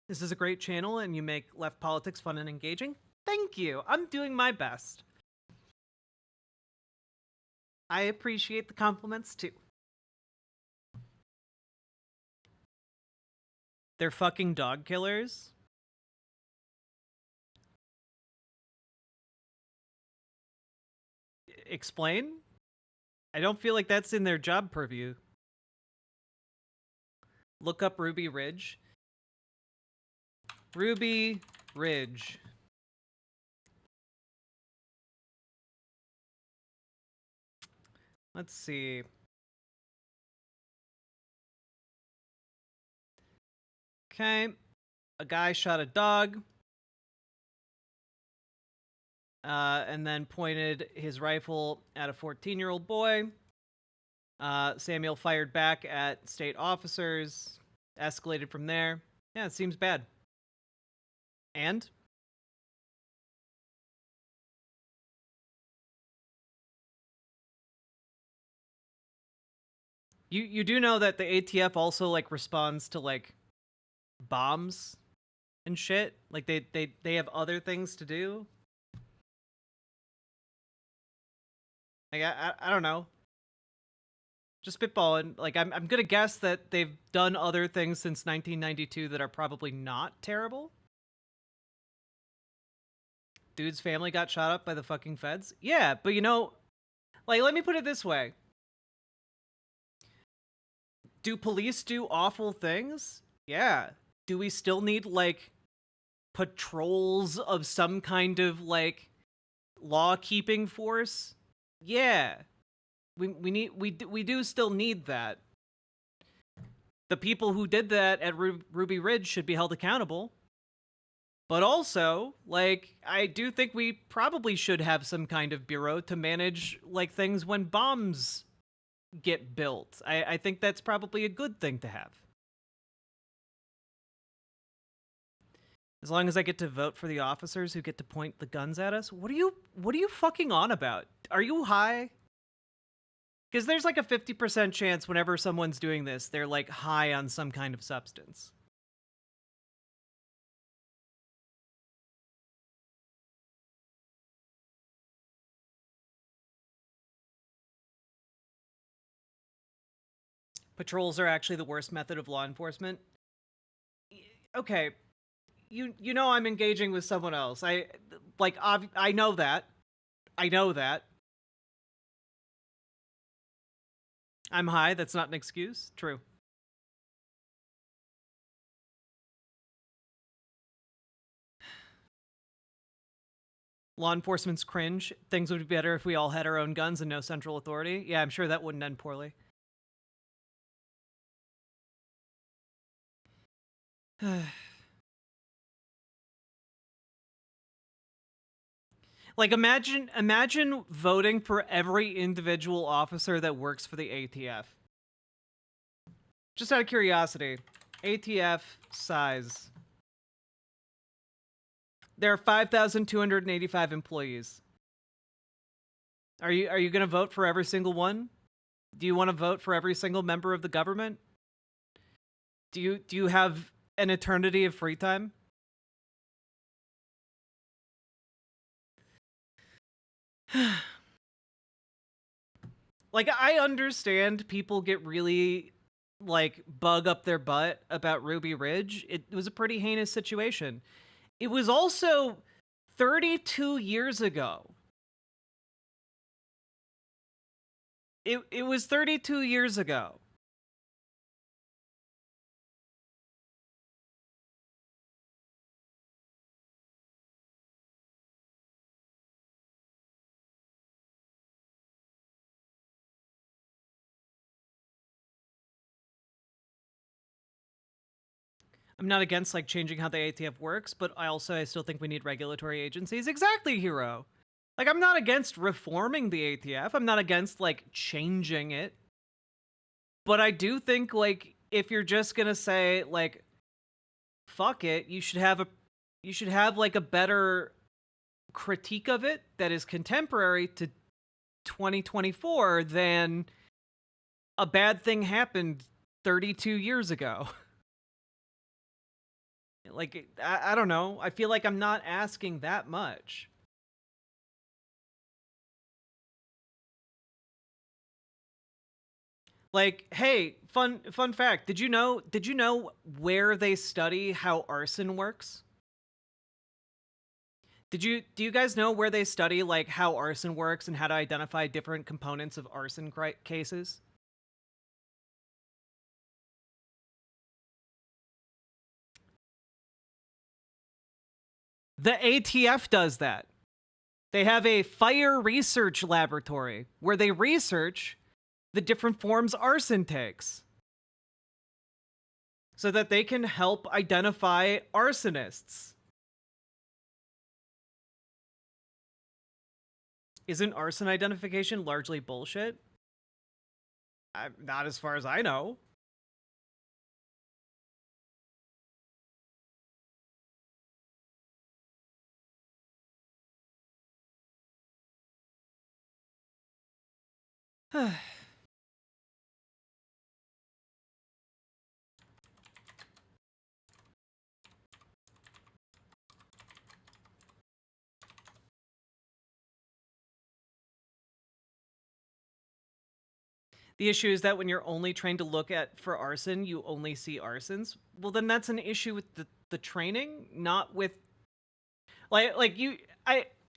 This is a great channel and you make left politics fun and engaging. Thank you. I'm doing my best. I appreciate the compliments too. They're fucking dog killers. Explain? I don't feel like that's in their job purview. Look up Ruby Ridge. Ruby Ridge. Let's see. Okay. A guy shot a dog. And then pointed his rifle at a 14-year-old boy. Samuel fired back at state officers. Escalated from there. Yeah, it seems bad. And? You do know that the ATF also, like, responds to, like, bombs and shit? Like, they have other things to do? Like, I don't know. Just spitballing. Like, I'm gonna guess that they've done other things since 1992 that are probably not terrible. Dude's family got shot up by the fucking feds? Yeah, but you know, like, let me put it this way. Do police do awful things? Yeah. Do we still need, like, patrols of some kind of, like, law-keeping force? Yeah. We do still need that. The people who did that at Ruby Ridge should be held accountable. But also, like, I do think we probably should have some kind of bureau to manage, like, things when bombs get built. I think that's probably a good thing to have. As long as I get to vote for the officers who get to point the guns at us. What are you fucking on about? Are you high? Because there's like a 50% chance whenever someone's doing this, they're like high on some kind of substance. Patrols are actually the worst method of law enforcement. Okay, you know I'm engaging with someone else. I know that. I know that. I'm high. That's not an excuse. True. Law enforcement's cringe. Things would be better if we all had our own guns and no central authority. Yeah, I'm sure that wouldn't end poorly. Like, imagine voting for every individual officer that works for the ATF. Just out of curiosity, ATF size. There are 5,285 employees. Are you going to vote for every single one? Do you want to vote for every single member of the government? Do you have an eternity of free time? Like, I understand people get really, like, bug up their butt about Ruby Ridge. It was a pretty heinous situation. It was also 32 years ago. It was 32 years ago. I'm not against, like, changing how the ATF works, but I still think we need regulatory agencies. Exactly, Hero. Like, I'm not against reforming the ATF. I'm not against, like, changing it. But I do think, like, if you're just gonna say, like, fuck it, you should have like a better critique of it that is contemporary to 2024 than a bad thing happened 32 years ago. Like, I don't know. I feel like I'm not asking that much. Like, hey, fun fact. Did you know where they study how arson works? Do you guys know where they study, like, how arson works and how to identify different components of arson cases? The ATF does that. They have a fire research laboratory where they research the different forms arson takes, so that they can help identify arsonists. Isn't arson identification largely bullshit? Not as far as I know. The issue is that when you're only trained to look for arson, you only see arsons. Well, then that's an issue with the training, not with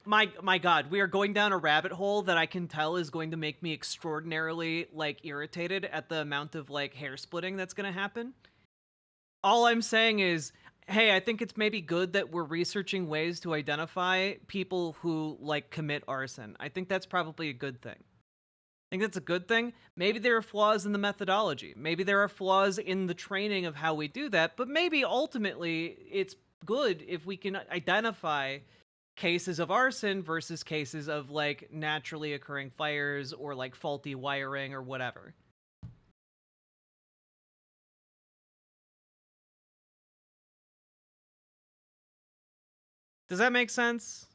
my God, we are going down a rabbit hole that I can tell is going to make me extraordinarily irritated at the amount of hair splitting that's going to happen. All I'm saying is, hey, I think it's maybe good that we're researching ways to identify people who commit arson. I think that's probably a good thing. I think that's a good thing. Maybe there are flaws in the methodology. Maybe there are flaws in the training of how we do that, but maybe ultimately it's good if we can identify cases of arson versus cases of naturally occurring fires or faulty wiring or whatever. Does that make sense?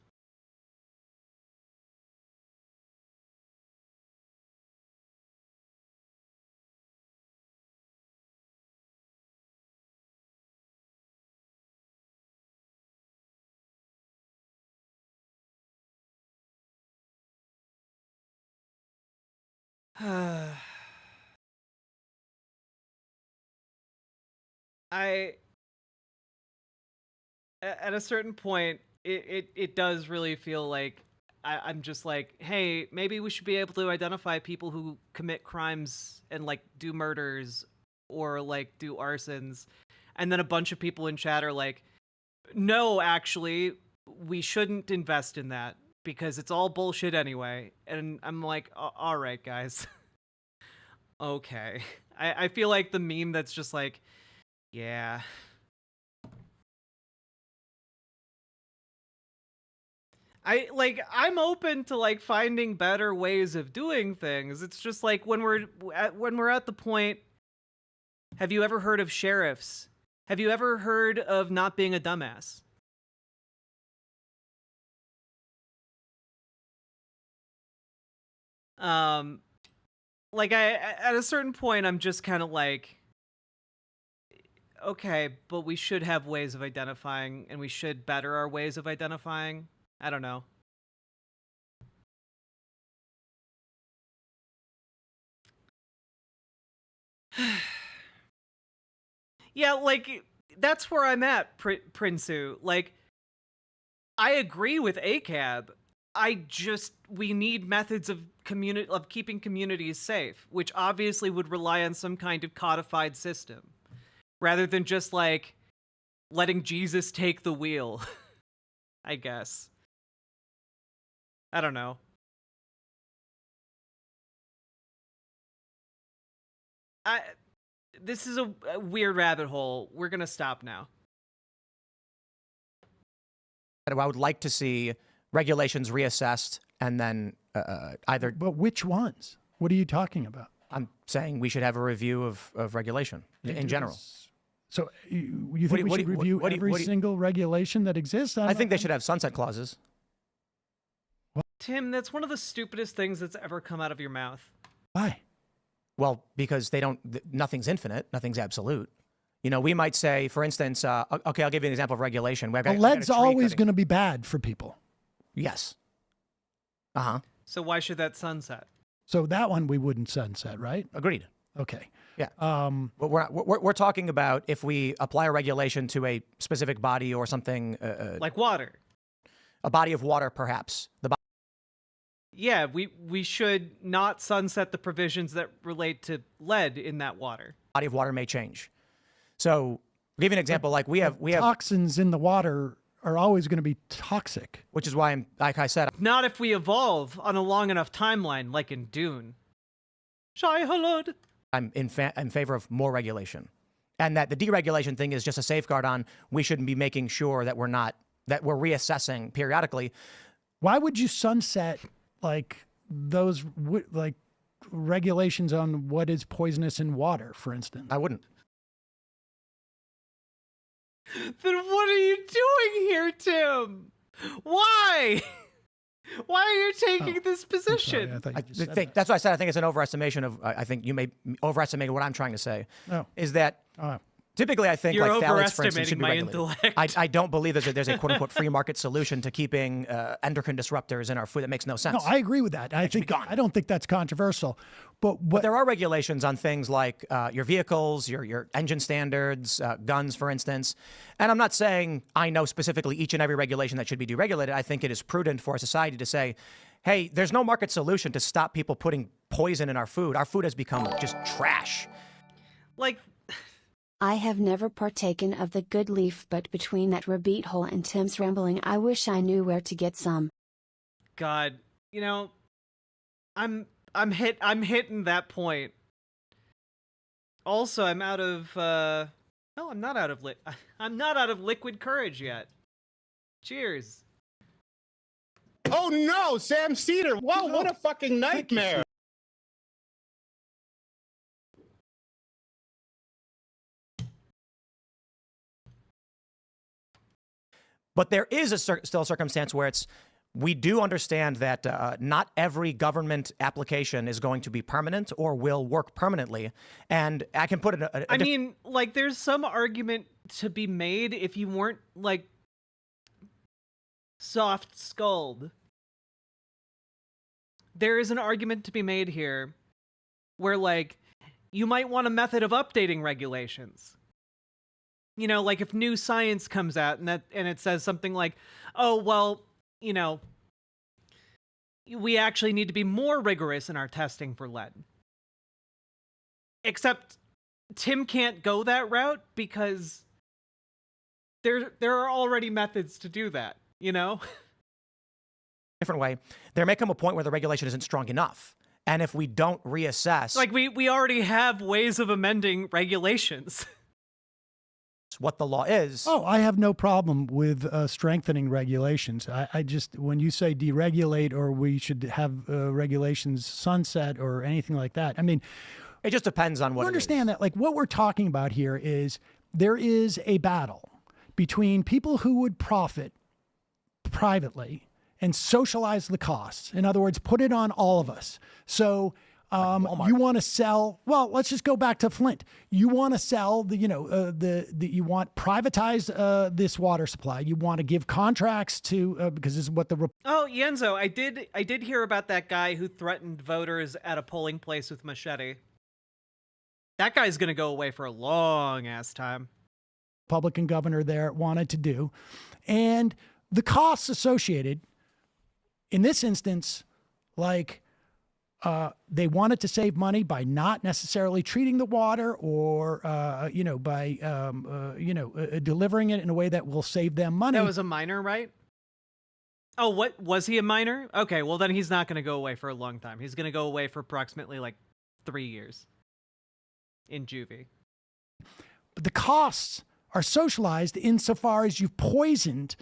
At a certain point, it does really feel like I'm just hey, maybe we should be able to identify people who commit crimes and do murders or do arsons, and then a bunch of people in chat are no, actually, we shouldn't invest in that because it's all bullshit anyway. And I'm all right, guys. Okay. I feel like the meme that's just yeah. I'm open to finding better ways of doing things. It's just when we're at the point, have you ever heard of sheriffs? Have you ever heard of not being a dumbass? At a certain point, I'm just kind of okay, but we should have ways of identifying, and we should better our ways of identifying. I don't know. Yeah, that's where I'm at, Prinsu. I agree with ACAB. We need methods of keeping communities safe, which obviously would rely on some kind of codified system, rather than just letting Jesus take the wheel. I guess. I don't know. This is a weird rabbit hole. We're gonna stop now. I would like to see regulations reassessed and then either. But which ones? What are you talking about? I'm saying we should have a review of regulation in general. So you think we should review every single regulation that exists? I think they should have sunset clauses. Tim, that's one of the stupidest things that's ever come out of your mouth. Why? Well, because nothing's infinite, nothing's absolute. You know, we might say, for instance, okay, I'll give you an example of regulation. Lead's always going to be bad for people. Yes. So why should that sunset? So that one we wouldn't sunset, right? Agreed. Okay. Yeah. But we're talking about if we apply a regulation to a specific body or something. Like water. A body of water, perhaps. Yeah, we should not sunset the provisions that relate to lead in that water. Body of water may change. So, I'll give you an example. We have toxins in the water are always going to be toxic. Which is why like I said, not if we evolve on a long enough timeline, like in Dune. Shai Hulud. I'm in favor of more regulation, and that the deregulation thing is just a safeguard on we shouldn't be making sure that we're reassessing periodically. Why would you sunset like those like regulations on what is poisonous in water, for instance? I wouldn't. Then what are you doing here, Tim? Why? Why are you taking this position? That's why I said I think it's an overestimation of. I think you may overestimate what I'm trying to say. No. Is that typically I think You're like phthalates, for instance, should be my regulated. intellect. I don't believe there's a quote unquote free market solution to keeping endocrine disruptors in our food. That makes no sense. No, I agree with that. I don't think that's controversial. But there are regulations on things like your vehicles, your engine standards, guns, for instance. And I'm not saying I know specifically each and every regulation that should be deregulated. I think it is prudent for a society to say, hey, there's no market solution to stop people putting poison in our food. Our food has become just trash. Like, I have never partaken of the good leaf, but between that rabbit hole and Tim's rambling, I wish I knew where to get some. God, you know, I'm hitting that point. Also, I'm out of no, I'm not out of liquid courage yet. Cheers. Oh no, Sam Seder. Wow, what a fucking nightmare. But there is still a circumstance where we do understand that not every government application is going to be permanent or will work permanently. And I can put it. I mean, like, there's some argument to be made if you weren't like soft-skulled. There is an argument to be made here where, like, you might want a method of updating regulations. You know, like if new science comes out and it says something like, oh, well, you know, we actually need to be more rigorous in our testing for lead. Except Tim can't go that route because there are already methods to do that, you know? Different way. There may come a point where the regulation isn't strong enough. And if we don't reassess... Like, we already have ways of amending regulations. What the law is. Oh, I have no problem with strengthening regulations. I just, when you say deregulate or we should have regulations sunset or anything like that, I mean, it just depends on what. You understand that, like, what we're talking about here is there is a battle between people who would profit privately and socialize the costs. In other words, put it on all of us. So. You want to sell, well, let's just go back to Flint. You want to sell you want privatize this water supply. You want to give contracts to, because this is what Oh, Yenzo, I did hear about that guy who threatened voters at a polling place with machete. That guy's going to go away for a long ass time. Republican governor there wanted to do. And the costs associated in this instance, like, they wanted to save money by not necessarily treating the water or, by, delivering it in a way that will save them money. That was a minor, right? Oh, what? Was he a minor? Okay, well, then he's not going to go away for a long time. He's going to go away for approximately, 3 years in juvie. But the costs are socialized insofar as you've poisoned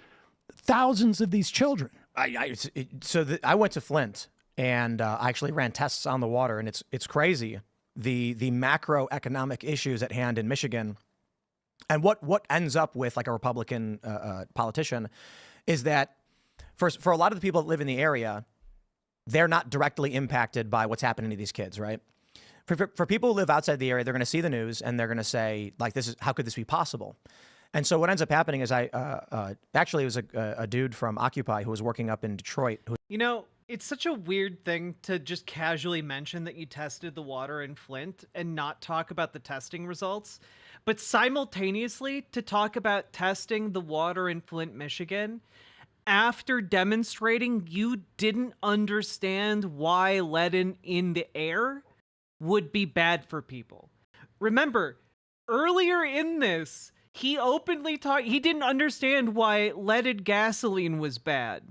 thousands of these children. I went to Flint. And I actually ran tests on the water, and it's crazy the macroeconomic issues at hand in Michigan, and what ends up with like a Republican politician is that for a lot of the people that live in the area, they're not directly impacted by what's happening to these kids, right? For people who live outside the area, they're going to see the news and they're going to say like, how could this be possible? And so what ends up happening is actually it was a dude from Occupy who was working up in Detroit. It's such a weird thing to just casually mention that you tested the water in Flint and not talk about the testing results, but simultaneously to talk about testing the water in Flint, Michigan, after demonstrating you didn't understand why lead in the air would be bad for people. Remember, earlier in this, he openly he didn't understand why leaded gasoline was bad.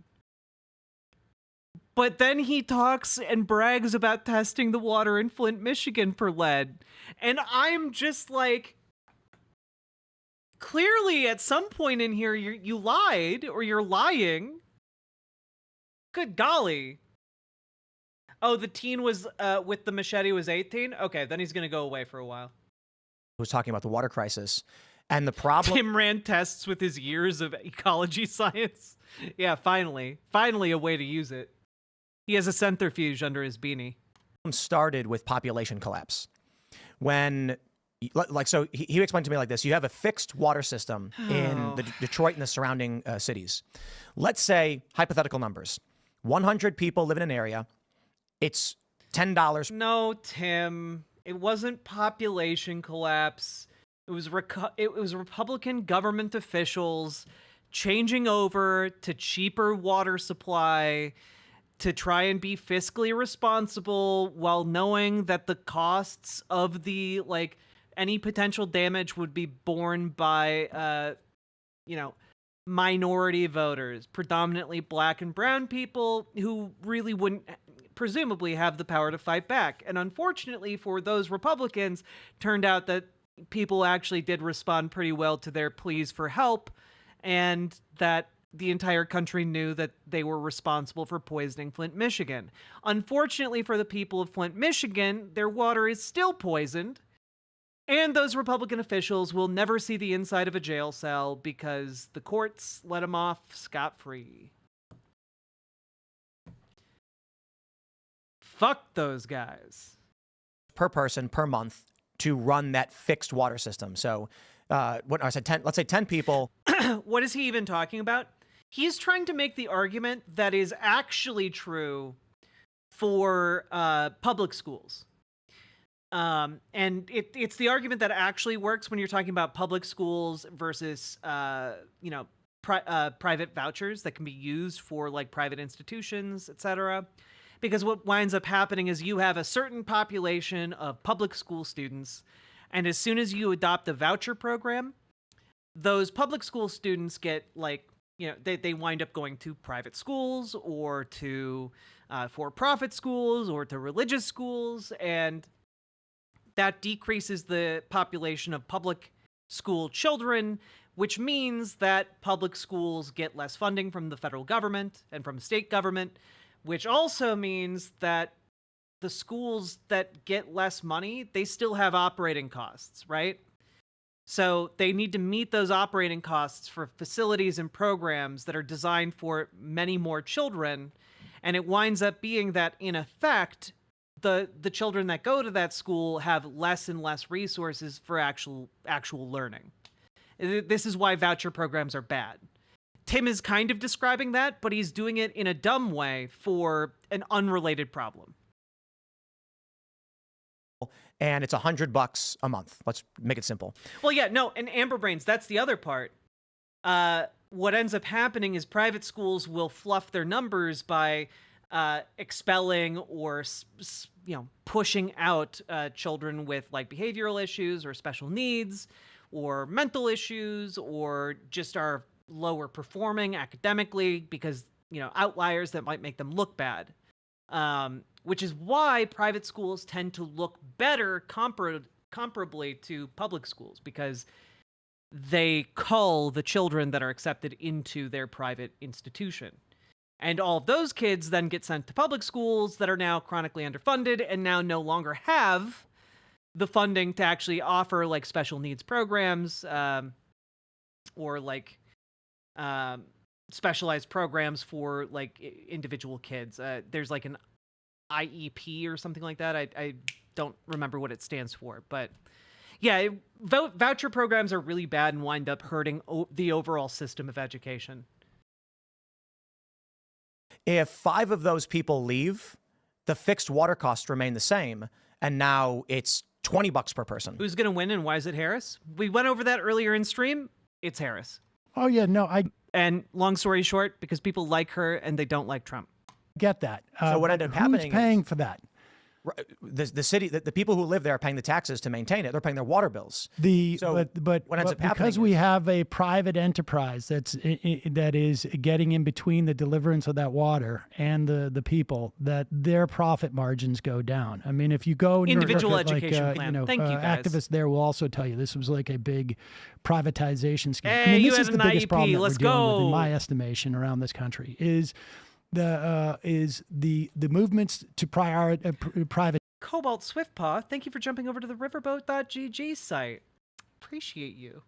But then he talks and brags about testing the water in Flint, Michigan for lead. And I'm just like, clearly at some point in here, you lied or you're lying. Good golly. Oh, the teen was with the machete was 18? Okay, then he's going to go away for a while. Was talking about the water crisis. And the problem... Tim ran tests with his years of ecology science. Yeah, finally. Finally a way to use it. He has a centrifuge under his beanie. Started with population collapse. When, like, so he explained to me like this: you have a fixed water system in the Detroit and the surrounding cities. Let's say, hypothetical numbers, 100 people live in an area. It's $10. No, Tim, it wasn't population collapse. It was Republican government officials changing over to cheaper water supply to try and be fiscally responsible while knowing that the costs of the, like, any potential damage would be borne by, minority voters, predominantly black and brown people who really wouldn't presumably have the power to fight back. And unfortunately for those Republicans, turned out that people actually did respond pretty well to their pleas for help, and that the entire country knew that they were responsible for poisoning Flint, Michigan. Unfortunately for the people of Flint, Michigan, their water is still poisoned, and those Republican officials will never see the inside of a jail cell because the courts let them off scot-free. Fuck those guys. Per person, per month, to run that fixed water system. So, what I said, let's say 10 people. What is he even talking about? He's trying to make the argument that is actually true for public schools. And it's the argument that actually works when you're talking about public schools versus, private vouchers that can be used for, like, private institutions, etc. Because what winds up happening is you have a certain population of public school students, and as soon as you adopt a voucher program, those public school students get, like, they wind up going to private schools or to for-profit schools or to religious schools, and that decreases the population of public school children, which means that public schools get less funding from the federal government and from state government, which also means that the schools that get less money, they still have operating costs, right? So they need to meet those operating costs for facilities and programs that are designed for many more children. And it winds up being that, in effect, the children that go to that school have less and less resources for actual learning. This is why voucher programs are bad. Tim is kind of describing that, but he's doing it in a dumb way for an unrelated problem. And it's $100 a month. Let's make it simple. Well, yeah, no, and Amber Brains, that's the other part. What ends up happening is private schools will fluff their numbers by expelling or pushing out children with, like, behavioral issues or special needs or mental issues, or just are lower performing academically because, outliers that might make them look bad. Which is why private schools tend to look better comparably to public schools, because they cull the children that are accepted into their private institution. And all of those kids then get sent to public schools that are now chronically underfunded and now no longer have the funding to actually offer, like, special needs programs or, like, specialized programs for, like, individual kids. There's, like, an IEP or something like that. I don't remember what it stands for, but yeah, voucher programs are really bad and wind up hurting the overall system of education. If 5 of those people leave, the fixed water costs remain the same, and now it's $20 per person. Who's going to win, and why is it Harris? We went over that earlier in stream. It's Harris. Oh yeah, no, And long story short, because people like her and they don't like Trump. Get that. So what ended up happening Who's paying for that? The city, the people who live there are paying the taxes to maintain it. They're paying their water bills. But what ends up happening because we have a private enterprise that is getting in between the deliverance of that water and the people, that their profit margins go down. I mean, if you go and individual look at, education plan. Thank you, guys. Activists there will also tell you this was like a big privatization scheme. Hey, I mean, you this had is the an biggest IEP. problem that Let's we're dealing with, go. in my estimation, around this country is the movements to private. Cobalt Swiftpaw, thank you for jumping over to the riverboat.gg site. Appreciate you.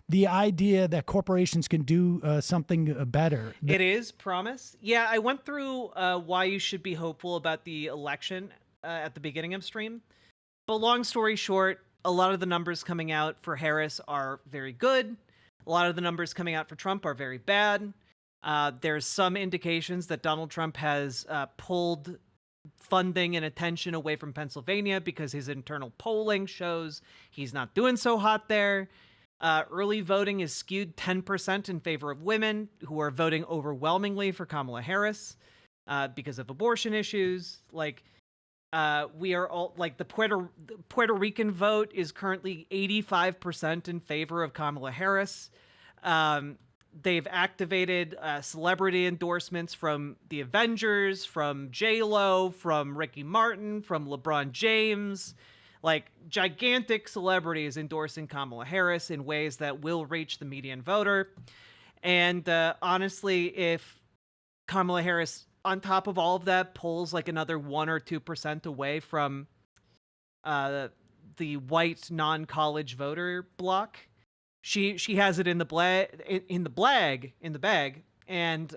The idea that corporations can do something better. It is, promise. Yeah, I went through why you should be hopeful about the election at the beginning of stream. But long story short, a lot of the numbers coming out for Harris are very good. A lot of the numbers coming out for Trump are very bad. There's some indications that Donald Trump has pulled funding and attention away from Pennsylvania because his internal polling shows he's not doing so hot there. Early voting is skewed 10% in favor of women, who are voting overwhelmingly for Kamala Harris because of abortion issues. Like, we are all like the Puerto Rican vote is currently 85% in favor of Kamala Harris. They've activated celebrity endorsements from the Avengers, from J-Lo, from Ricky Martin, from LeBron James, like gigantic celebrities endorsing Kamala Harris in ways that will reach the median voter. And honestly, if Kamala Harris, on top of all of that, pulls like another 1 or 2% away from the white non-college voter block, she has it in the bag, and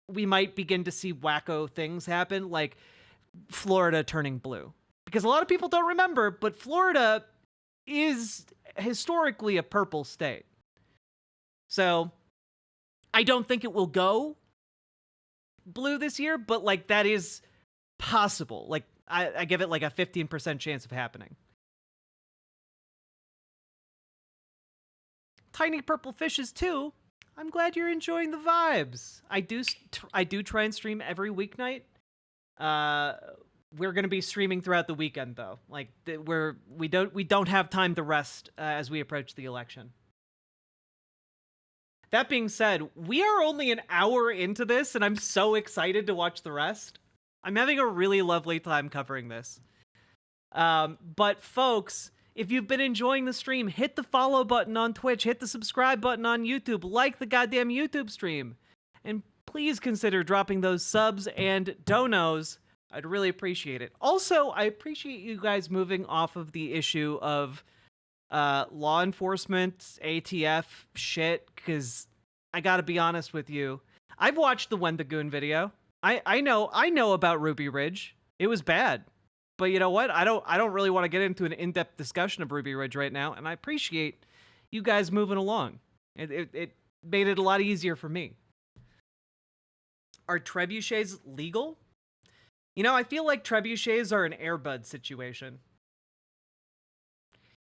we might begin to see wacko things happen, like Florida turning blue. Because a lot of people don't remember, but Florida is historically a purple state. So I don't think it will go blue this year, but like that is possible. Like I give it like a 15% chance of happening. Tiny purple fishes too. I'm glad you're enjoying the vibes. I do try and stream every weeknight. We're going to be streaming throughout the weekend though. Like we don't have time to rest as we approach the election. That being said, we are only an hour into this and I'm so excited to watch the rest. I'm having a really lovely time covering this. But folks, if you've been enjoying the stream, hit the follow button on Twitch, hit the subscribe button on YouTube, like the goddamn YouTube stream, and please consider dropping those subs and donos. I'd really appreciate it. Also, I appreciate you guys moving off of the issue of law enforcement, ATF shit, because I gotta be honest with you. I've watched the Wendigoon video. I know about Ruby Ridge. It was bad. But you know what? I don't really want to get into an in-depth discussion of Ruby Ridge right now, and I appreciate you guys moving along. It made it a lot easier for me. Are trebuchets legal? You know, I feel like trebuchets are an Airbud situation.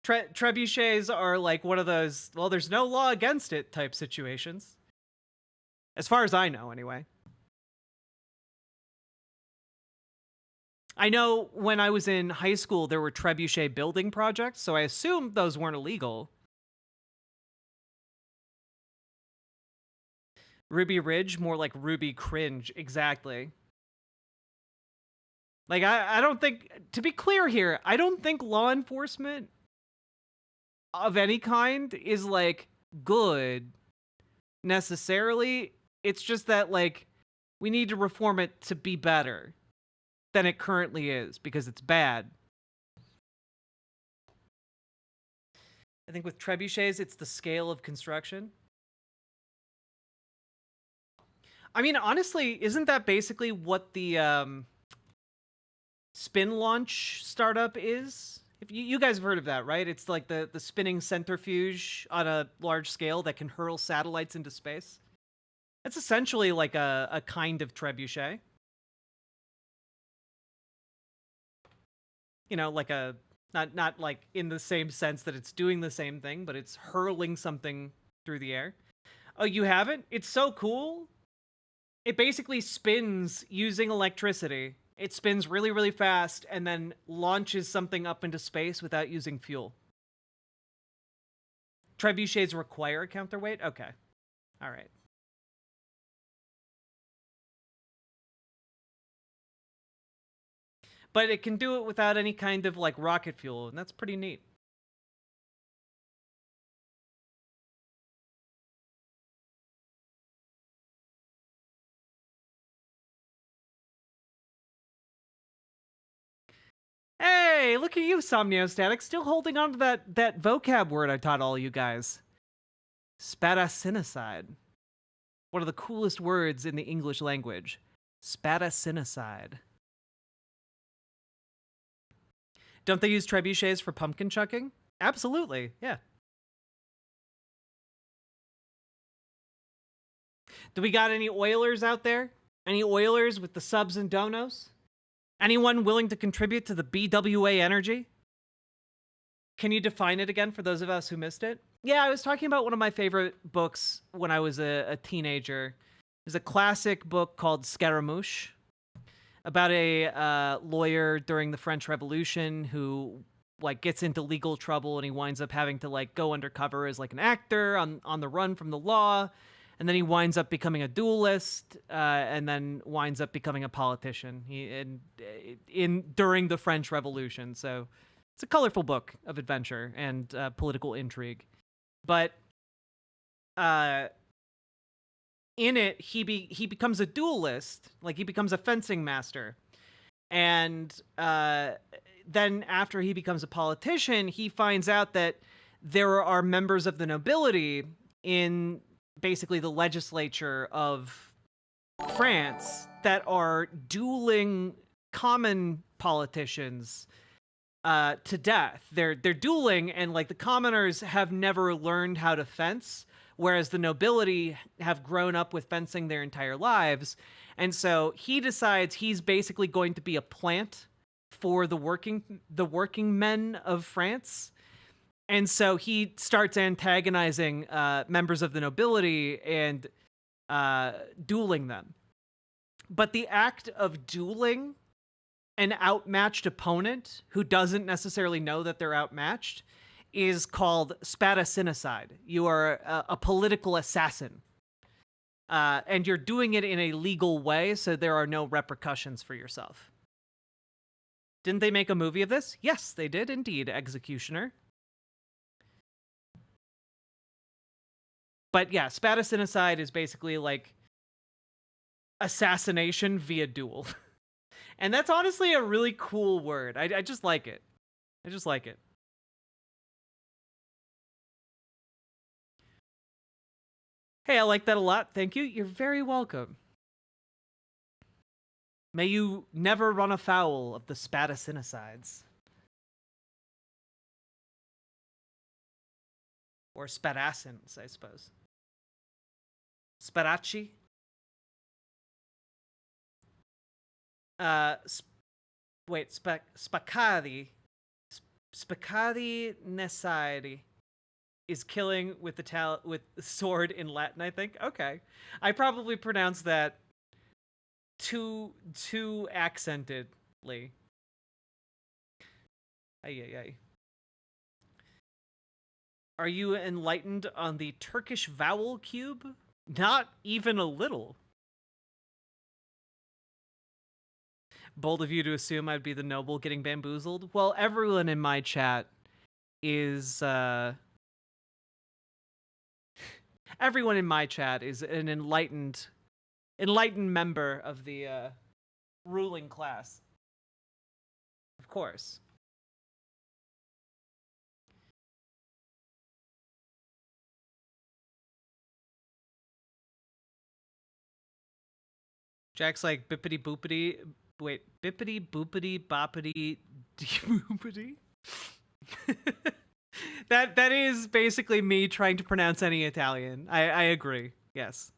Trebuchets are like one of those, well, there's no law against it type situations. As far as I know, anyway. I know when I was in high school, there were trebuchet building projects, so I assumed those weren't illegal. Ruby Ridge, more like Ruby Cringe, exactly. Like, I don't think, to be clear here, I don't think law enforcement of any kind is, like, good, necessarily. It's just that, like, we need to reform it to be better than it currently is, because it's bad. I think with trebuchets, it's the scale of construction. I mean, honestly, isn't that basically what the spin launch startup is? If you guys have heard of that, right? It's like the spinning centrifuge on a large scale that can hurl satellites into space. That's essentially like a kind of trebuchet. You know, like a, not like in the same sense that it's doing the same thing, but it's hurling something through the air. Oh, you haven't? It's so cool. It basically spins using electricity It spins really, really fast and then launches something up into space without using fuel. Trebuchets require a counterweight? Okay. All right. But it can do it without any kind of like rocket fuel, and that's pretty neat. Hey, look at you, Somniostatic, still holding on to that vocab word I taught all you guys. Spadacinicide. One of the coolest words in the English language. Spadacinicide. Don't they use trebuchets for pumpkin chucking? Absolutely, yeah. Do we got any Oilers out there? Any Oilers with the subs and donos? Anyone willing to contribute to the BWA energy? Can you define it again for those of us who missed it? Yeah, I was talking about one of my favorite books when I was a teenager. There's a classic book called Scaramouche about a lawyer during the French Revolution who like gets into legal trouble and he winds up having to like go undercover as like an actor on the run from the law. And then he winds up becoming a duelist, and then winds up becoming a politician during the French Revolution. So it's a colorful book of adventure and political intrigue. But in it, he becomes a duelist, like he becomes a fencing master. And then after he becomes a politician, he finds out that there are members of the nobility in basically the legislature of France that are dueling common politicians to death. They're dueling, and like the commoners have never learned how to fence, whereas the nobility have grown up with fencing their entire lives. And so he decides he's basically going to be a plant for the working men of France. And so he starts antagonizing members of the nobility and dueling them. But the act of dueling an outmatched opponent who doesn't necessarily know that they're outmatched is called spadacinicide. You are a political assassin. And you're doing it in a legal way, so there are no repercussions for yourself. Didn't they make a movie of this? Yes, they did indeed, Executioner. But yeah, spadacinicide is basically like assassination via duel. And that's honestly a really cool word. I just like it. I just like it. Hey, I like that a lot. Thank you. You're very welcome. May you never run afoul of the spadacinicides. Or spadacins, I suppose. Spadacci? Spacadi. Spacadi necidi is killing with with the sword in Latin, I think. Okay. I probably pronounced that too accentedly. Ay. Are you enlightened on the Turkish vowel cube? Not even a little. Bold of you to assume I'd be the noble getting bamboozled. Well, everyone in my chat is everyone in my chat is an enlightened member of the ruling class. Of course. Jack's like bippity boopity. Wait, bippity boopity boppity boopity. That is basically me trying to pronounce any Italian. I agree. Yes.